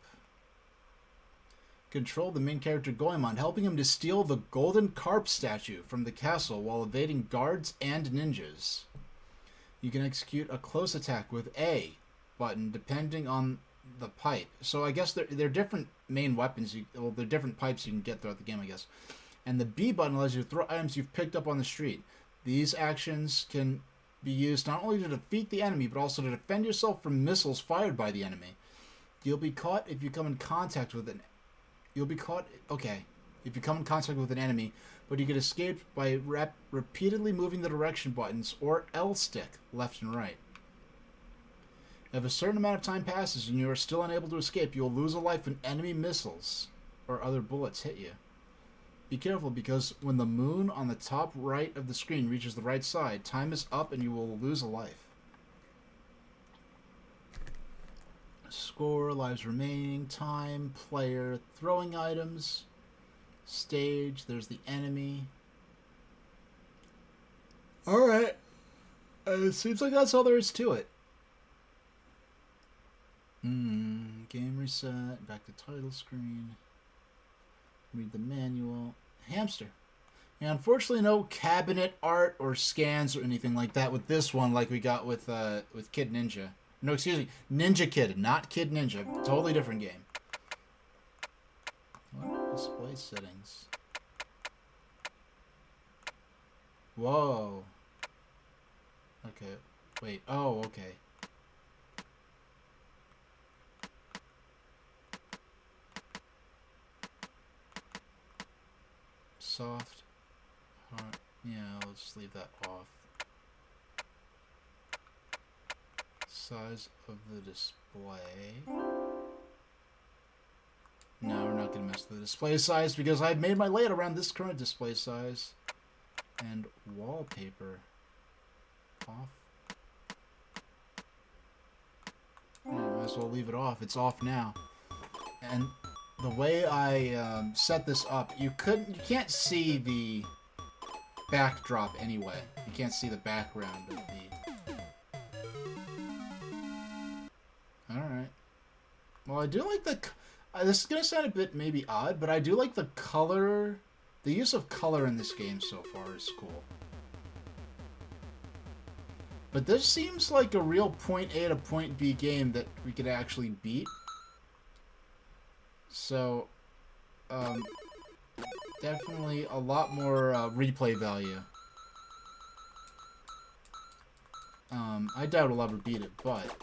Control the main character Goemon, helping him to steal the golden carp statue from the castle while evading guards and ninjas. You can execute a close attack with A button depending on the pipe. So I guess they're different main weapons. They're different pipes you can get throughout the game, I guess. And the B button allows you to throw items you've picked up on the street. These actions can be used not only to defeat the enemy, but also to defend yourself from missiles fired by the enemy. You'll be caught if you come in contact with an if you come in contact with an enemy, but you can escape by repeatedly moving the direction buttons or L stick left and right. If a certain amount of time passes and you are still unable to escape, you will lose a life when enemy missiles or other bullets hit you. Be careful, because when the moon on the top right of the screen reaches the right side, time is up and you will lose a life. Score, lives remaining, time, player, throwing items, stage, there's the enemy. Alright. It seems like that's all there is to it. Game reset, back to title screen. Read the manual. Hamster. Yeah, unfortunately no cabinet art or scans or anything like that with this one like we got with Kid Ninja. No, excuse me. Ninja Kid, not Kid Ninja. Totally different game. What? Display settings. Whoa. Okay. Wait. Oh, okay. Soft. Hard. Yeah, I'll just leave that off. Size of the display. No, we're not going to mess with the display size because I've made my layout around this current display size. And wallpaper off. Yeah, might as well leave it off. It's off now. And the way I set this up, you can't see the backdrop anyway. You can't see the background of the Well, I do like the... this is going to sound a bit maybe odd, but I do like the color... The use of color in this game so far is cool. But this seems like a real point A to point B game that we could actually beat. So, definitely a lot more replay value. I doubt we'll ever beat it, but...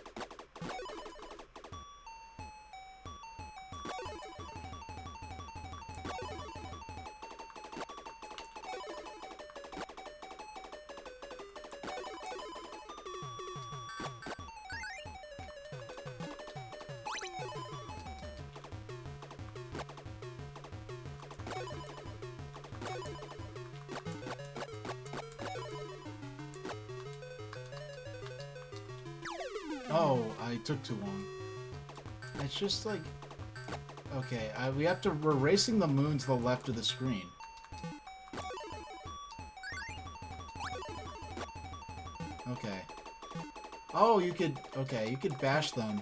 Oh, I took too long. It's just like... Okay, we're racing the moon to the left of the screen. Okay. Oh, you could... Okay, you could bash them.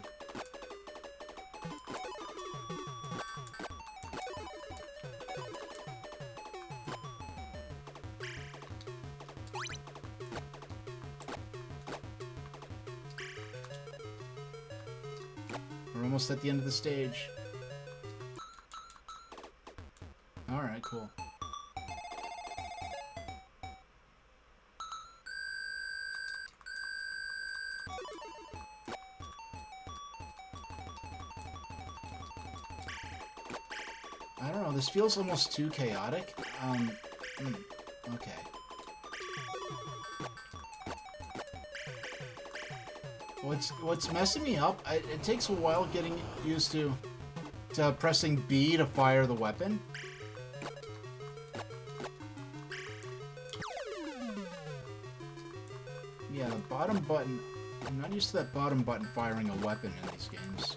We're almost at the end of the stage. Alright, cool. I don't know, this feels almost too chaotic. Okay. What's messing me up, it takes a while getting used to pressing B to fire the weapon. Yeah, the bottom button, I'm not used to that bottom button firing a weapon in these games.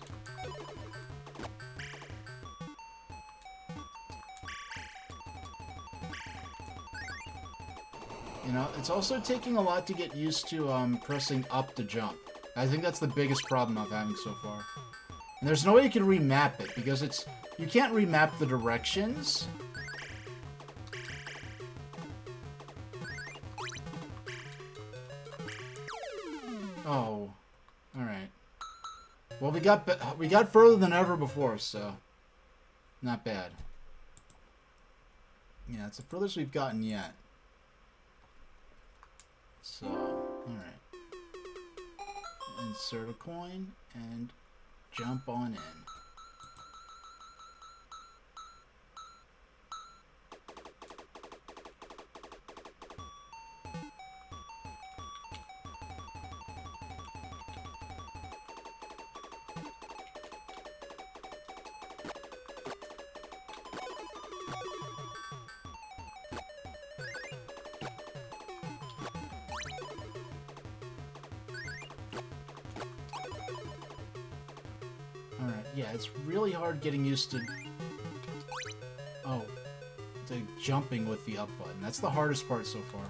You know, it's also taking a lot to get used to pressing up to jump. I think that's the biggest problem I'm having so far. And there's no way you can remap it, because you can't remap the directions. Oh. Alright. Well, we got further than ever before, so... Not bad. Yeah, it's the furthest we've gotten yet. So, alright. Insert a coin and jump on in. Alright, yeah, it's really hard getting used to... Oh, to jumping with the up button. That's the hardest part so far.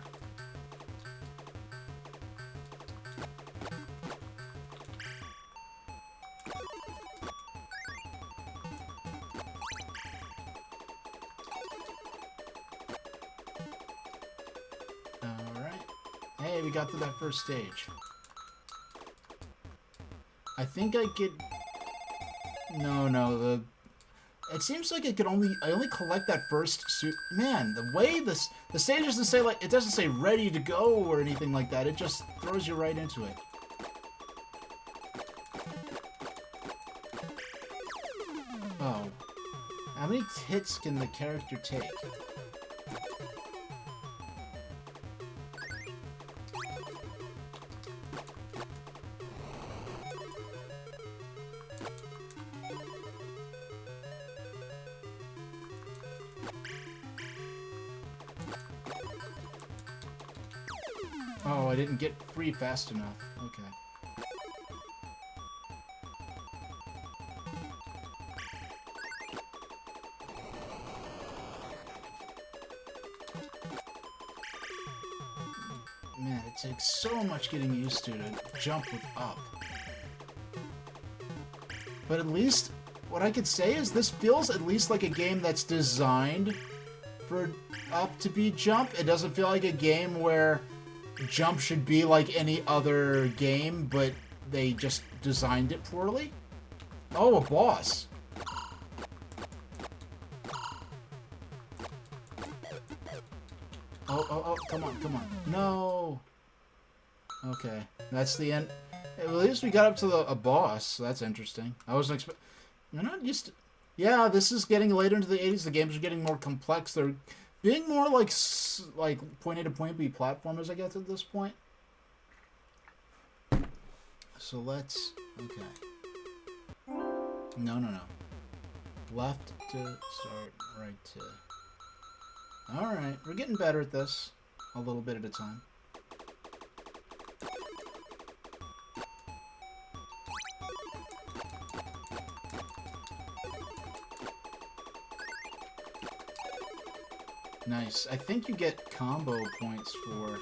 Alright. Hey, we got to that first stage. I think I get... No, it seems like I only collect that first suit. Man, the way the stage doesn't say, like, it doesn't say ready to go or anything like that. It just throws you right into it. Oh. How many hits can the character take? Oh, I didn't get free fast enough. Okay. Man, it takes so much getting used to jump with up. But at least, what I could say is this feels at least like a game that's designed for up to be jump. It doesn't feel like a game where jump should be like any other game, but they just designed it poorly. Oh, a boss. Oh, come on, come on. No. Okay, that's the end. At least we got up to a boss, so that's interesting. I wasn't expecting... You're not used to... Yeah, this is getting later into the 80s. The games are getting more complex. They're being more like point A to point B platformers, I guess, at this point. So let's... Okay. No. Left to start, right to... Alright, we're getting better at this. A little bit at a time. Nice. I think you get combo points for...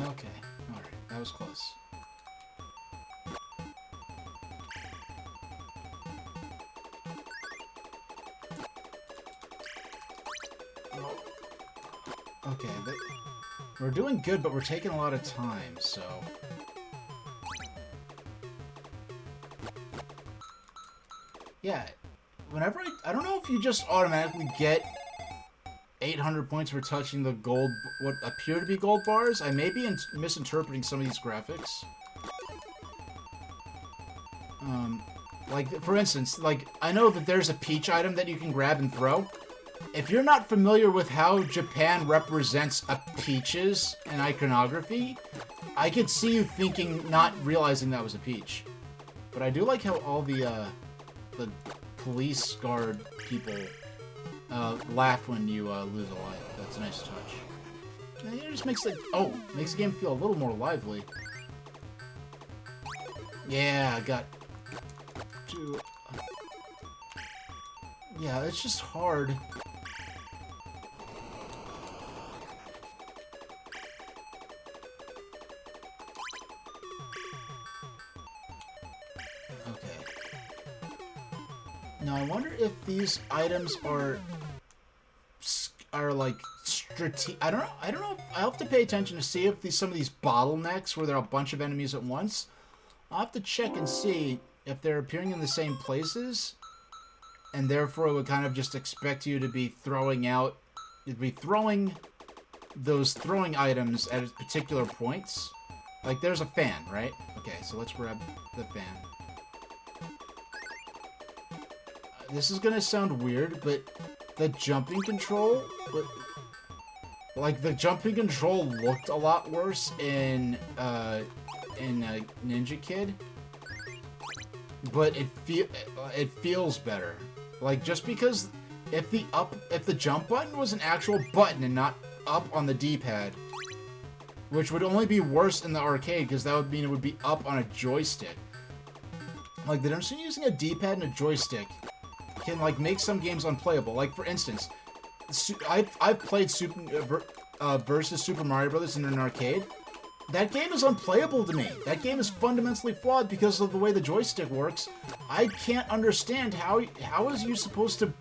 Okay. Alright. That was close. Okay, we're doing good, but we're taking a lot of time, so... Yeah, whenever I don't know if you just automatically get 800 points for touching the gold, what appear to be gold bars. I may be misinterpreting some of these graphics. Like, for instance, like, I know that there's a peach item that you can grab and throw. If you're not familiar with how Japan represents peaches in iconography, I could see you thinking, not realizing that was a peach. But I do like how all the police guard people laugh when you lose a life. That's a nice touch. And it just makes the game feel a little more lively. Yeah, I got two. Yeah, it's just hard. Now I wonder if these items are like I don't know. I'll have to pay attention to see if some of these bottlenecks where there are a bunch of enemies at once. I'll have to check and see if they're appearing in the same places, and therefore it would kind of just expect you to be throwing those throwing items at particular points. Like there's a fan, right? Okay, so let's grab the fan. This is gonna sound weird, but the jumping control, the jumping control looked a lot worse in Ninja Kid, but it feels better. Like just because if the jump button was an actual button and not up on the D-pad, which would only be worse in the arcade because that would mean it would be up on a joystick. Like the difference between using a D-pad and a joystick can like make some games unplayable. Like for instance, I've played versus Super Mario Brothers in an arcade. That game is unplayable to me. That game is fundamentally flawed because of the way the joystick works. I can't understand how is you supposed to...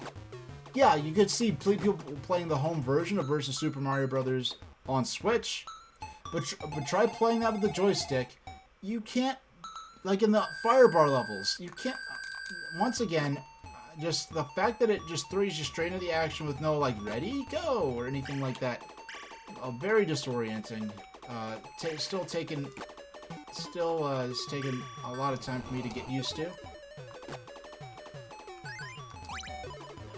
Yeah, you could see people playing the home version of versus Super Mario Brothers on Switch, but try playing that with the joystick. You can't, like in the Firebar levels, you can't... Once again, just the fact that it just throws you straight into the action with no, like, ready, go, or anything like that. Very disorienting. It's taking a lot of time for me to get used to.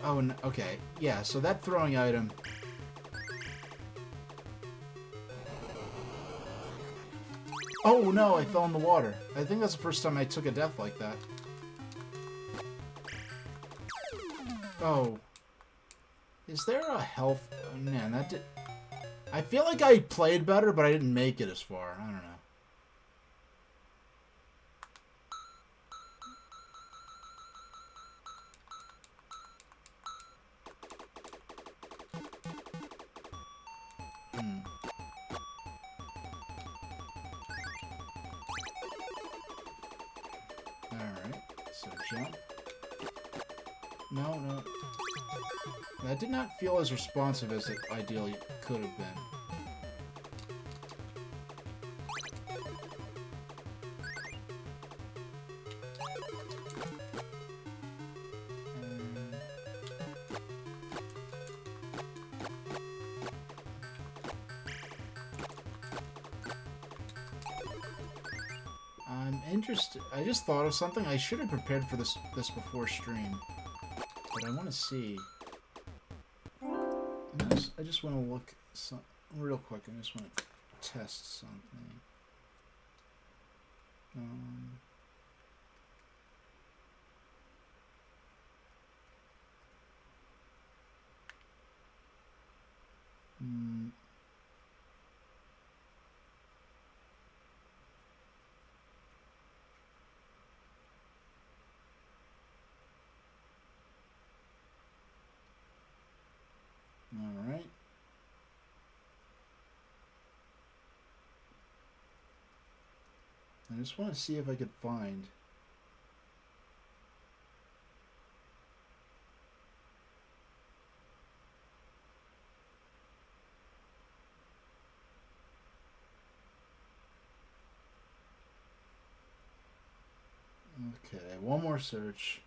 Oh, okay. Yeah, so that throwing item... Oh, no, I fell in the water. I think that's the first time I took a death like that. Oh. Is there a health... Oh, man, that did... I feel like I played better, but I didn't make it as far. I don't know. Alright, so jump. No. That did not feel as responsive as it ideally could have been. I'm interested. I just thought of something. I should have prepared for this before stream, but I want to see. I just want to look real quick. I just want to test something. All right. I just want to see if I could find. Okay, one more search.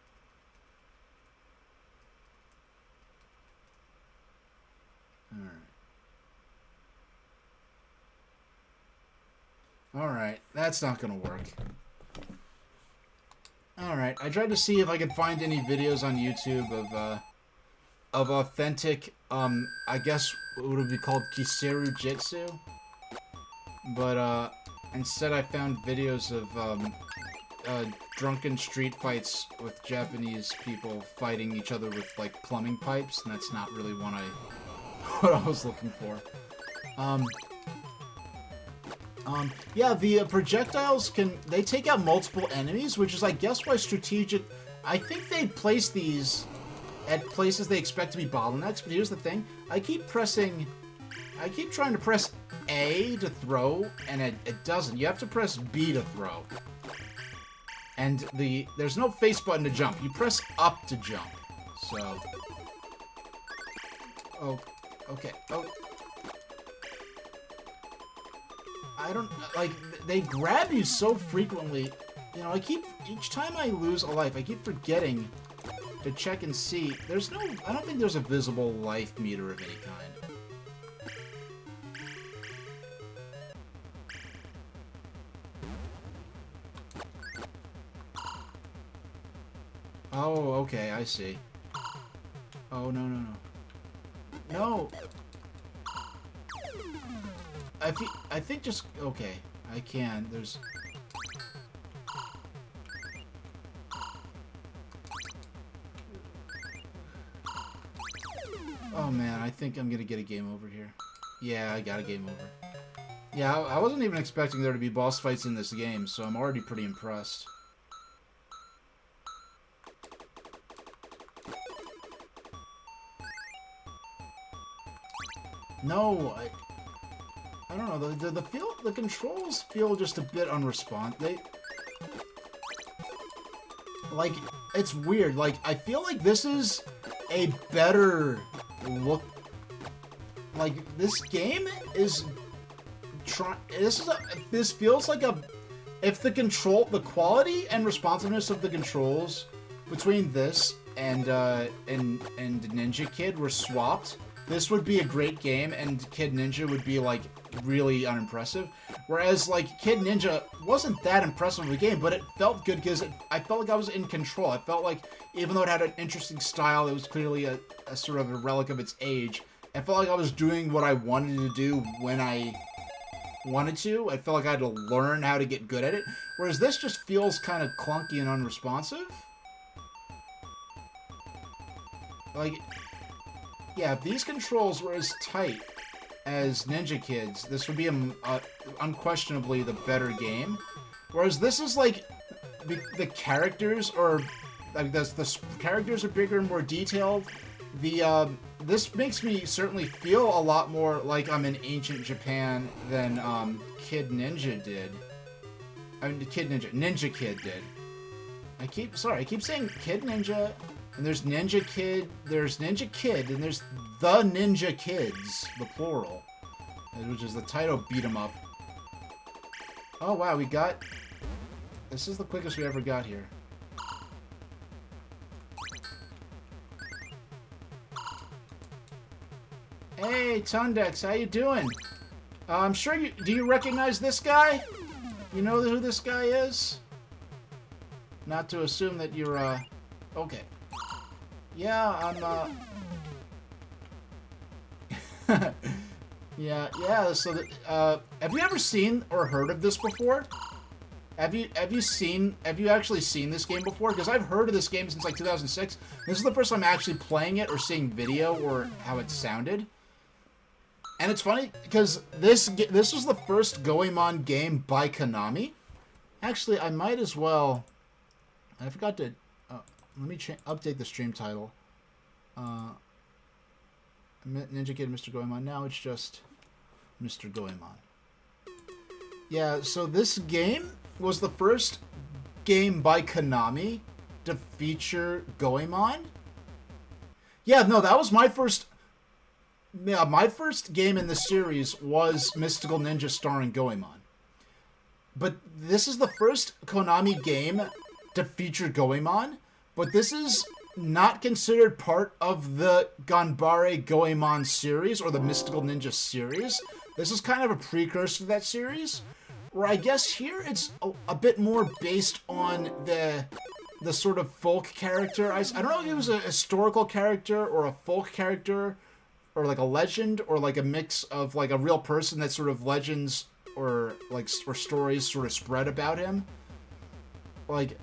Alright, that's not gonna work. Alright, I tried to see if I could find any videos on YouTube of authentic, I guess what would be called Kiseru Jitsu. But, instead I found videos of, drunken street fights with Japanese people fighting each other with, like, plumbing pipes, and that's not really what I was looking for. Yeah, the projectiles they take out multiple enemies, which is, I guess, why strategic... I think they place these at places they expect to be bottlenecks, but here's the thing. I keep trying to press A to throw, and it doesn't. You have to press B to throw. And there's no face button to jump. You press up to jump. So... Oh, okay. Oh... I don't, like, they grab you so frequently. You know, each time I lose a life, I keep forgetting to check and see. I don't think there's a visible life meter of any kind. Oh, okay, I see. Oh, no. No! I think just... Okay, I can. There's... Oh man, I think I'm gonna get a game over here. Yeah, I got a game over. Yeah, I wasn't even expecting there to be boss fights in this game, so I'm already pretty impressed. No, I don't know, the controls feel just a bit unresponsive. Like, it's weird. Like, I feel like this is a better look. Like, this game is this feels like if the quality and responsiveness of the controls between this and Ninja Kid were swapped, this would be a great game, and Kid Ninja would be, like, really unimpressive. Whereas, like, Kid Ninja wasn't that impressive of a game, but it felt good because I felt like I was in control. I felt like, even though it had an interesting style, it was clearly a sort of a relic of its age. I felt like I was doing what I wanted to do when I wanted to. I felt like I had to learn how to get good at it. Whereas this just feels kind of clunky and unresponsive. Like... Yeah, if these controls were as tight as Ninja Kids, this would be unquestionably the better game. Whereas this is like the characters are like the characters are bigger and more detailed. This makes me certainly feel a lot more like I'm in ancient Japan than Kid Ninja did. I mean, Ninja Kid did. I keep saying Kid Ninja, and there's Ninja Kid, there's Ninja Kid, and there's the Ninja Kids, the plural, which is the title beat 'em up. Oh wow, this is the quickest we ever got here. Hey, Tundex, how you doing? I'm sure do you recognize this guy? You know who this guy is? Not to assume that you're, okay. Yeah, I'm, yeah, so, have you ever seen or heard of this before? Have you actually seen this game before? Because I've heard of this game since, like, 2006. This is the first time actually playing it or seeing video or how it sounded. And it's funny, because this was the first Goemon game by Konami. Actually, I might as well... I forgot to... let me update the stream title. Ninja Kid, Mr. Goemon. Now it's just Mr. Goemon. Yeah, so this game was the first game by Konami to feature Goemon. Yeah, no, that was my first... Yeah, my first game in the series was Mystical Ninja starring Goemon. But this is the first Konami game to feature Goemon, but this is not considered part of the Ganbare Goemon series, or the Mystical Ninja series. This is kind of a precursor to that series, where I guess here it's a bit more based on the sort of folk character. I don't know if it was a historical character, or a folk character, or like a legend, or like a mix of like a real person that sort of legends or stories sort of spread about him. Like,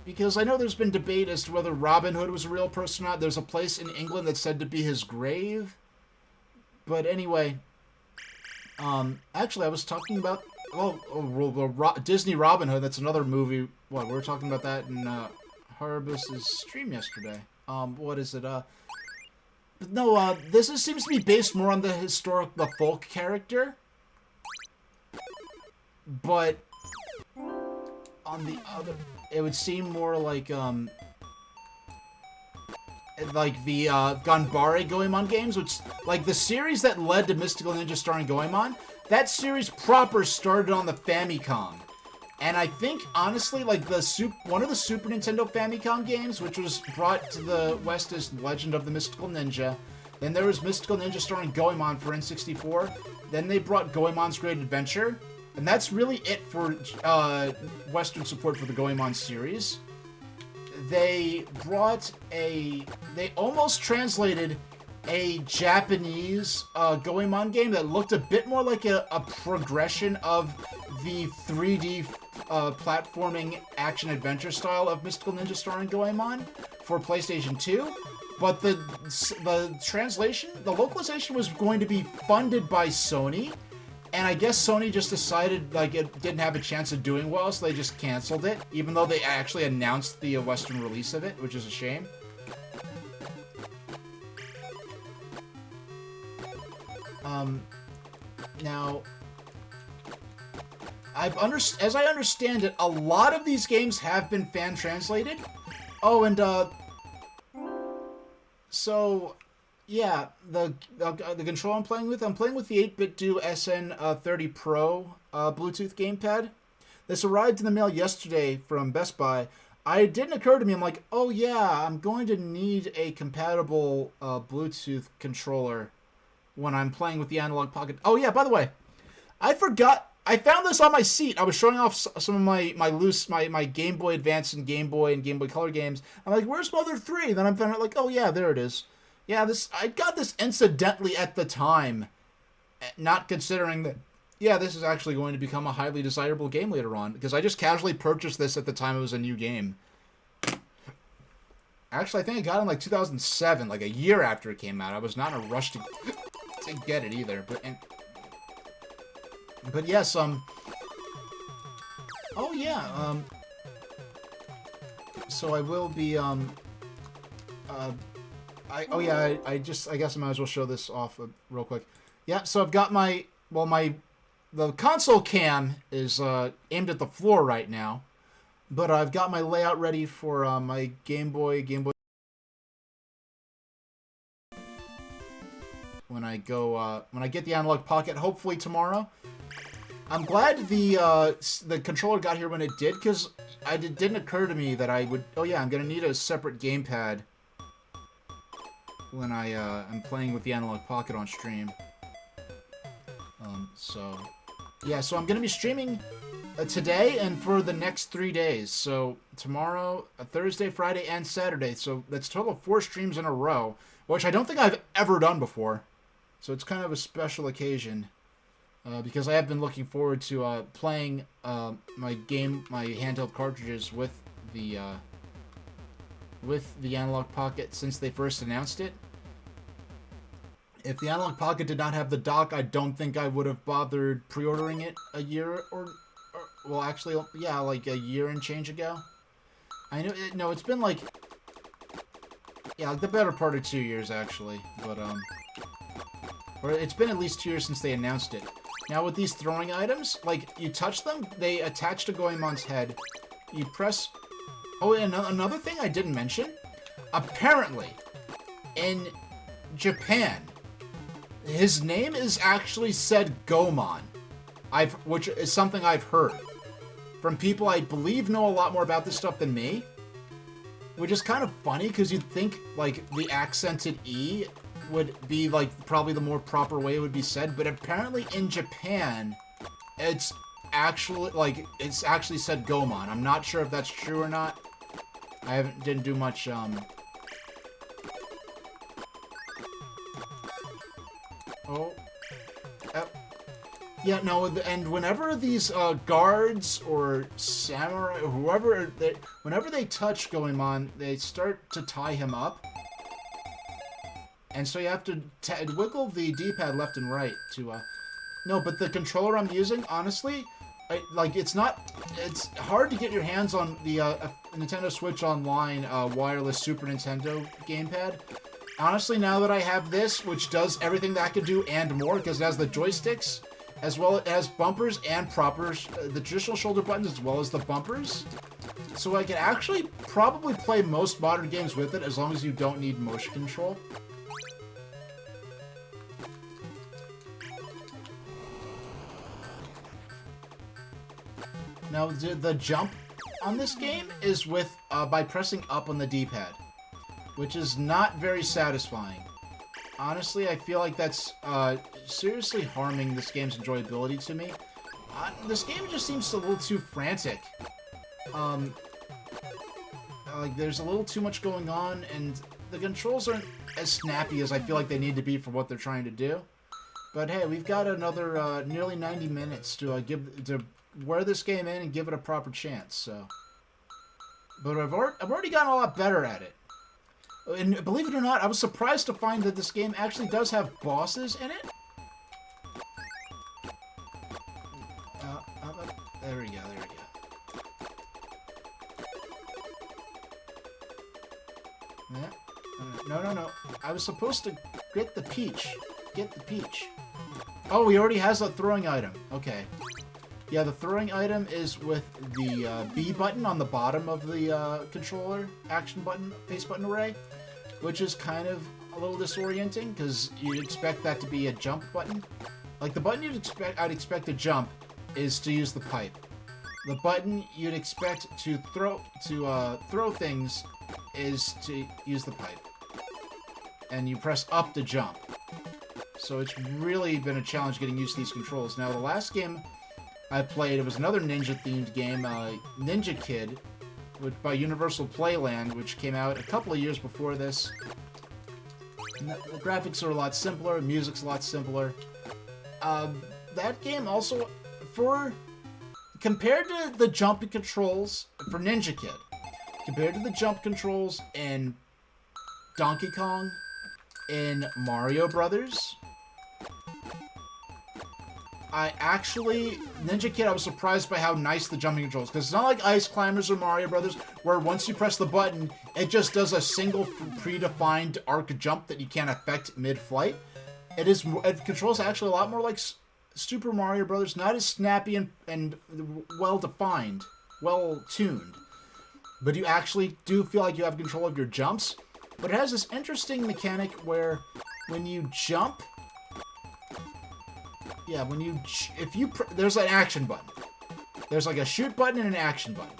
because I know there's been debate as to whether Robin Hood was a real person or not. There's a place in England that's said to be his grave. But anyway, actually I was talking about, Disney Robin Hood. That's another movie. What, we were talking about that in Harbus's stream yesterday. What is it? No, this seems to be based more on the folk character. But on the other, it would seem more like the Ganbare Goemon games, which, like, the series that led to Mystical Ninja starring Goemon, that series proper started on the Famicom. And I think, honestly, like, one of the Super Nintendo Famicom games, which was brought to the West as Legend of the Mystical Ninja. Then there was Mystical Ninja starring Goemon for N64. Then they brought Goemon's Great Adventure. And that's really it for Western support for the Goemon series. They almost translated a Japanese Goemon game that looked a bit more like a progression of the 3D platforming action-adventure style of Mystical Ninja starring Goemon for PlayStation 2. But the translation, the localization was going to be funded by Sony. And I guess Sony just decided, like, it didn't have a chance of doing well, so they just canceled it. Even though they actually announced the Western release of it, which is a shame. Now, as I understand it, a lot of these games have been fan-translated. Oh, and, so, yeah, the controller I'm playing with the 8BitDo SN30 Pro Bluetooth gamepad. This arrived in the mail yesterday from Best Buy. It didn't occur to me, I'm like, oh yeah, I'm going to need a compatible Bluetooth controller when I'm playing with the Analog Pocket. Oh yeah, by the way, I forgot, I found this on my seat. I was showing off some of my Game Boy Advance and Game Boy Color games. I'm like, where's Mother 3? Then I found it, like, oh yeah, there it is. Yeah, I got this incidentally at the time, not considering that, yeah, this is actually going to become a highly desirable game later on, because I just casually purchased this at the time it was a new game. Actually, I think I got it in, like, 2007, like a year after it came out. I was not in a rush to get it either. But yes, oh yeah, so I will be, I guess I might as well show this off real quick. Yeah, so I've got the console cam is aimed at the floor right now, but I've got my layout ready for my Game Boy. When I get the Analog Pocket, hopefully tomorrow. I'm glad the controller got here when it did, because it didn't occur to me that I would. Oh yeah, I'm gonna need a separate gamepad when I'm playing with the Analog Pocket on stream. So yeah, so I'm gonna be streaming today and for the next 3 days. So tomorrow, Thursday, Friday, and Saturday. So that's a total of 4 streams in a row, which I don't think I've ever done before. So it's kind of a special occasion. Because I have been looking forward to playing my handheld cartridges with the Analog Pocket since they first announced it. If the Analog Pocket did not have the dock, I don't think I would have bothered pre-ordering it a year well, actually, yeah, like a year and change ago. I know, no, it's been like, yeah, like the better part of 2 years actually, but or it's been at least 2 years since they announced it. Now with these throwing items, like, you touch them, they attach to Goemon's head. You press... Oh, and another thing I didn't mention. Apparently, in Japan, his name is actually said Goemon. Which is something I've heard. From people I believe know a lot more about this stuff than me. Which is kind of funny, because you'd think, like, the accented E would be, like, probably the more proper way it would be said, but apparently in Japan, it's actually said Goemon. I'm not sure if that's true or not. I didn't do much, yeah, no, and whenever these, guards or samurai, or whoever, whenever they touch Goemon, they start to tie him up. And so you have to wiggle the D-pad left and right to, No, but the controller I'm using, honestly, it's hard to get your hands on the, Nintendo Switch Online, wireless Super Nintendo gamepad. Honestly, now that I have this, which does everything that I can do and more, because it has the joysticks, as well as bumpers and proppers, the traditional shoulder buttons as well as the bumpers. So I can actually probably play most modern games with it, as long as you don't need motion control. Now, the jump on this game is by pressing up on the D-pad, which is not very satisfying. Honestly, I feel like that's seriously harming this game's enjoyability to me. This game just seems a little too frantic. Like, there's a little too much going on, and the controls aren't as snappy as I feel like they need to be for what they're trying to do. But hey, we've got another nearly 90 minutes to wear this game in and give it a proper chance. So, but I've already gotten a lot better at it. And believe it or not, I was surprised to find that this game actually does have bosses in it. There we go. Yeah. No. I was supposed to get the peach. Oh, he already has a throwing item. Okay. Yeah, the throwing item is with the B button on the bottom of the controller, action button, face button array, which is kind of a little disorienting, because you'd expect that to be a jump button. Like, the button I'd expect to jump is to use the pipe. The button you'd expect to throw things is to use the pipe. And you press up to jump. So it's really been a challenge getting used to these controls. Now, the last game I played, it was another ninja-themed game, Ninja Kid, by Universal Playland, which came out a couple of years before this. And the graphics are a lot simpler, music's a lot simpler. That game also, compared to the jump controls for Ninja Kid, compared to the jump controls in Donkey Kong, in Mario Brothers, Ninja Kid, I was surprised by how nice the jumping controls, because it's not like Ice Climbers or Mario Brothers, where once you press the button, it just does a single predefined arc jump that you can't affect mid-flight. It controls actually a lot more like Super Mario Brothers, not as snappy and well-defined, well-tuned. But you actually do feel like you have control of your jumps. But it has this interesting mechanic where when you jump, yeah, there's an action button. There's like a shoot button and an action button.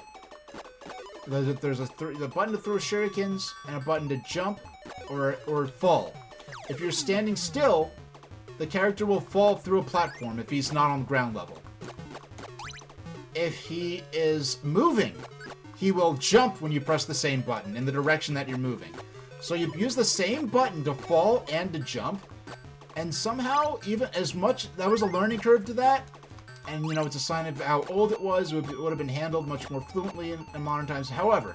There's a button to throw shurikens and a button to jump or fall. If you're standing still, the character will fall through a platform if he's not on ground level. If he is moving, he will jump when you press the same button in the direction that you're moving. So you use the same button to fall and to jump, and somehow, even as much, that was a learning curve to that, and, you know, it's a sign of how old it was. It would have been handled much more fluently in modern times. However,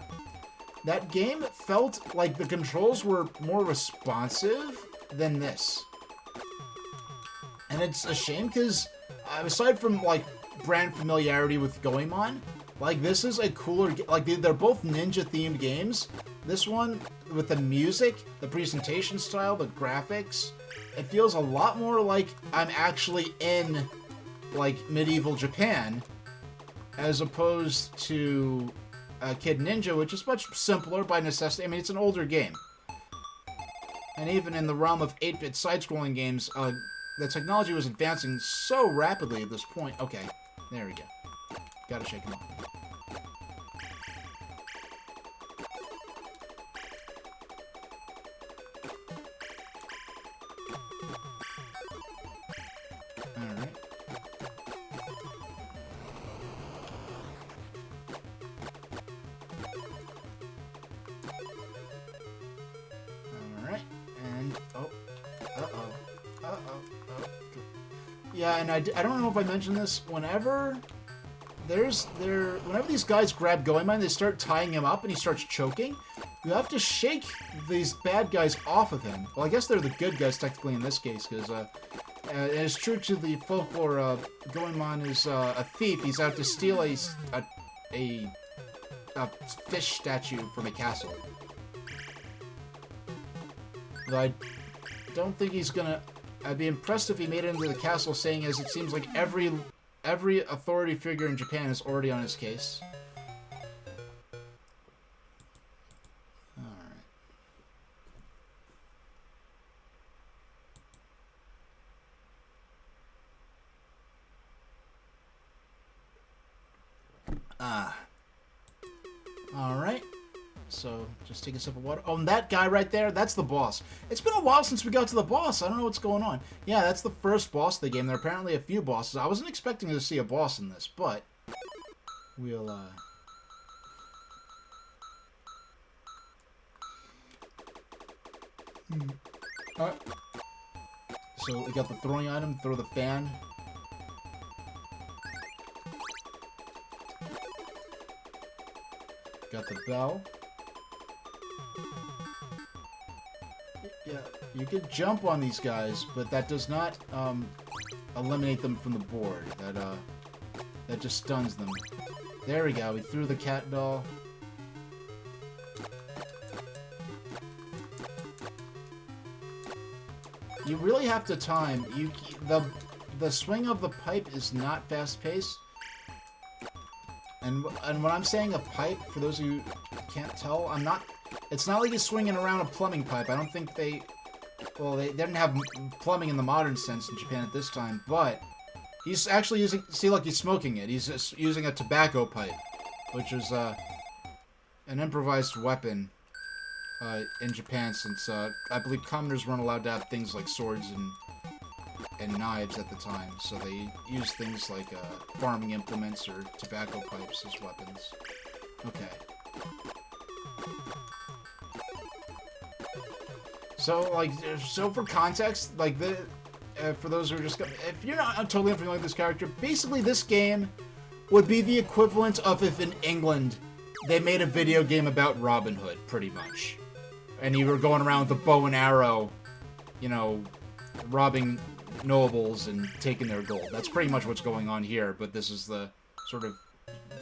that game felt like the controls were more responsive than this. And it's a shame, because aside from, like, brand familiarity with Goemon, like, this is a cooler... Like, they're both ninja-themed games. This one, with the music, the presentation style, the graphics, it feels a lot more like I'm actually in, like, medieval Japan, as opposed to Kid Ninja, which is much simpler by necessity. I mean, it's an older game. And even in the realm of 8-bit side-scrolling games, the technology was advancing so rapidly at this point. Okay, there we go. Gotta shake him off. Alright. Alright, and... oh. Yeah, and I don't know if I mentioned this. Whenever these guys grab Goemon, they start tying him up and he starts choking. You have to shake these bad guys off of him. Well, I guess they're the good guys technically in this case, because it's true to the folklore. Goemon is a thief. He's out to steal a fish statue from a castle. But I don't think he's gonna... I'd be impressed if he made it into the castle, saying as it seems like every authority figure in Japan is already on his case. Alright. Alright. So, just take a sip of water. Oh, and that guy right there, that's the boss. It's been a while since we got to the boss. I don't know what's going on. Yeah, that's the first boss of the game. There are apparently a few bosses. I wasn't expecting to see a boss in this, but we'll, Alright. So, we got the throwing item, throw the fan. Got the bell. Yeah, you can jump on these guys, but that does not eliminate them from the board. That just stuns them. There we go. We threw the cat doll. You really have to time. The swing of the pipe is not fast-paced. And when I'm saying a pipe, for those of you who can't tell, I'm not... It's not like he's swinging around a plumbing pipe. I don't think they... Well, they didn't have plumbing in the modern sense in Japan at this time, but... He's actually using... See, look, he's smoking it. He's just using a tobacco pipe, which is an improvised weapon in Japan, since I believe commoners weren't allowed to have things like swords and knives at the time, so they used things like farming implements or tobacco pipes as weapons. Okay. So, like, so for context, like, for those who are just... If you're not totally unfamiliar with this character, basically this game would be the equivalent of if in England they made a video game about Robin Hood, pretty much. And you were going around with a bow and arrow, you know, robbing nobles and taking their gold. That's pretty much what's going on here, but this is the sort of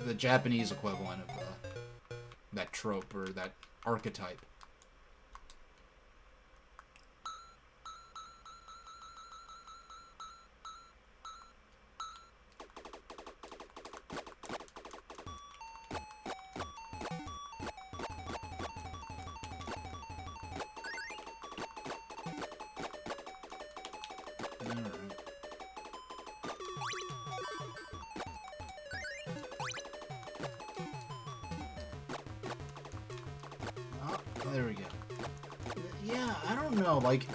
the Japanese equivalent of that trope or that archetype. There we go. Yeah, I don't know, like,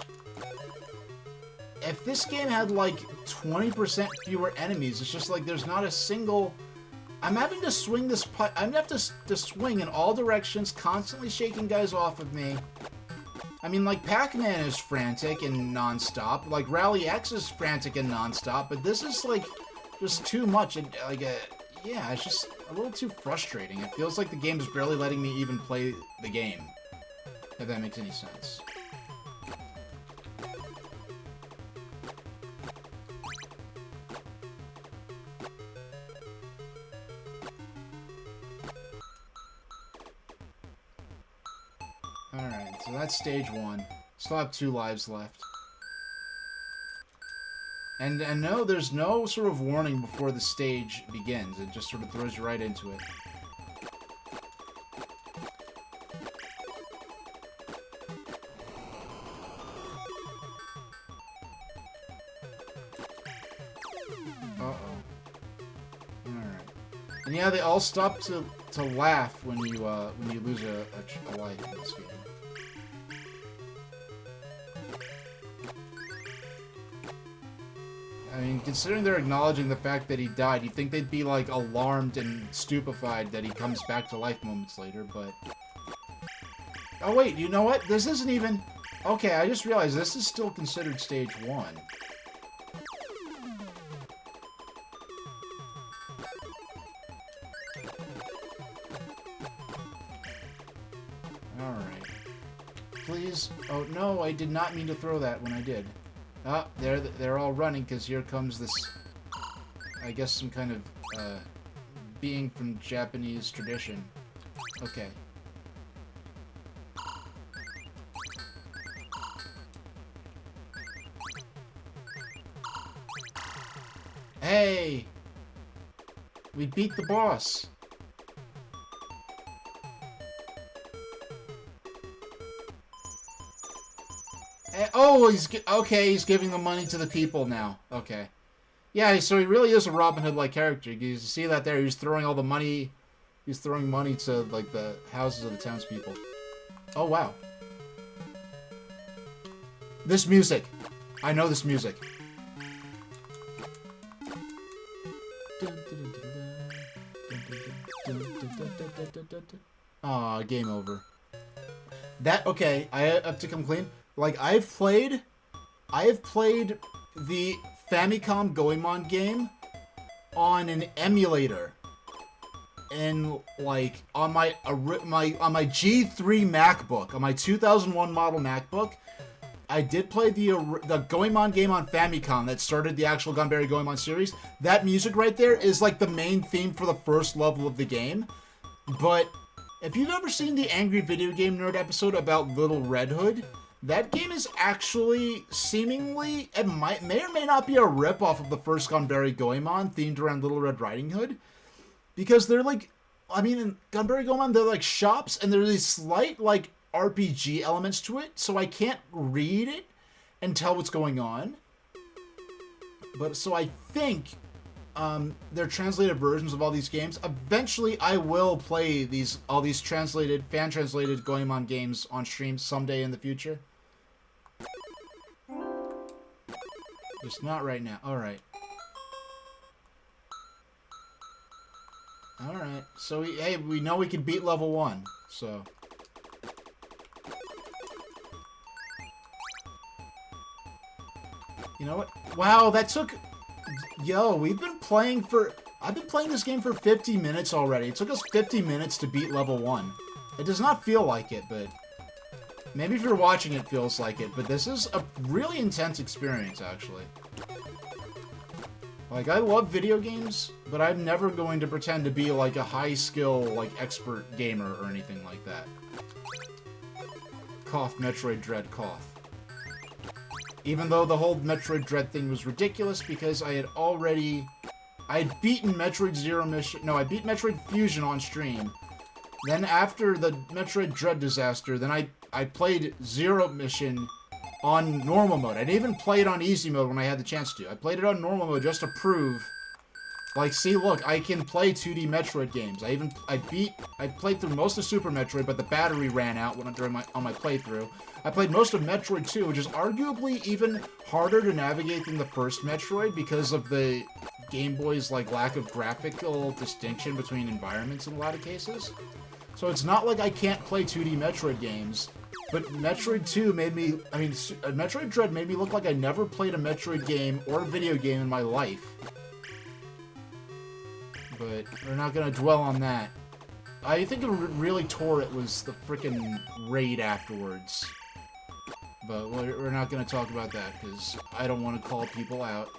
if this game had, like, 20% fewer enemies, it's just like there's not a single... I'm having to swing this putt... I'm gonna have to swing in all directions, constantly shaking guys off of me. I mean, like, Pac-Man is frantic and non-stop, like, Rally X is frantic and non-stop, but this is, like, just too much, and, like, yeah, it's just a little too frustrating. It feels like the game is barely letting me even play the game. If that makes any sense. Alright, so that's stage 1. Still have 2 lives left. And no, there's no sort of warning before the stage begins. It just sort of throws you right into it. And yeah, they all stop to laugh when you lose a life in this game. I mean, considering they're acknowledging the fact that he died, you'd think they'd be, like, alarmed and stupefied that he comes back to life moments later, but... Oh wait, you know what? This isn't even... Okay, I just realized this is still considered stage 1. Please. Oh, no, I did not mean to throw that when I did. Ah, they're all running because here comes this, I guess, some kind of, being from Japanese tradition. Okay. Hey! We beat the boss! Oh, he's giving the money to the people now. Okay. Yeah, so he really is a Robin Hood-like character. You see that there? He's throwing all the money... He's throwing money to, like, the houses of the townspeople. Oh, wow. This music. I know this music. Aw, game over. Okay, I have to come clean. Like, I have played the Famicom Goemon game on an emulator, and like on my G3 MacBook, on my 2001 model MacBook, I did play the Goemon game on Famicom that started the actual Gunberry Goemon series. That music right there is like the main theme for the first level of the game. But if you've ever seen the Angry Video Game Nerd episode about Little Red Hood, that game is actually seemingly, it may or may not be a ripoff of the first Gunberry Goemon themed around Little Red Riding Hood. Because they're like, I mean, in Gunberry Goemon, they're like shops, and there's these slight, like, RPG elements to it, so I can't read it and tell what's going on. But, so I think, they're translated versions of all these games. Eventually, I will play all these fan-translated Goemon games on stream someday in the future. Just not right now. Alright. Alright. So, hey, we know we can beat level 1, so... You know what? Wow, that took... Yo, I've been playing this game for 50 minutes already. It took us 50 minutes to beat level 1. It does not feel like it, but... Maybe if you're watching it feels like it, but this is a really intense experience, actually. Like, I love video games, but I'm never going to pretend to be, like, a high-skill, like, expert gamer or anything like that. Cough, Metroid Dread, cough. Even though the whole Metroid Dread thing was ridiculous because I had beaten Metroid Zero Mission... No, I beat Metroid Fusion on stream. Then after the Metroid Dread disaster, then I played Zero Mission on normal mode. I didn't even play it on easy mode when I had the chance to. I played it on normal mode just to prove, like, see, look, I can play 2D Metroid games. I played through most of Super Metroid, but the battery ran out on my playthrough. I played most of Metroid 2, which is arguably even harder to navigate than the first Metroid because of the Game Boy's, like, lack of graphical distinction between environments in a lot of cases. So it's not like I can't play 2D Metroid games, but Metroid 2 Metroid Dread made me look like I never played a Metroid game or a video game in my life. But we're not gonna dwell on that. I think it really tore it was the frickin' raid afterwards. But we're not gonna talk about that, because I don't want to call people out.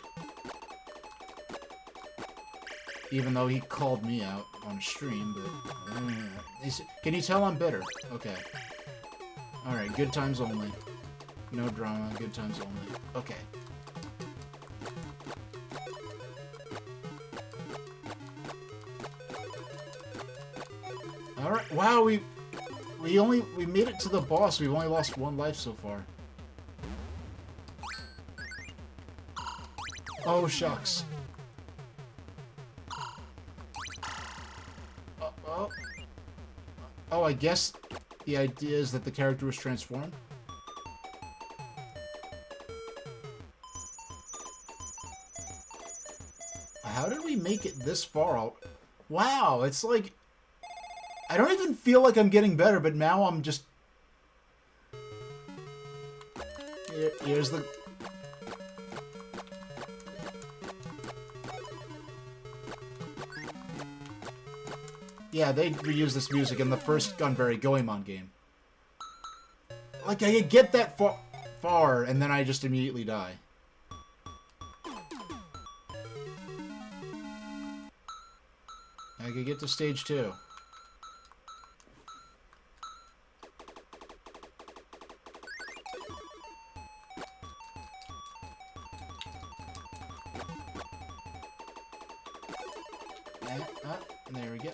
Even though he called me out on stream, but... Can you tell I'm bitter? Okay. Alright, good times only. No drama, good times only. Okay. Alright, wow, we made it to the boss. We've only lost 1 life so far. Oh, shucks. Oh, I guess the idea is that the character was transformed. How did we make it this far out? Wow, it's like... I don't even feel like I'm getting better, but now I'm just... Here's the... Yeah, they reused this music in the first Gunberry Goemon game. Like, I could get that far, and then I just immediately die. I could get to stage 2. There we go.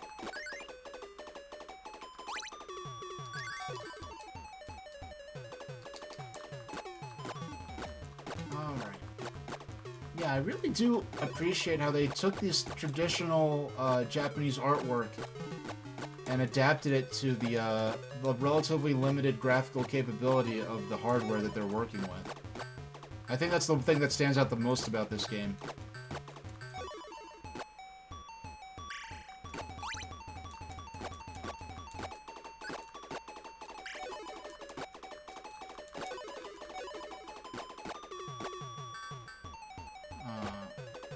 Alright. Yeah, I really do appreciate how they took this traditional Japanese artwork and adapted it to the relatively limited graphical capability of the hardware that they're working with. I think that's the thing that stands out the most about this game.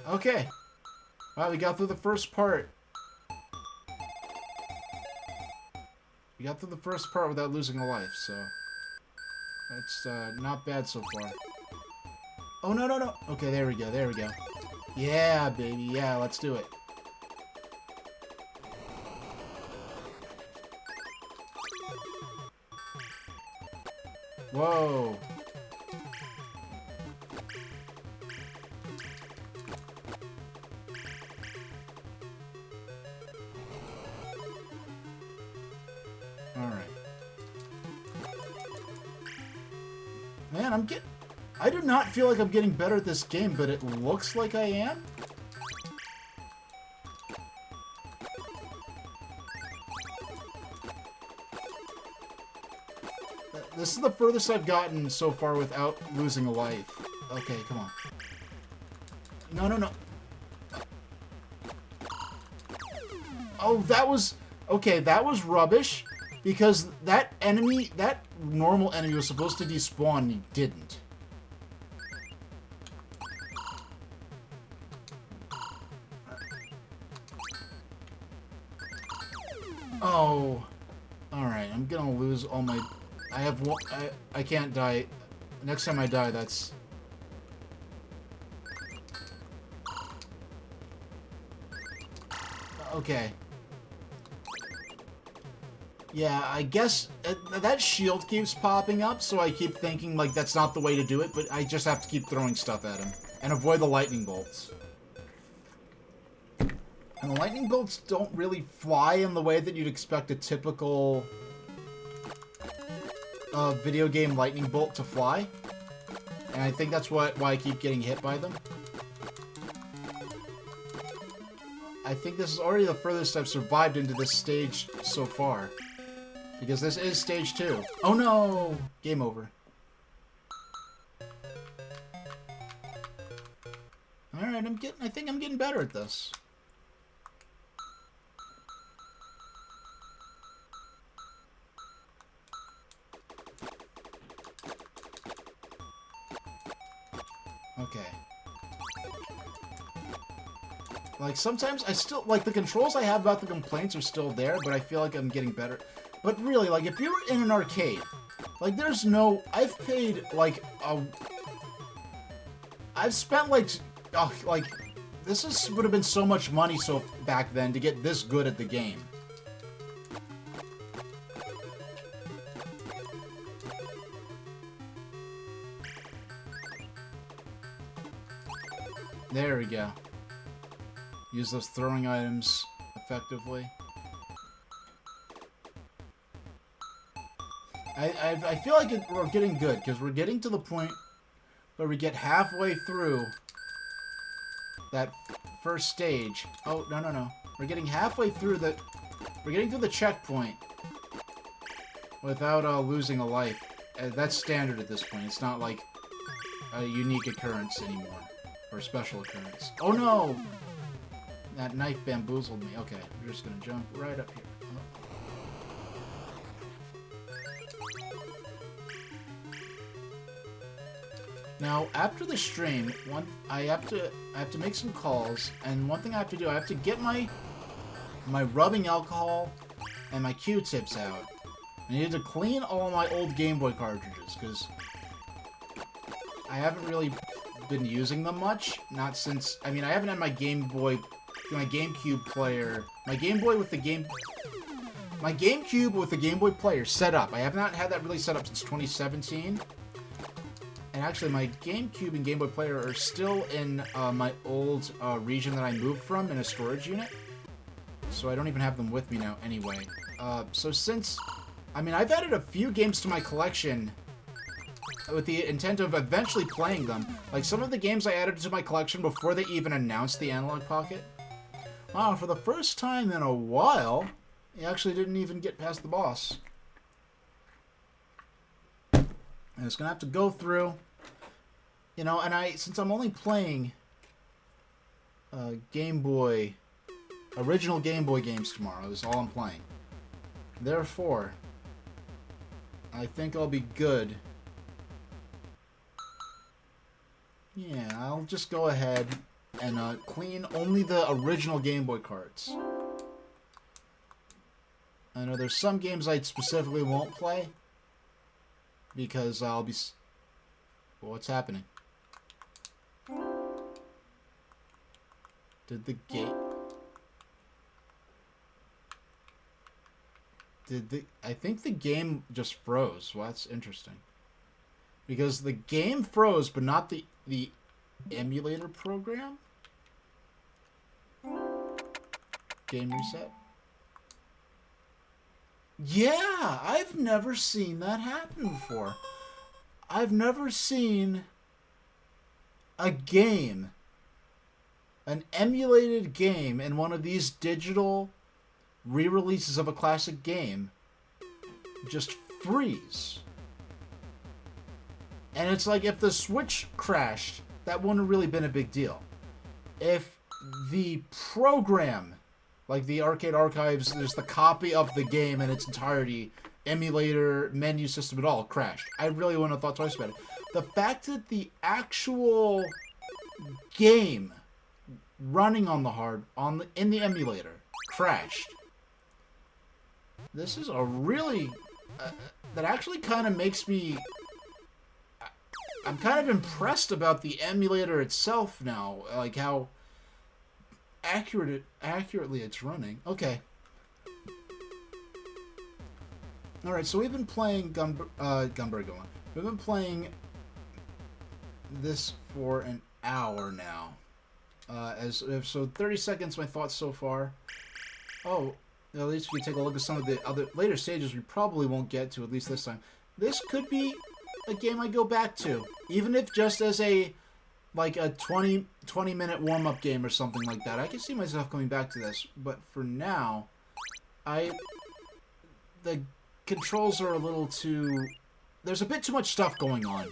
Okay. Wow, we got through the first part. We got through the first part without losing a life, so... That's, not bad so far. Oh, no, no, no! Okay, there we go, there we go. Yeah, baby, yeah, let's do it. Whoa! Man, I do not feel like I'm getting better at this game, but it looks like I am. This is the furthest I've gotten so far without losing a life. Okay, come on. No, no, no. Oh, that was... Okay, that was rubbish. Because that enemy, that normal enemy was supposed to despawn and he didn't. Oh. Alright, I'm gonna lose all my... I have one... I can't die. Next time I die, that's... Okay. Yeah, I guess that shield keeps popping up, so I keep thinking, like, that's not the way to do it, but I just have to keep throwing stuff at him. And avoid the lightning bolts. And the lightning bolts don't really fly in the way that you'd expect a typical video game lightning bolt to fly. And I think that's why I keep getting hit by them. I think this is already the furthest I've survived into this stage so far. Because this is stage 2. Oh no! Game over. Alright, I think I'm getting better at this. Okay. Like, sometimes I still, like, the controls I have about the complaints are still there, but I feel like I'm getting better. But really, like, if you're in an arcade, like, there's no, I've paid, like, I've spent, like, would have been so much money back then to get this good at the game. There we go. Use those throwing items effectively. I feel like we're getting good, because we're getting to the point where we get halfway through that first stage. Oh, no. We're getting halfway through we're getting through the checkpoint without losing a life. That's standard at this point. It's not like a unique occurrence anymore. Or a special occurrence. Oh no! That knife bamboozled me. Okay, we're just gonna jump right up here. Now, after the stream, I have to make some calls, and one thing I have to do, I have to get my rubbing alcohol and my Q-tips out. I need to clean all my old Game Boy cartridges, because I haven't really been using them much. Not since, I mean, I haven't had my GameCube player, my GameCube with the Game Boy player set up. I have not had that really set up since 2017. And actually, my GameCube and Game Boy player are still in my old region that I moved from in a storage unit. So I don't even have them with me now anyway. So since, I mean, I've added a few games to my collection with the intent of eventually playing them. Like some of the games I added to my collection before they even announced the Analog Pocket. Wow, for the first time in a while, he actually didn't even get past the boss. And it's gonna have to go through, you know, and since I'm only playing Game Boy, original Game Boy games tomorrow, is all I'm playing. Therefore, I think I'll be good. Yeah, I'll just go ahead and clean only the original Game Boy carts. I know there's some games I specifically won't play because I'll be... What's happening? Did the gate... I think the game just froze. Well, that's interesting. Because the game froze, but not the emulator program? Game reset? Yeah! I've never seen that happen before. I've never seen a game, an emulated game in one of these digital re-releases of a classic game, just freeze. And it's like, if the Switch crashed, that wouldn't have really been a big deal. If the program, like the Arcade Archives, there's the copy of the game in its entirety, emulator, menu system at all, crashed, I really wouldn't have thought twice about it. The fact that the actual game running on the in the emulator crashed, this is a really... that actually kind of makes me... I'm kind of impressed about the emulator itself now. Like how... accurately it's running. Okay. Alright, so we've been playing Gunbury Goemon. We've been playing this for an hour now. So 30 seconds, my thoughts so far. Oh, at least we can take a look at some of the other later stages we probably won't get to, at least this time. This could be a game I go back to, even if just as a 20-minute warm-up game or something like that. I can see myself coming back to this, but for now, the controls are a little too... There's a bit too much stuff going on,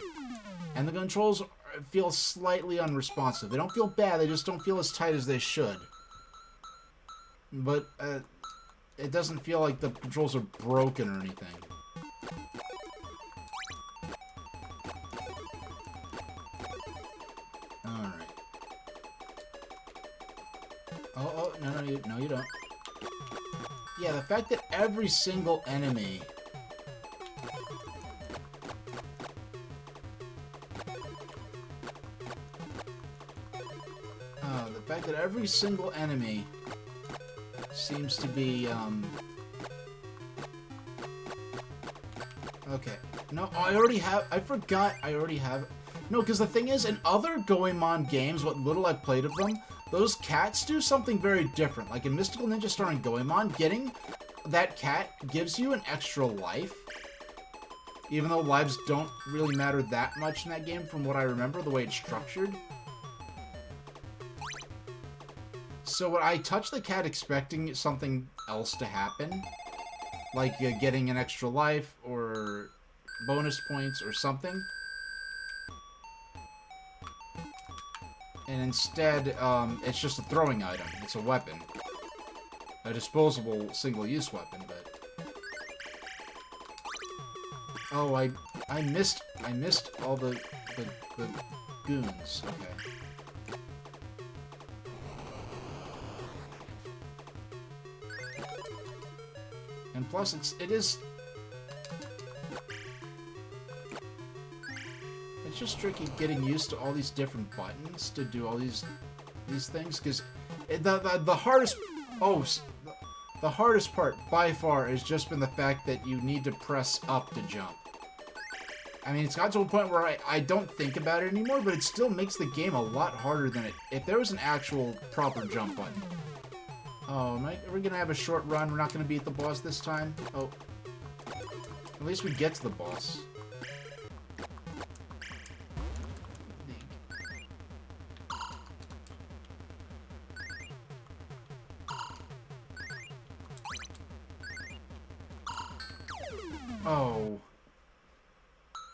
and the controls feel slightly unresponsive. They don't feel bad, they just don't feel as tight as they should. But it doesn't feel like the controls are broken or anything. Alright. Oh, no, you don't. Yeah, the fact that every single enemy... the fact that every single enemy seems to be, Okay. No, I forgot I already have... No, because the thing is, in other Goemon games, what little I've played of them, those cats do something very different. Like in Mystical Ninja starring Goemon, getting that cat gives you an extra life. Even though lives don't really matter that much in that game from what I remember, the way it's structured. So when I touch the cat expecting something else to happen, like getting an extra life or bonus points or something, and instead it's just a throwing item. It's a weapon, a disposable single-use weapon. But oh, I missed all the goons. Okay. And plus, it's just tricky getting used to all these different buttons to do all these things, because the hardest part by far has just been the fact that you need to press up to jump. I mean, it's got to a point where I don't think about it anymore, but it still makes the game a lot harder than if there was an actual proper jump button. Oh, are we gonna have a short run? We're not gonna beat the boss this time? Oh. At least we get to the boss. Oh.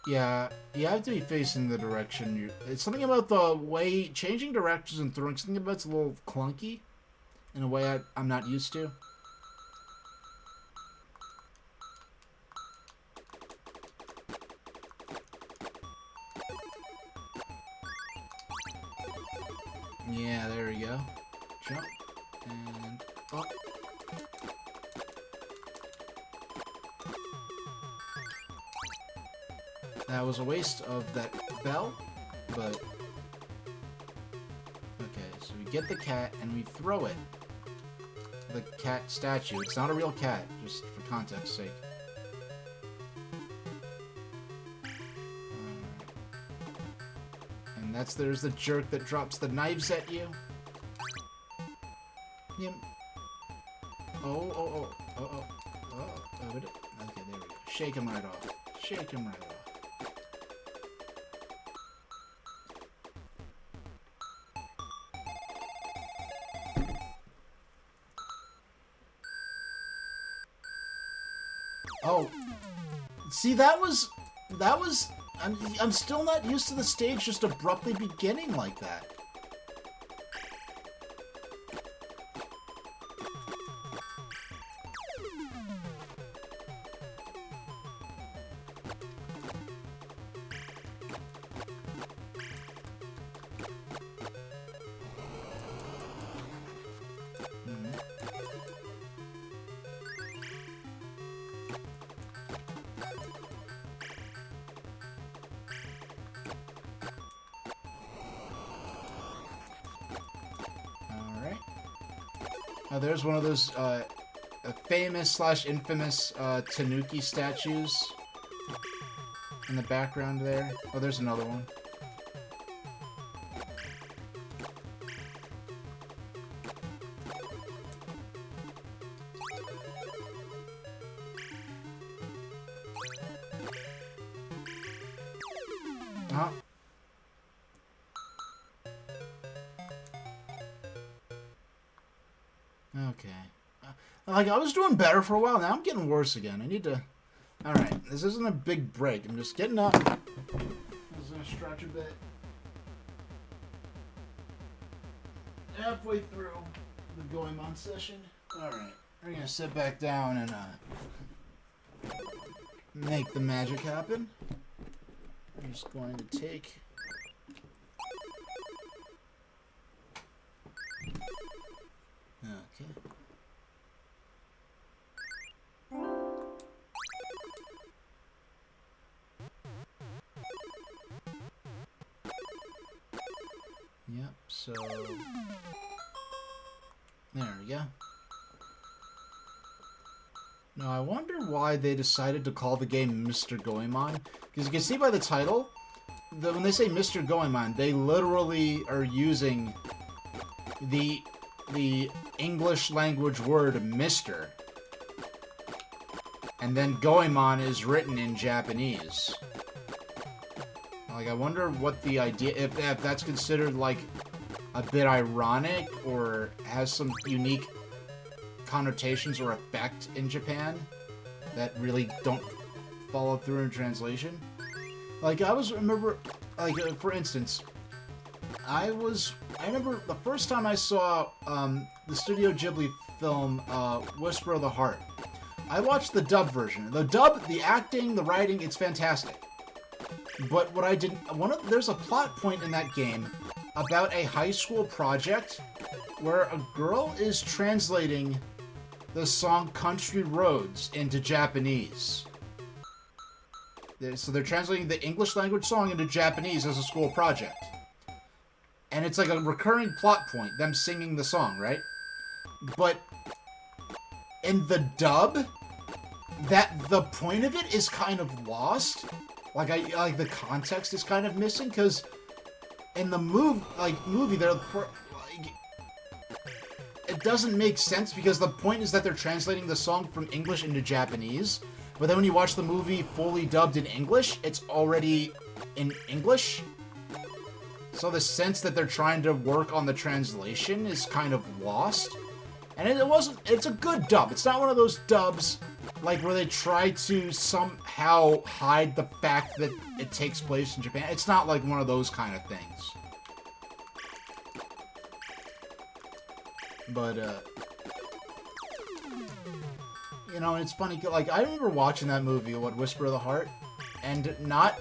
Yeah, you have to be facing the direction it's something about the way... Changing directions and throwing something about it's a little clunky. In a way I'm not used to. Yeah, there we go. Jump. And up. That was a waste of that bell, but... Okay, so we get the cat and we throw it. The cat statue. It's not a real cat, just for context's sake. And there's the jerk that drops the knives at you. Yep. Oh. Okay, there we go. Shake him right off. Shake him right off. Oh, see, that was, I'm still not used to the stage just abruptly beginning like that. there's one of those famous / infamous Tanuki statues in the background there. Oh, there's another one. Huh? Okay. Like, I was doing better for a while. Now I'm getting worse again. I need to... Alright, this isn't a big break. I'm just getting up. I'm just going to stretch a bit. Halfway through the Goemon session. Alright, we're going to sit back down and make the magic happen. I'm just going to take... Okay. Yep, so... There we go. Now, I wonder why they decided to call the game Mr. Goemon. Because you can see by the title, when they say Mr. Goemon, they literally are using the English language word Mr. And then Goemon is written in Japanese. Like, I wonder what the idea... If that's considered, like, a bit ironic or has some unique connotations or effect in Japan that really don't follow through in translation. Like, remember, like, for instance, I remember the first time I saw the Studio Ghibli film Whisper of the Heart. I watched the dub version. The dub, the acting, the writing, it's fantastic. But what I didn't... There's a plot point in that game about a high school project where a girl is translating the song Country Roads into Japanese. So they're translating the English language song into Japanese as a school project. And it's like a recurring plot point, them singing the song, right? But in the dub, the point of it is kind of lost. Like the context is kind of missing, because in the movie there, it doesn't make sense, because the point is that they're translating the song from English into Japanese, but then when you watch the movie fully dubbed in English, it's already in English. So the sense that they're trying to work on the translation is kind of lost. And it's a good dub. It's not one of those dubs like where they try to somehow hide the fact that it takes place in Japan. It's not like one of those kind of things. But, you know, it's funny, like, I remember watching that movie, Whisper of the Heart, and not,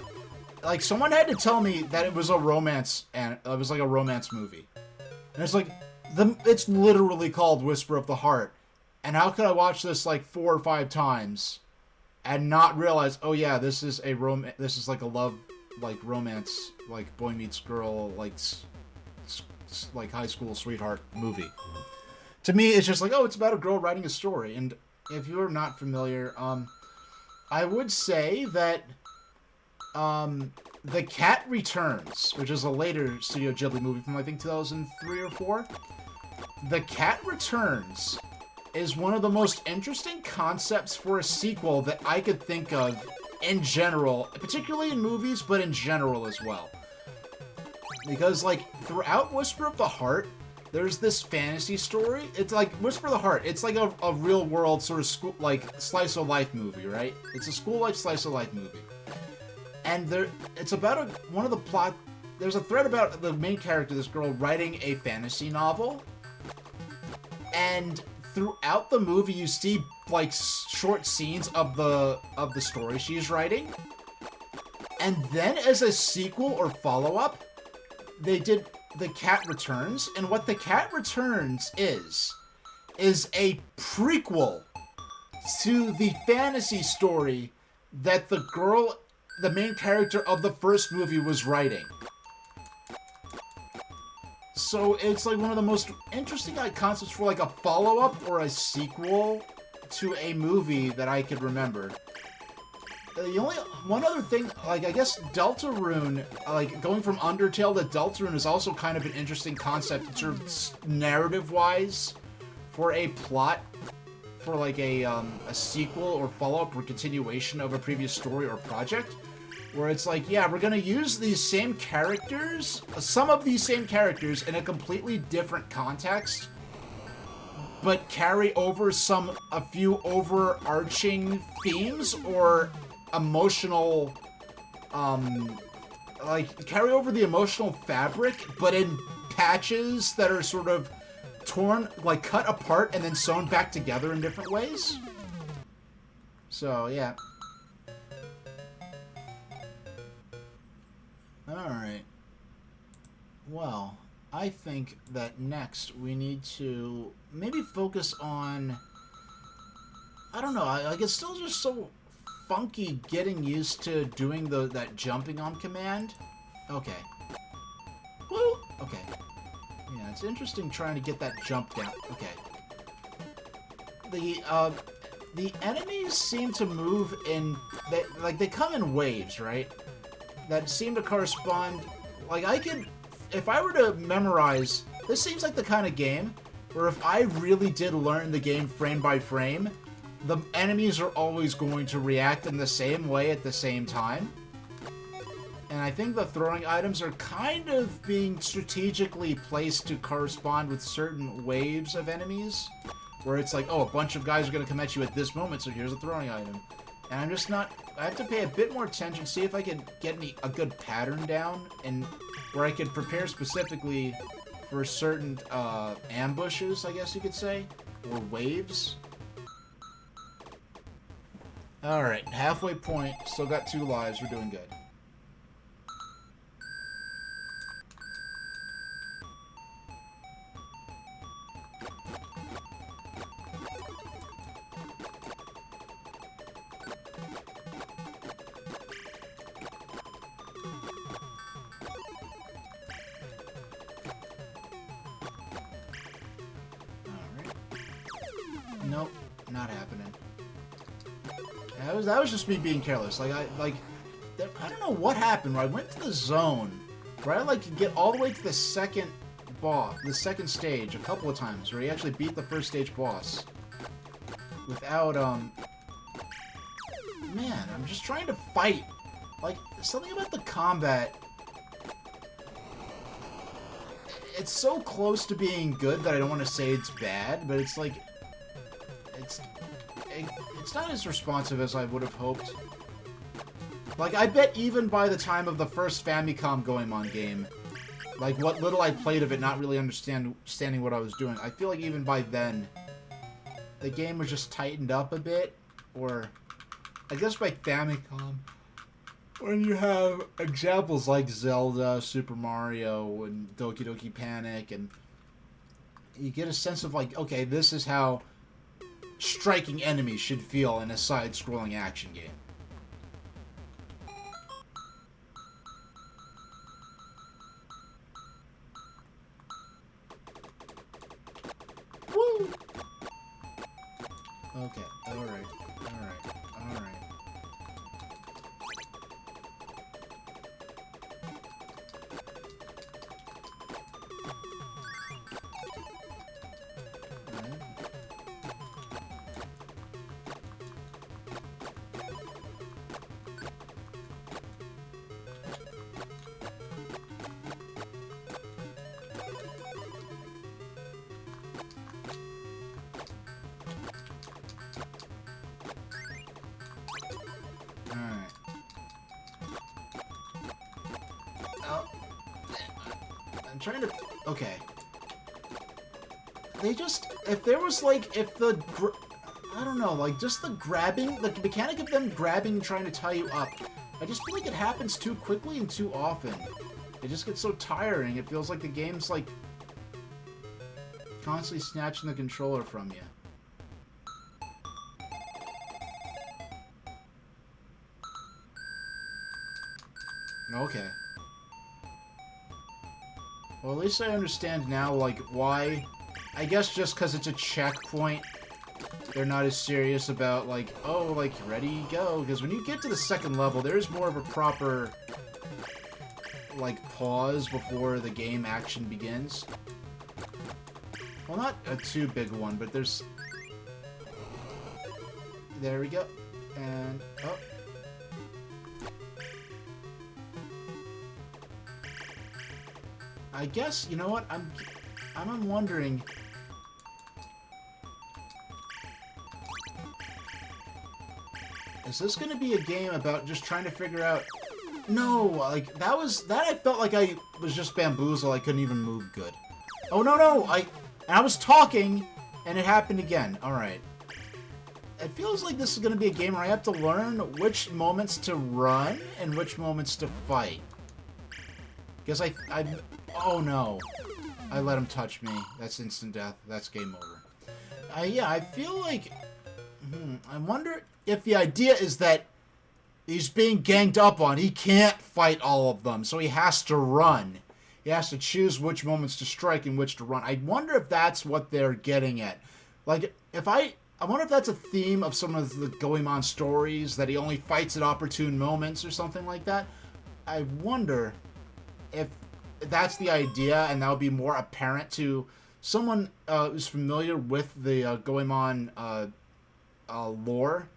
like, someone had to tell me that it was a romance, and it was like a romance movie. And it's like, it's literally called Whisper of the Heart. And how could I watch this like 4 or 5 times and not realize, oh yeah, this is like a love, like romance, like boy meets girl, like high school sweetheart movie. To me, it's just like, oh, it's about a girl writing a story. And if you're not familiar, I would say that The Cat Returns, which is a later Studio Ghibli movie from I think 2003 or 4. The Cat Returns is one of the most interesting concepts for a sequel that I could think of in general, particularly in movies, but in general as well. Because, like, throughout Whisper of the Heart, there's this fantasy story. It's like, Whisper of the Heart, it's like a real-world sort of school, like, slice-of-life movie, right? It's a school-life, slice-of-life movie. And it's about one of the plot... There's a thread about the main character, this girl, writing a fantasy novel. And throughout the movie, you see, like, short scenes of the story she's writing. And then as a sequel or follow-up, they did The Cat Returns. And what The Cat Returns is a prequel to the fantasy story that the girl, the main character of the first movie, was writing. So it's like one of the most interesting concepts for like a follow-up or a sequel to a movie that I could remember. The only one other thing, like I guess Deltarune, like going from Undertale to Deltarune is also kind of an interesting concept, sort of narrative-wise, for a plot, for like a sequel or follow-up or continuation of a previous story or project, where it's like, yeah, we're gonna use these same characters, some of these same characters in a completely different context, but carry over a few overarching themes or emotional, like, carry over the emotional fabric, but in patches that are sort of torn, like, cut apart and then sewn back together in different ways. So, yeah. Alright. Well, I think that next we need to maybe focus on... I don't know, like, it's still just so funky getting used to doing that jumping on command. Okay. Woo! Okay. Yeah, it's interesting trying to get that jump down. Okay. The enemies seem to move in... They come in waves, right? That seem to correspond... Like, I could... If I were to memorize... This seems like the kind of game where if I really did learn the game frame by frame, the enemies are always going to react in the same way at the same time. And I think the throwing items are kind of being strategically placed to correspond with certain waves of enemies. Where it's like, oh, a bunch of guys are going to come at you at this moment, so here's a throwing item. And I'm just not... I have to pay a bit more attention, see if I can get a good pattern down, and where I could prepare specifically for certain ambushes, I guess you could say, or waves. Alright, halfway point, still got 2 lives, we're doing good. Nope, not happening. That was just me being careless. I don't know what happened. Where I went to the zone, where I could get all the way to the second boss, the second stage, a couple of times, where he actually beat the first stage boss without Man, I'm just trying to fight. Like, something about the combat. It's so close to being good that I don't want to say it's bad, but it's like... It's not as responsive as I would have hoped. Like, I bet even by the time of the first Famicom Goemon game, like, what little I played of it, not really understanding what I was doing, I feel like even by then, the game was just tightened up a bit, or... I guess by Famicom, when you have examples like Zelda, Super Mario, and Doki Doki Panic, and you get a sense of, like, okay, this is how striking enemies should feel in a side-scrolling action game. Woo! Okay, alright, alright, alright. Trying to... Okay. They just... If there was, like, if the... I don't know, like, just the grabbing... The mechanic of them grabbing and trying to tie you up. I just feel like it happens too quickly and too often. It just gets so tiring. It feels like the game's, like... constantly snatching the controller from you. Okay. Well, at least I understand now, like, why... I guess just because it's a checkpoint, they're not as serious about, like, oh, like, ready, go. Because when you get to the second level, there's more of a proper, like, pause before the game action begins. Well, not a too big one, but there's... There we go. And... oh. I guess, you know what, I'm wondering... Is this gonna be a game about just trying to figure out... No, like, that I felt like I was just bamboozled, I couldn't even move good. Oh, no, I was talking, and it happened again. Alright. It feels like this is gonna be a game where I have to learn which moments to run and which moments to fight. Because oh no. I let him touch me. That's instant death. That's game over. Yeah, I feel like... I wonder if the idea is that he's being ganged up on. He can't fight all of them, so he has to run. He has to choose which moments to strike and which to run. I wonder if that's what they're getting at. Like, I wonder if that's a theme of some of the Goemon stories, that he only fights at opportune moments or something like that. I wonder if that's the idea, and that would be more apparent to someone who's familiar with the Goemon lore,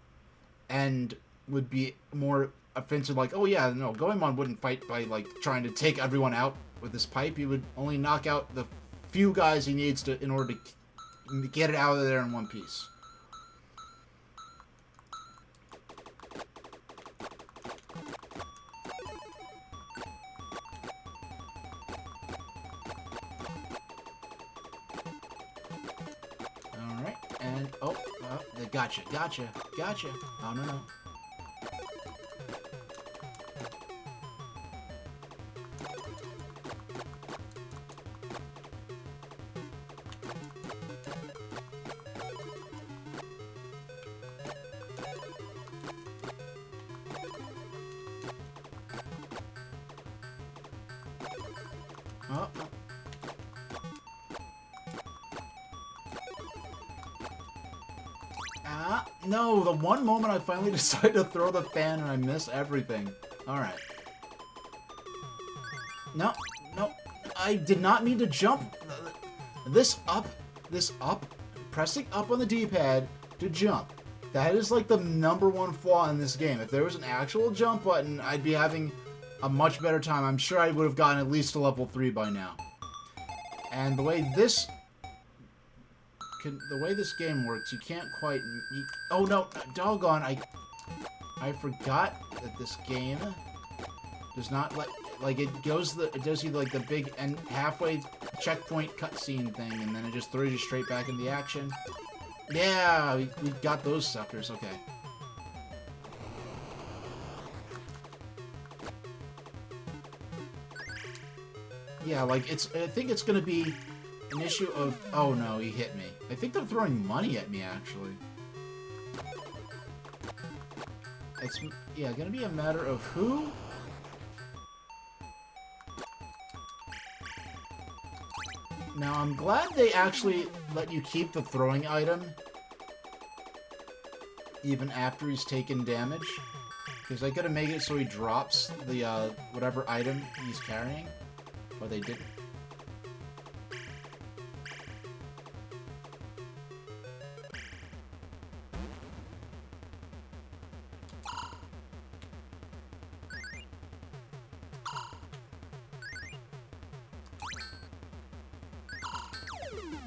and would be more offensive, like, oh yeah, no, Goemon wouldn't fight by, like, trying to take everyone out with his pipe. He would only knock out the few guys he needs to in order to get it out of there in one piece. Alright, and, oh, gotcha. Oh, no. Oh. No, the one moment I finally decided to throw the fan and I miss everything. Alright. No, I did not mean to jump. This up, pressing up on the D-pad to jump. That is like the #1 flaw in this game. If there was an actual jump button, I'd be having a much better time. I'm sure I would have gotten at least to level 3 by now. And the way this game works, you can't quite... oh no, doggone, I forgot that this game does not let... like, it does you like the big and halfway checkpoint cutscene thing, and then it just throws you straight back into the action. Yeah, we got those suckers, okay. Yeah, like, I think it's gonna be an issue of... oh no, he hit me. I think they're throwing money at me, actually. It's, yeah, gonna be a matter of who... Now, I'm glad they actually let you keep the throwing item even after he's taken damage. Because I gotta make it so he drops the, whatever item he's carrying. But they didn't.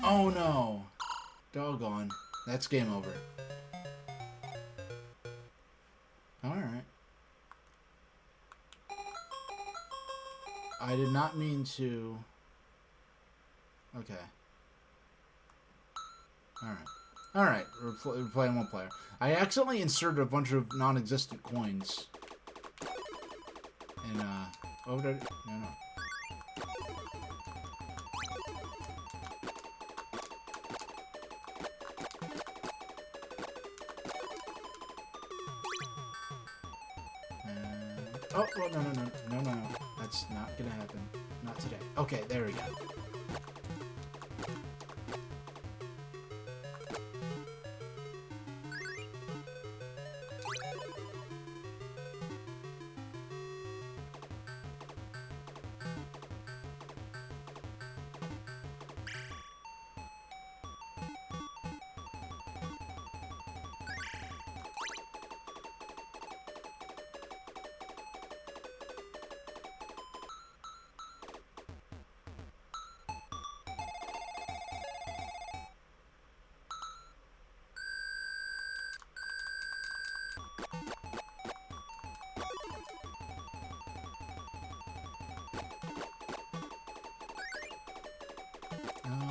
Oh no! Doggone. That's game over. Alright. I did not mean to... okay. Alright, we're playing one player. I accidentally inserted a bunch of non-existent coins. And, oh, no. Oh, well, no. That's not gonna happen. Not today. Okay, there we go.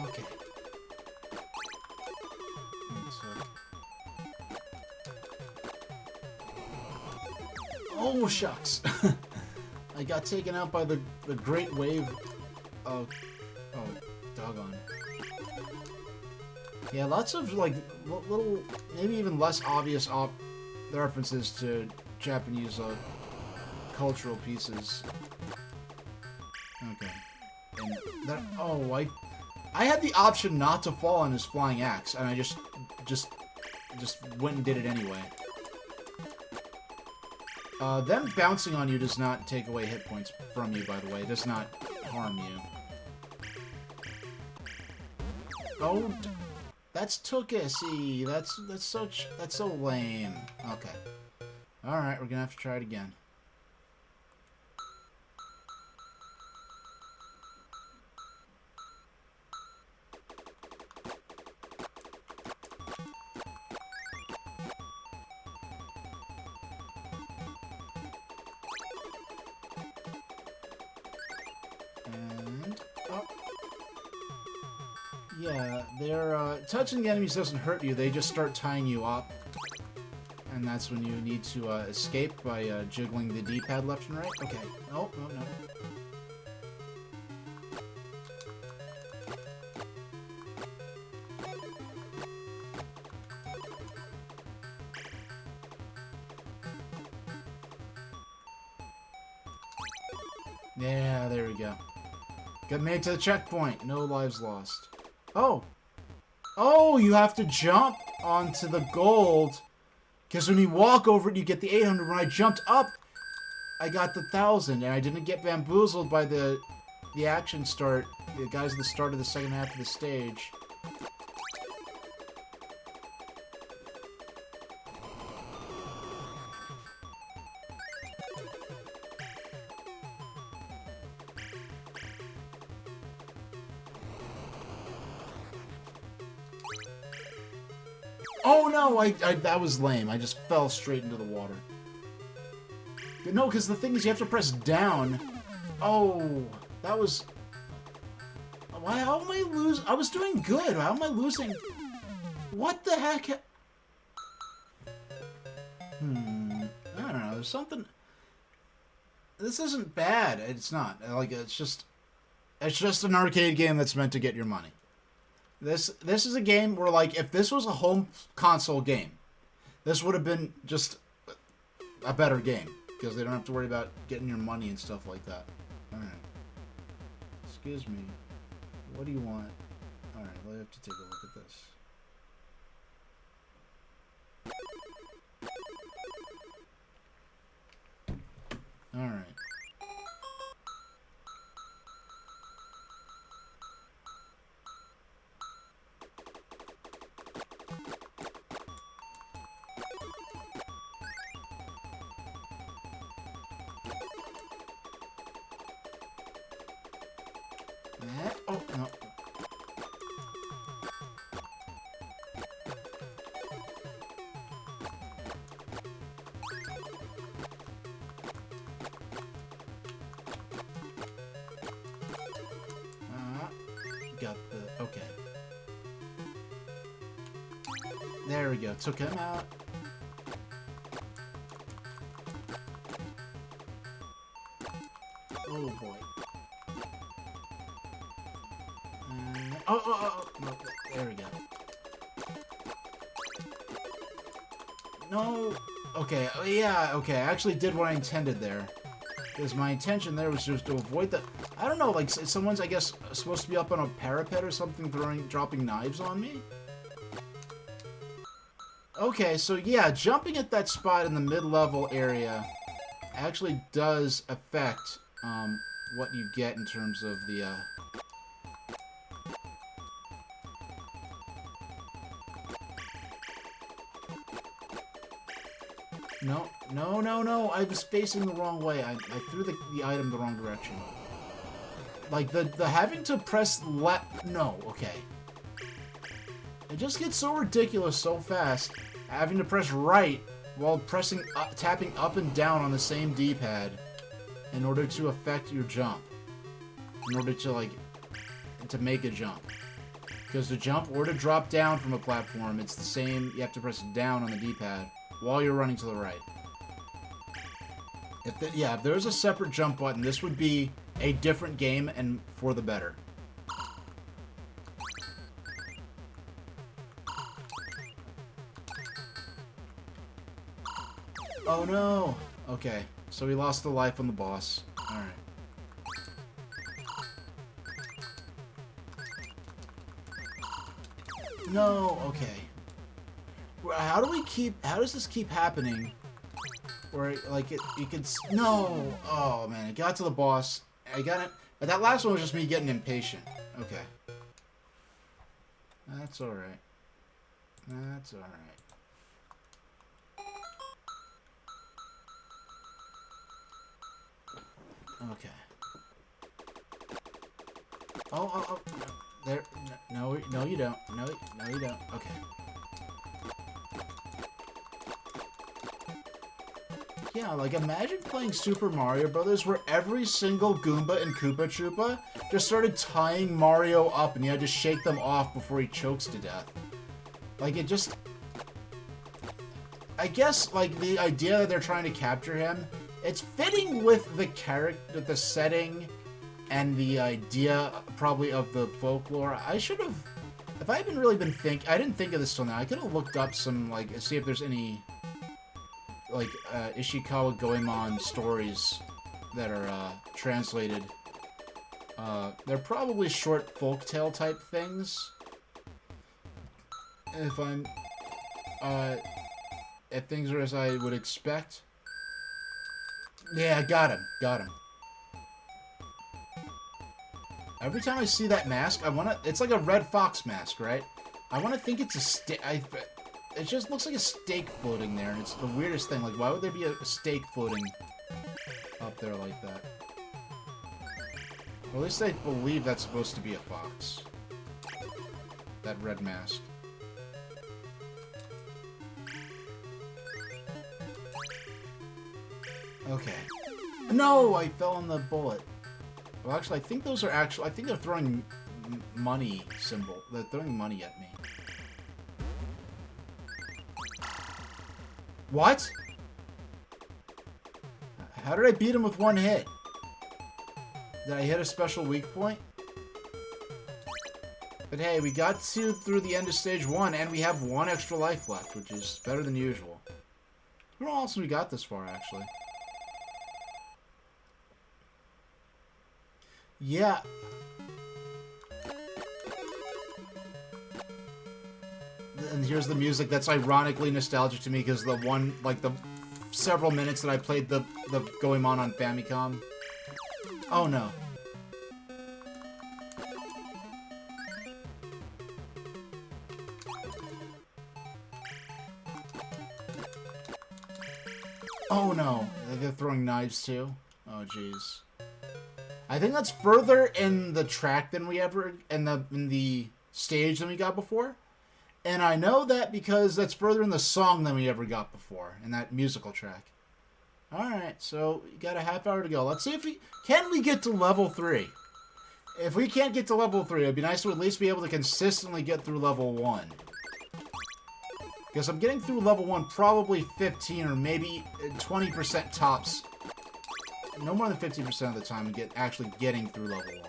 Okay. Oh, shucks. I got taken out by the great wave of... Oh, doggone. Yeah, lots of, like, little, maybe even less obvious references to Japanese cultural pieces. Okay. And that... Oh, I had the option not to fall on his flying axe, and I just went and did it anyway. Them bouncing on you does not take away hit points from you, by the way. It does not harm you. Oh, that's Tookesi. That's so lame. Okay. Alright, we're gonna have to try it again. Yeah, touching the enemies doesn't hurt you, they just start tying you up. And that's when you need to escape by jiggling the D-pad left and right. Okay. Oh, no, no. Yeah, there we go. Got made to the checkpoint. No lives lost. Oh. Oh, you have to jump onto the gold. Because when you walk over it, you get the 800. When I jumped up, I got the 1,000. And I didn't get bamboozled by the action start. The guys at the start of the second half of the stage. Oh no, that was lame. I just fell straight into the water. No, because the thing is you have to press down. Oh, that was... Why, how am I losing? I was doing good. How am I losing? What the heck? I don't know. There's something... This isn't bad. It's not. Like, it's just an arcade game that's meant to get your money. This is a game where, like, if this was a home console game, this would have been just a better game. Because they don't have to worry about getting your money and stuff like that. Alright. Excuse me. What do you want? Alright, I have to take a look at this. Alright. Oh, no. Got the... Okay. There we go. Took him out. Oh, boy. Oh, no, there we go. No. Okay, yeah, okay. I actually did what I intended there. Because my intention there was just to avoid the... I I don't know, like, someone's, I guess, supposed to be up on a parapet or something dropping knives on me? Okay, so yeah, jumping at that spot in the mid-level area actually does affect, what you get in terms of the, No, no, no, no, I was facing the wrong way. I threw the item the wrong direction. Like, the having to press left... No, okay. It just gets so ridiculous so fast. Having to press right while tapping up and down on the same D-pad in order to affect your jump. In order to, like, to make a jump. Because to jump or to drop down from a platform, it's the same. You have to press down on the D-pad while you're running to the right. If there's a separate jump button, this would be a different game and for the better. Oh no! Okay, so we lost the life on the boss. Alright. No, okay. How does this keep happening? Where, like, you can... No! Oh, man, it got to the boss. I got it. But that last one was just me getting impatient. Okay. That's alright. That's alright. Okay. Oh. There. No, you don't. No, you don't. Okay. Yeah, like, imagine playing Super Mario Brothers where every single Goomba and Koopa Troopa just started tying Mario up and you had to shake them off before he chokes to death. Like, it just... I guess, like, the idea that they're trying to capture him, it's fitting with the character, the setting, and the idea, probably, of the folklore. I should have... If I hadn't really been I didn't think of this till now. I could have looked up some, like, see if there's any... like, Ishikawa Goemon stories that are, translated. They're probably short folktale type things. If I'm, if things are as I would expect. Yeah, got him. Every time I see that mask, it's like a red fox mask, right? I wanna think it's a stick. It just looks like a steak floating there, and it's the weirdest thing. Like, why would there be a steak floating up there like that? Well, at least I believe that's supposed to be a fox. That red mask. Okay. No! I fell on the bullet. Well, actually, I think those are I think they're throwing money symbol. They're throwing money at me. What? How did I beat him with one hit? Did I hit a special weak point? But hey, we got through the end of stage 1, and we have 1 extra life left, which is better than usual. I don't know how else we got this far, actually. Yeah. And here's the music that's ironically nostalgic to me because the several minutes that I played the Goemon on Famicom. Oh no. Oh no. They're throwing knives too? Oh jeez. I think that's further in the track than we ever in the stage than we got before. And I know that because that's further in the song than we ever got before, in that musical track. Alright, so we got a half hour to go. Let's see if can we get to level 3? If we can't get to level 3, it'd be nice to at least be able to consistently get through level 1. Because I'm getting through level 1 probably 15 or maybe 20% tops. No more than 50% of the time actually getting through level 1.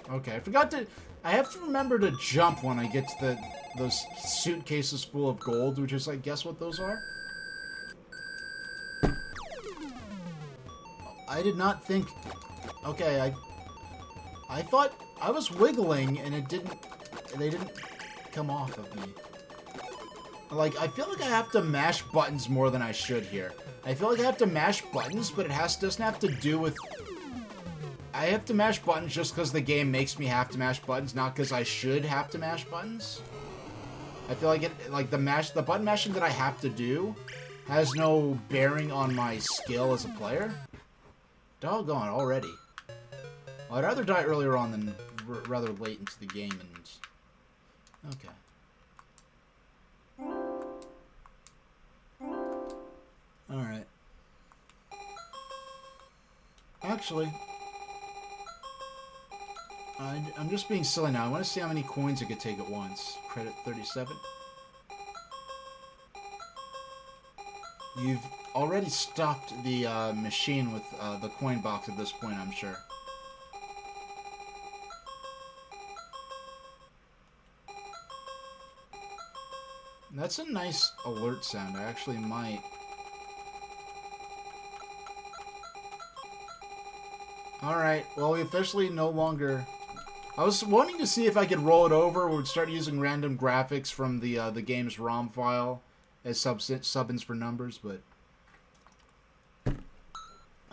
Okay, I forgot to... I have to remember to jump when I get to those suitcases full of gold, which is, I guess, what those are. I did not think... Okay, I thought I was wiggling and it didn't... They didn't come off of me. Like, I feel like I have to mash buttons more than I should here. I feel like I have to mash buttons, but it doesn't have to do with... I have to mash buttons just because the game makes me have to mash buttons, not because I should have to mash buttons. I feel like the button mashing that I have to do has no bearing on my skill as a player. Doggone, already. Well, I'd rather die earlier on than rather late into the game, and... Okay. Alright. Actually... I'm just being silly now. I want to see how many coins I could take at once. Credit 37. You've already stuffed the machine with the coin box at this point, I'm sure. That's a nice alert sound. I actually might... Alright, well, we officially no longer... I was wanting to see if I could roll it over or would start using random graphics from the game's ROM file as sub-ins for numbers, but...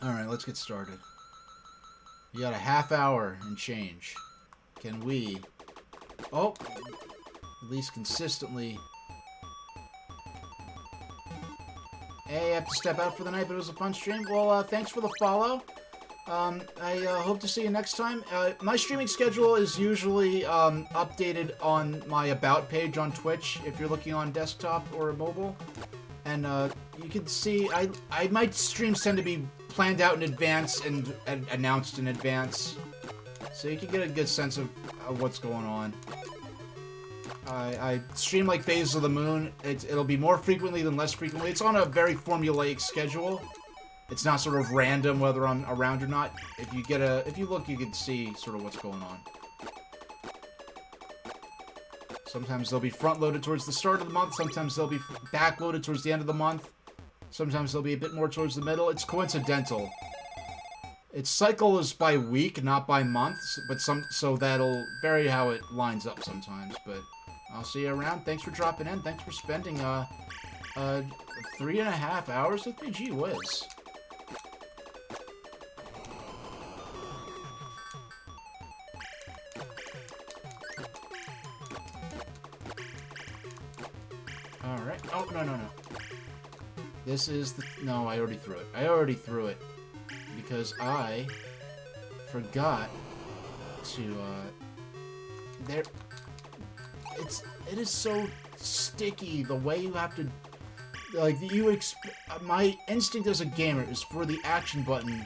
Alright, let's get started. You got a half hour and change. Can we... Oh! At least consistently... Hey, I have to step out for the night, but it was a fun stream. Well, thanks for the follow. I hope to see you next time. My streaming schedule is usually updated on my About page on Twitch, if you're looking on desktop or mobile. And you can see, my streams tend to be planned out in advance and announced in advance. So you can get a good sense of what's going on. I stream like Phases of the Moon. It'll be more frequently than less frequently. It's on a very formulaic schedule. It's not sort of random whether I'm around or not. If you look, you can see sort of what's going on. Sometimes they'll be front-loaded towards the start of the month. Sometimes they'll be back-loaded towards the end of the month. Sometimes they'll be a bit more towards the middle. It's coincidental. Its cycle is by week, not by month, but so that'll vary how it lines up sometimes. But I'll see you around. Thanks for dropping in. Thanks for spending 3.5 hours with me. Gee whiz. Alright. Oh, no. This is the... No, I already threw it. Because I forgot to, It is so sticky, the way you have to... Like, my instinct as a gamer is for the action button...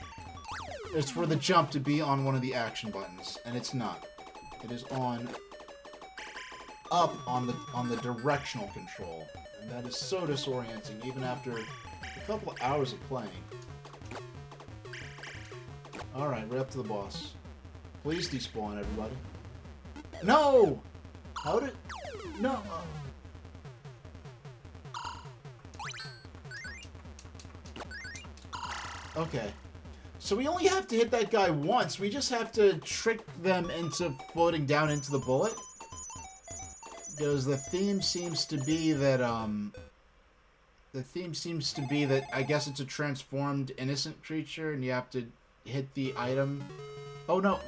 It's for the jump to be on one of the action buttons, and it's not. It is up on the directional control, and that is so disorienting even after a couple of hours of playing. Alright, right up to the boss. Please despawn, everybody. No! How did... No! Okay. So we only have to hit that guy once. We just have to trick them into floating down into the bullet. Because the theme seems to be that, I guess it's a transformed innocent creature, and you have to hit the item. Oh, no.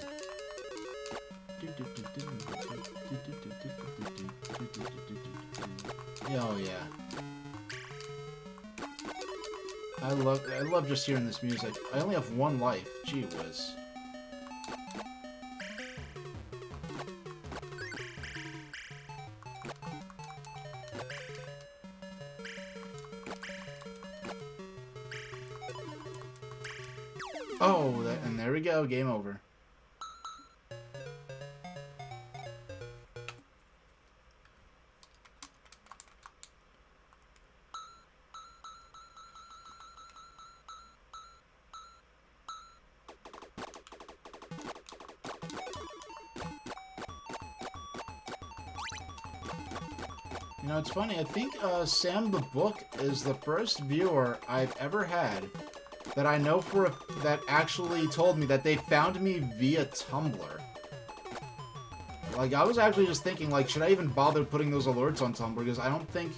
Oh, yeah. I love just hearing this music. I only have one life. Gee whiz. Oh, and there we go. Game over. You know, it's funny. I think Sam the Book is the first viewer I've ever had that I know that actually told me that they found me via Tumblr. Like, I was actually just thinking, like, should I even bother putting those alerts on Tumblr? Because I don't think,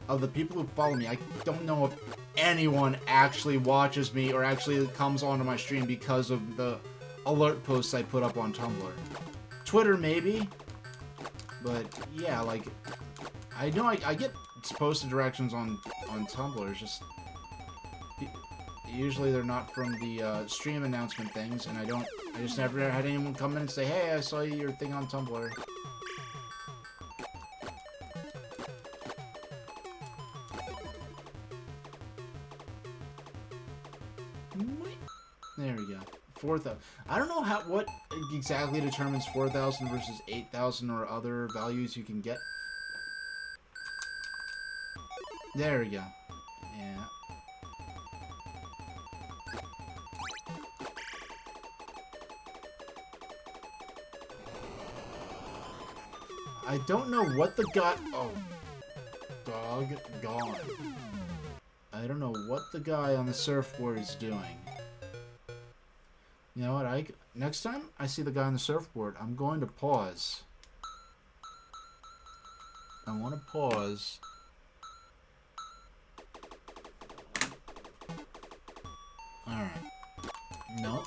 of the people who follow me, I don't know if anyone actually watches me or actually comes onto my stream because of the alert posts I put up on Tumblr. Twitter, maybe. But, yeah, like, I know I get posted directions on Tumblr. It's just, usually they're not from the stream announcement things, and I just never had anyone come in and say, hey, I saw your thing on Tumblr. There we go. 4,000. I don't know what exactly determines 4,000 versus 8,000 or other values you can get. There we go. Yeah. I don't know what the guy... Oh. Doggone. I don't know what the guy on the surfboard is doing. You know what? Next time I see the guy on the surfboard, I'm going to pause. I want to pause. Alright. Nope.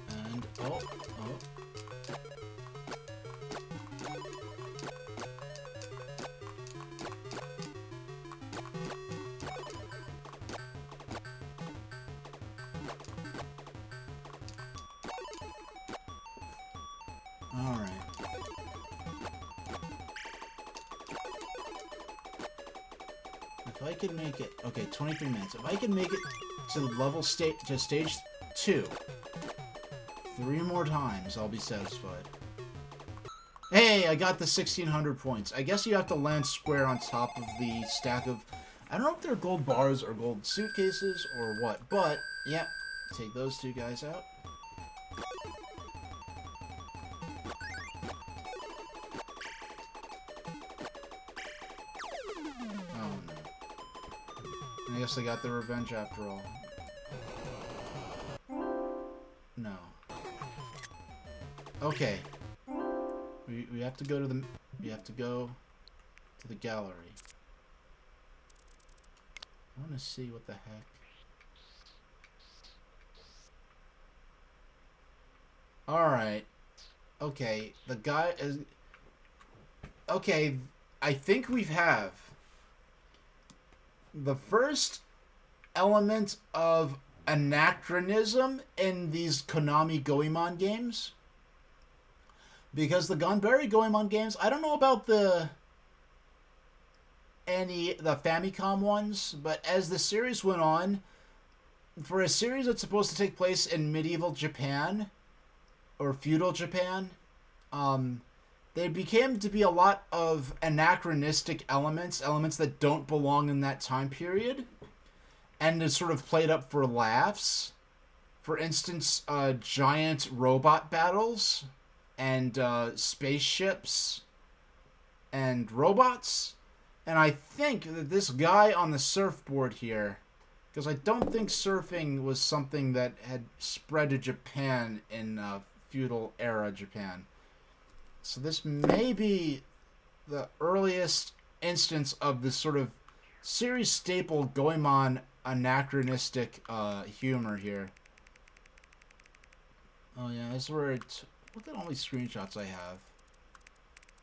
And, oh. Alright. If I can make it... Okay, 23 minutes. If I can make it to the stage 2 3 more times, I'll be satisfied. Hey, I got the 1,600 points. I guess you have to land square on top of the stack of... I don't know if they're gold bars or gold suitcases or what, but, yeah. Take those two guys out. Oh, no. I guess I got the revenge after all. No. Okay. We have to go to the... We have to go to the gallery. I want to see what the heck... Alright. Okay, the guy is... Okay, I think we have the first element of anachronism in these Konami Goemon games. Because the Gunberry Goemon games, I don't know about the Famicom ones, but as the series went on, for a series that's supposed to take place in medieval Japan, or feudal Japan, there became to be a lot of anachronistic elements that don't belong in that time period, and is sort of played up for laughs. For instance, giant robot battles, and spaceships, and robots. And I think that this guy on the surfboard here, because I don't think surfing was something that had spread to Japan in feudal era Japan. So this may be the earliest instance of this sort of series staple Goemon anachronistic humor here. Oh yeah, I swear, look at all these screenshots I have.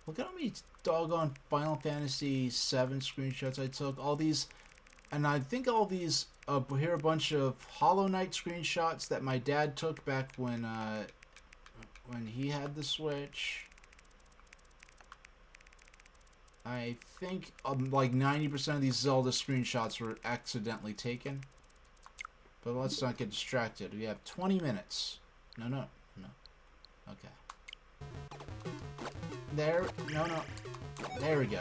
Look at how many doggone Final Fantasy VII screenshots I took. All these, and I think all these, here are a bunch of Hollow Knight screenshots that my dad took back when he had the Switch. I think like 90% of these Zelda screenshots were accidentally taken. But let's not get distracted. We have 20 minutes. No. Okay. There. No, no. There we go.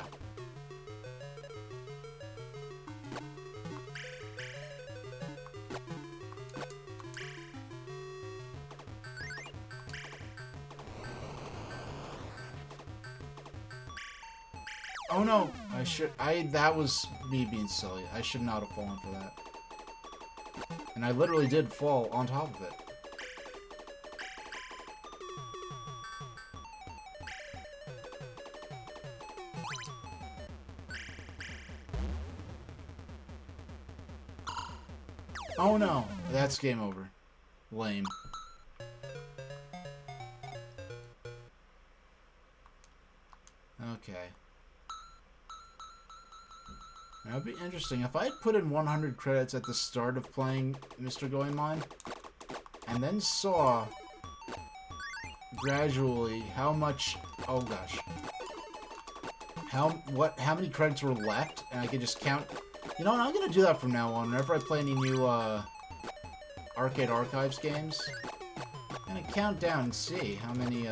Oh no! That was me being silly. I should not have fallen for that. And I literally did fall on top of it. Oh no! That's game over. Lame. Okay. That would be interesting. If I had put in 100 credits at the start of playing Mr. Goemon, and then saw gradually how much... Oh gosh. How many credits were left, and I could just count... You know what, I'm gonna do that from now on. Whenever I play any new, Arcade Archives games, I'm gonna count down and see how many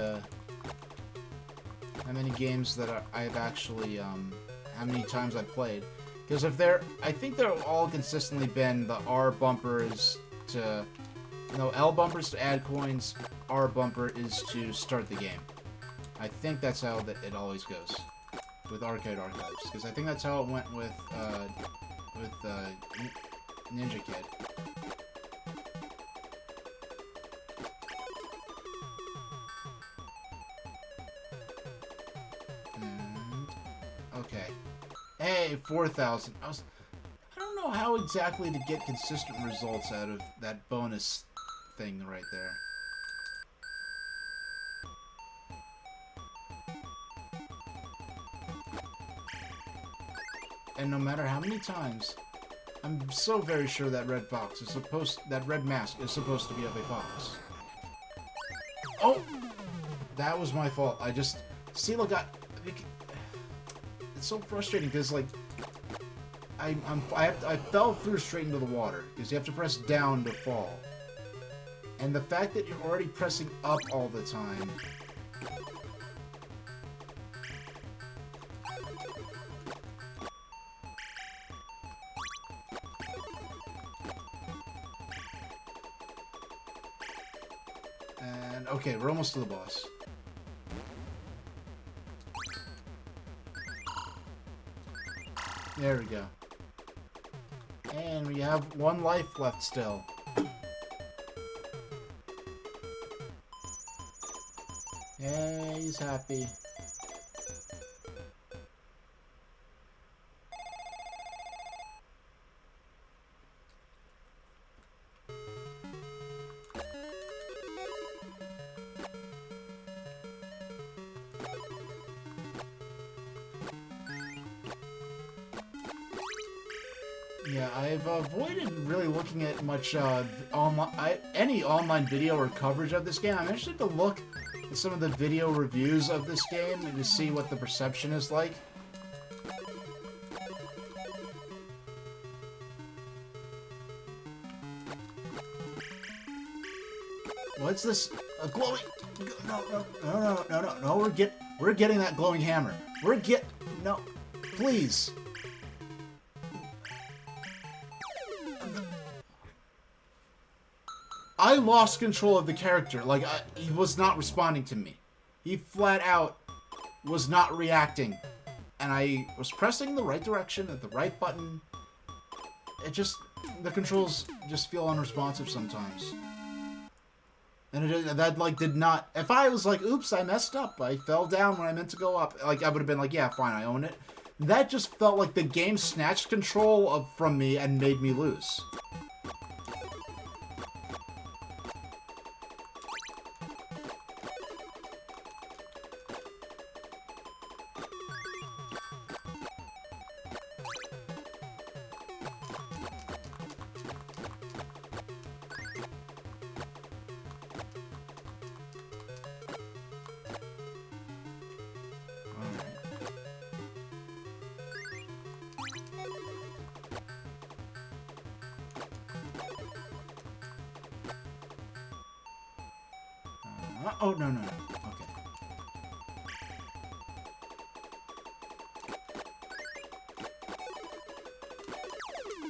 games that I've actually, how many times I've played. Because if they're... I think they're all consistently been the R bumper is to... No, L bumper is to add coins, R bumper is to start the game. I think that's how it always goes with Arcade Archives. Because I think that's how it went with Ninja Kid. And, okay. Hey, 4,000. I don't know how exactly to get consistent results out of that bonus thing right there. And no matter how many times, I'm so very sure that red mask is supposed to be of a fox. Oh! That was my fault. I just... See, look, it's so frustrating because, like, I fell through straight into the water because you have to press down to fall. And the fact that you're already pressing up all the time... And, okay, we're almost to the boss. There we go. And we have 1 life left still. Yeah, he's happy. Yeah, I've avoided really looking at much any online video or coverage of this game. I'm interested to look at some of the video reviews of this game and to see what the perception is like. What's this? A glowing? No! We're getting that glowing hammer. No, please. I lost control of the character. Like, he was not responding to me. He flat out was not reacting. And I was pressing the right direction at the right button. The controls just feel unresponsive sometimes. And that, like, did not... If I was like, oops, I messed up. I fell down when I meant to go up. Like, I would have been like, yeah, fine, I own it. That just felt like the game snatched control from me and made me lose. Oh, no. Okay.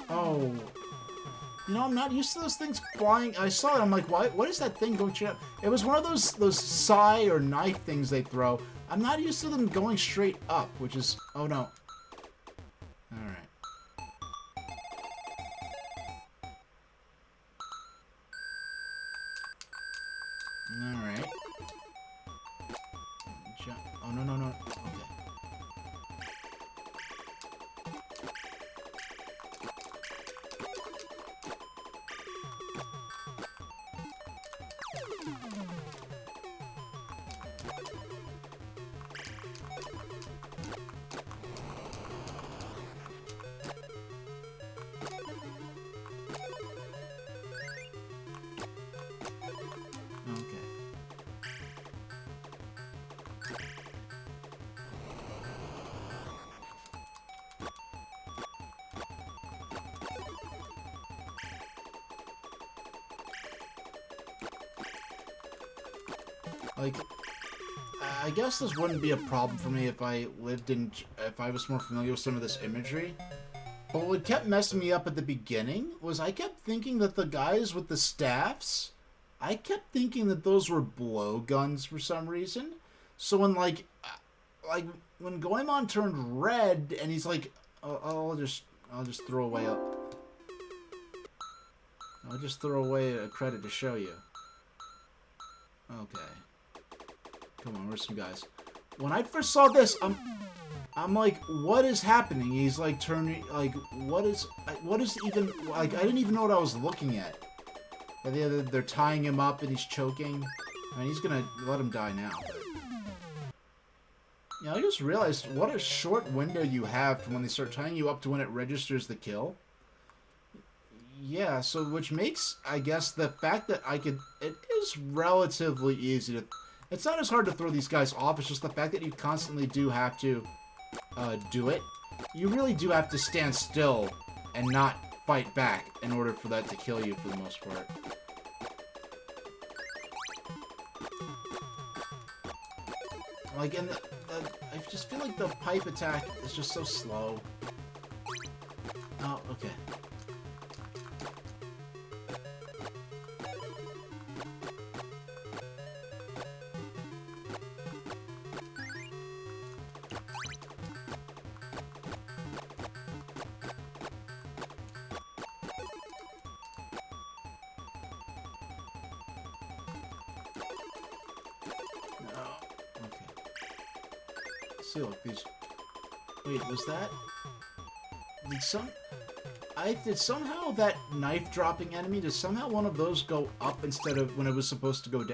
Oh. You know, I'm not used to those things flying. I saw it. I'm like, what is that thing going straight up? It was one of those sai or knife things they throw. I'm not used to them going straight up, which is... Oh, no. Alright. Alright. Oh, no, no, no. Okay. Like, I guess this wouldn't be a problem for me if I was more familiar with some of this imagery. But what kept messing me up at the beginning was I kept thinking that the guys with the staffs, I kept thinking that those were blowguns for some reason. So when when Goemon turned red and he's like, I'll just throw away I'll just throw away a credit to show you. Okay. Come on, where's some guys? When I first saw this, I'm like, what is happening? He's like turning, like, what is even, like, I didn't even know what I was looking at. They're tying him up and he's choking. I mean, he's gonna let him die now. Yeah, I just realized what a short window you have from when they start tying you up to when it registers the kill. Yeah, so which makes, I guess, the fact that it is relatively easy to... It's not as hard to throw these guys off, it's just the fact that you constantly do have to do it. You really do have to stand still and not fight back in order for that to kill you for the most part. Like, and I just feel like the pipe attack is just so slow. Oh, okay. See, look, these... Wait, was that... Did somehow that knife-dropping enemy, does somehow one of those go up instead of when it was supposed to go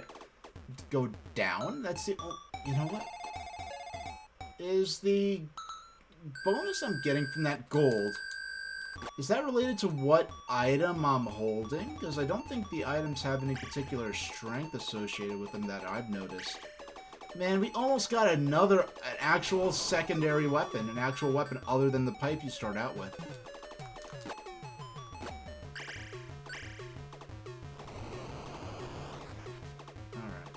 down? That's the... Oh, you know what? Is the bonus I'm getting from that gold, is that related to what item I'm holding? Because I don't think the items have any particular strength associated with them that I've noticed. Man, we almost got an actual secondary weapon, an actual weapon other than the pipe you start out with. Alright.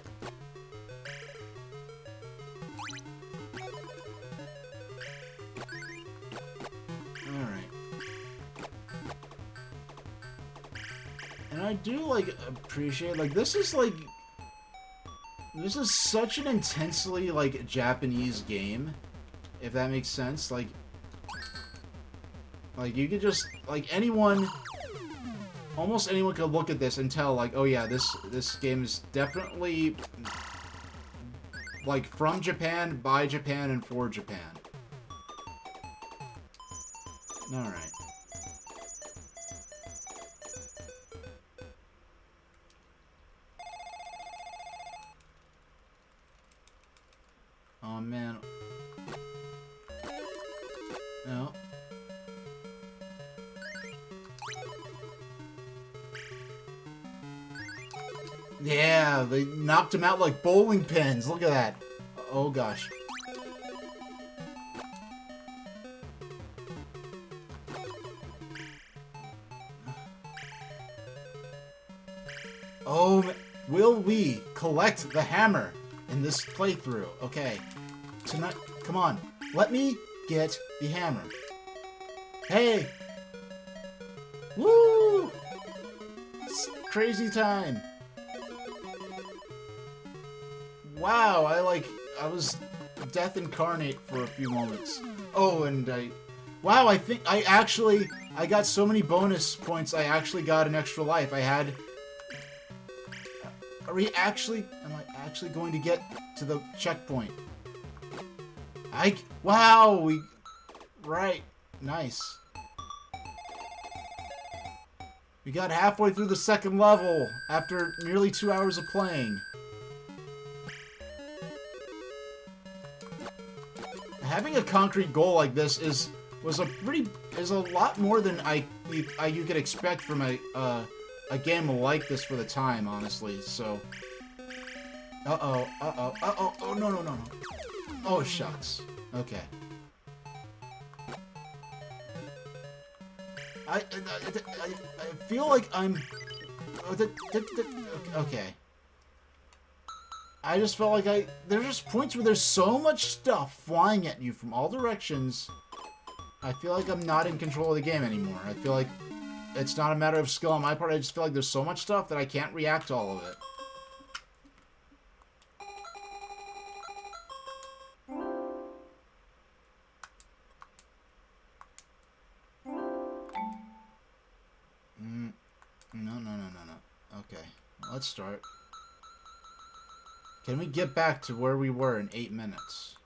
Alright. And I do, like, appreciate, like, this is such an intensely, like, Japanese game, if that makes sense. Like, you could just, like, almost anyone could look at this and tell, like, oh yeah, this game is definitely, like, from Japan, by Japan, and for Japan. Alright. Oh, man. No. Yeah, they knocked him out like bowling pins. Look at that. Oh, gosh. Oh, will we collect the hammer in this playthrough? Okay. Tonight, come on. Let me get the hammer. Hey! Woo! It's crazy time. Wow, I was death incarnate for a few moments. Oh, and wow, I think I got so many bonus points, I actually got an extra life. Am I actually going to get to the checkpoint? Wow, right, nice. We got halfway through the second level after nearly 2 hours of playing. Having a concrete goal like this is a lot more than you could expect from a game like this for the time, honestly. So, oh no. Oh shucks. Okay. I feel like I'm... Okay. I just felt like there's just points where there's so much stuff flying at you from all directions. I feel like I'm not in control of the game anymore. I feel like it's not a matter of skill on my part. I just feel like there's so much stuff that I can't react to all of it. No. Okay, let's start. Can we get back to where we were in 8 minutes?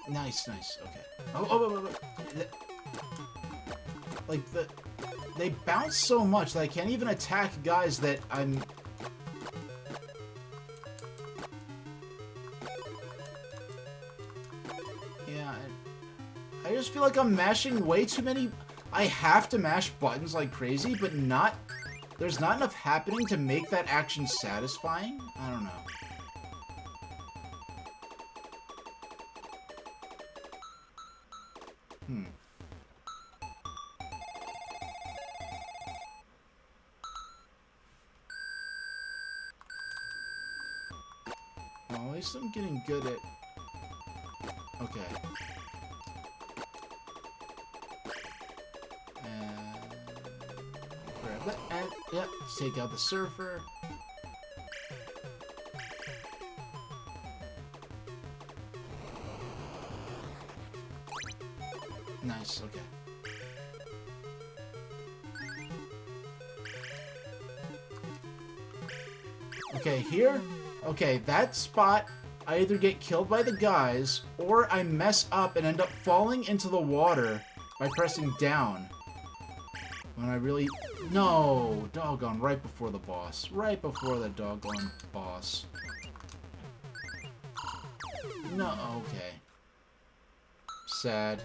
Nice. Okay. Oh. Like, they bounce so much that I can't even attack guys that I'm... Yeah, I just feel like I'm mashing way too many... I have to mash buttons like crazy, but not... There's not enough happening to make that action satisfying? I don't know. Well, at least I'm getting good at... Okay. And... grab that, and... Yep, take out the surfer. Nice, okay. Okay, here... Okay, that spot, I either get killed by the guys, or I mess up and end up falling into the water by pressing down. When I really... No! Doggone, right before the boss. Right before the doggone boss. No, okay. Sad.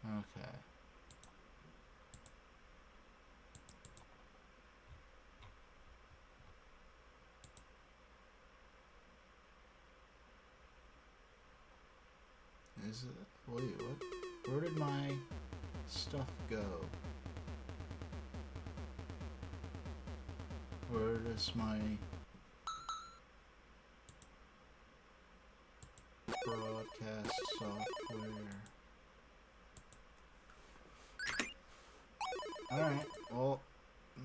Okay. Is it? Wait, what? Where did my stuff go? Where does my broadcast software? Alright, well,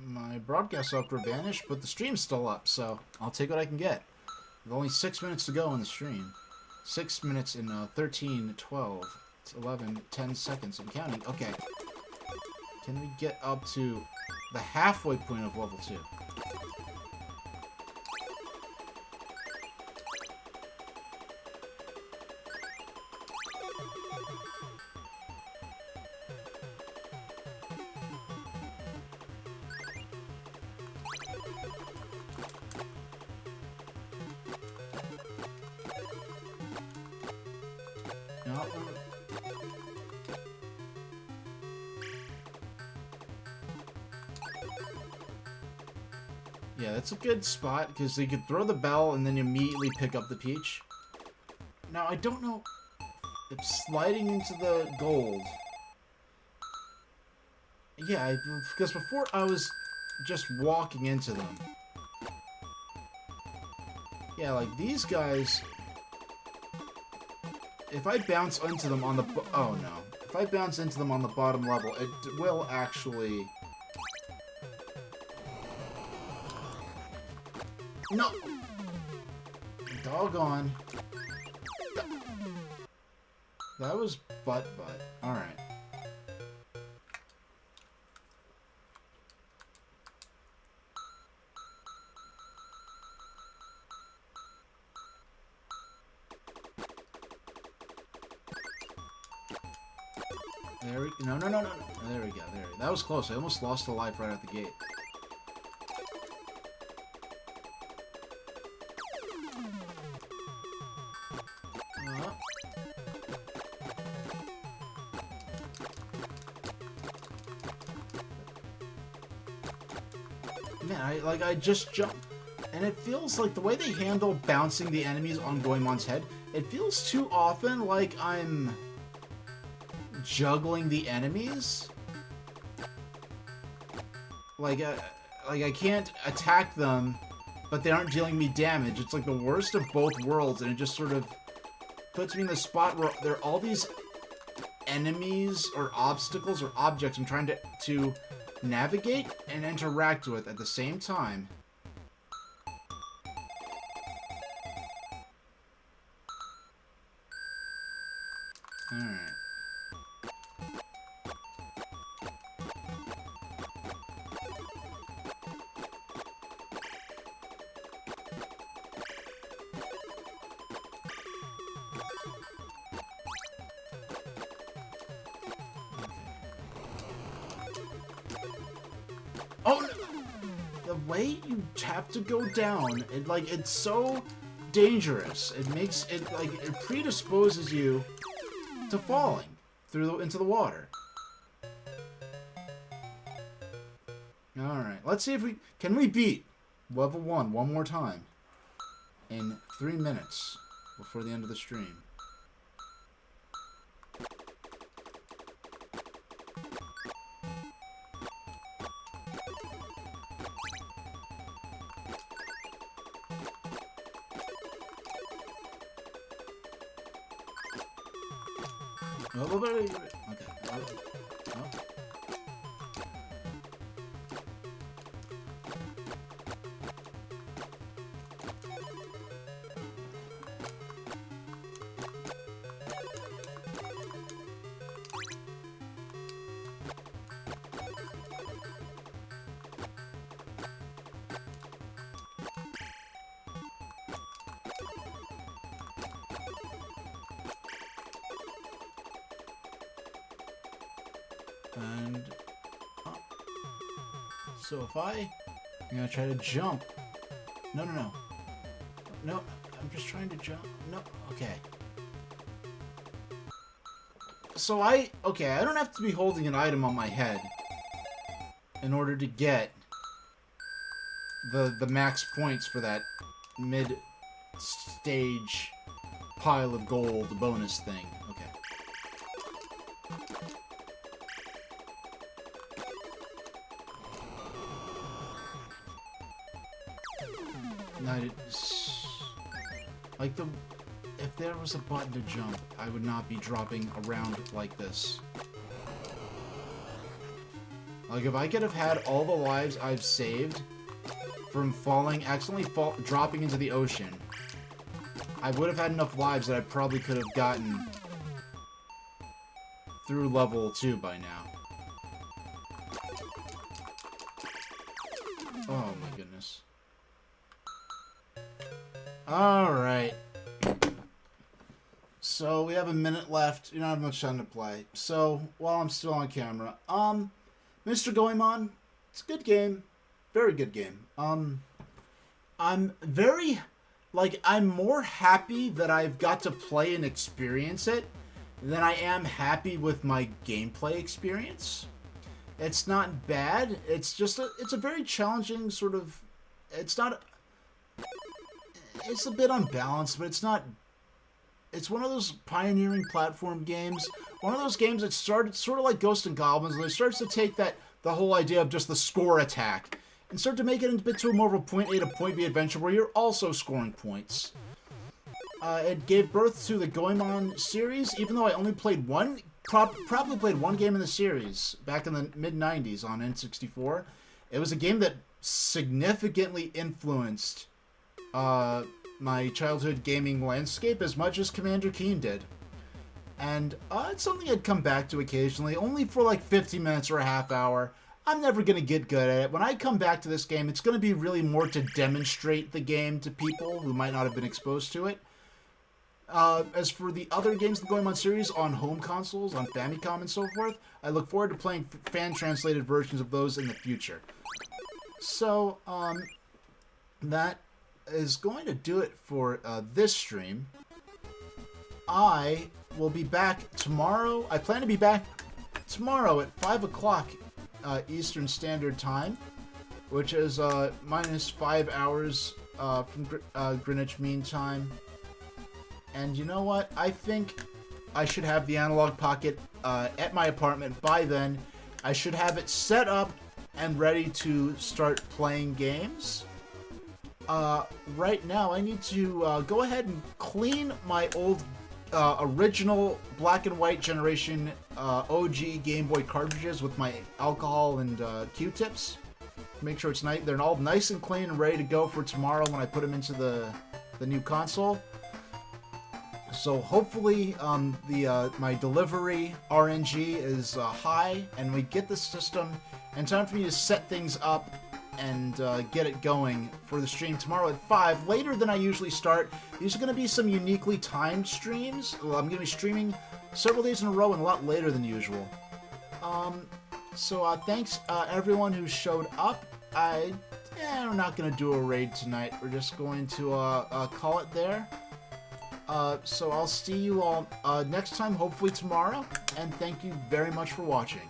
my broadcast software vanished, but the stream's still up, so I'll take what I can get. There's only 6 minutes to go on the stream. 6 minutes and 13, 12, 11, 10 seconds. I'm counting. Okay. Can we get up to the halfway point of level 2? No. Yeah, that's a good spot, because you could throw the bell and then immediately pick up the peach. Now, I don't know if sliding into the gold Yeah, because before I was just walking into them. Yeah, like these guys... If I bounce into them on the... Oh, no. If I bounce into them on the bottom level, it will actually... No! Doggone. That was butt. Alright. There we... No. There we go. There we go. That was close. I almost lost a life right out the gate. Man, I just jumped. And it feels like the way they handle bouncing the enemies on Goemon's head, it feels too often like I'm juggling the enemies. Like I can't attack them, but they aren't dealing me damage. It's like the worst of both worlds, and it just sort of puts me in the spot where there are all these enemies or obstacles or objects I'm trying to navigate and interact with at the same time. Alright. Oh, no. The way you have to go down, it's so dangerous. It makes it, it predisposes you to falling into the water. Alright, let's see if can we beat level 1 one more time in 3 minutes before the end of the stream. Okay. And so if I'm gonna try to jump. No, I'm just trying to jump. No, okay. So I don't have to be holding an item on my head in order to get the max points for that mid-stage pile of gold bonus thing. Okay. If there was a button to jump, I would not be dropping around like this. Like, if I could have had all the lives I've saved from accidentally dropping into the ocean, I would have had enough lives that I probably could have gotten through level 2 by now. Oh my goodness. Alright. So, we have a minute left. You don't have much time to play. So, while I'm still on camera. Mr. Goemon, it's a good game. Very good game. I'm more happy that I've got to play and experience it than I am happy with my gameplay experience. It's not bad. It's just it's a very challenging sort of... It's a bit unbalanced, but it's not... It's one of those pioneering platform games. One of those games that started sort of like Ghosts and Goblins, and it starts to take that the whole idea of just the score attack and start to make it a bit to more of a point A to point B adventure where you're also scoring points. It gave birth to the Goemon series, even though I only played probably played one game in the series back in the mid-90s on N64. It was a game that significantly influenced my childhood gaming landscape as much as Commander Keen did. And it's something I'd come back to occasionally, only for like 50 minutes or a half hour. I'm never going to get good at it. When I come back to this game, it's going to be really more to demonstrate the game to people who might not have been exposed to it. As for the other games in the Goemon series on home consoles, on Famicom and so forth, I look forward to playing fan-translated versions of those in the future. So, that is going to do it for this stream. I will be back tomorrow. I plan to be back tomorrow at 5 o'clock Eastern Standard Time, which is minus 5 hours from Greenwich Mean Time. And you know what? I think I should have the Analog Pocket at my apartment by then. I should have it set up and ready to start playing games. Right now, I need to go ahead and clean my old original black and white generation OG Game Boy cartridges with my alcohol and Q-tips. Make sure it's nice. They're all nice and clean and ready to go for tomorrow when I put them into the new console. So hopefully my delivery RNG is high and we get the system in time for me to set things up and get it going for the stream tomorrow at 5, later than I usually start. These are going to be some uniquely timed streams. Well, I'm going to be streaming several days in a row and a lot later than usual. So thanks everyone who showed up. We're not going to do a raid tonight. We're just going to call it there. So I'll see you all next time, hopefully tomorrow, and thank you very much for watching.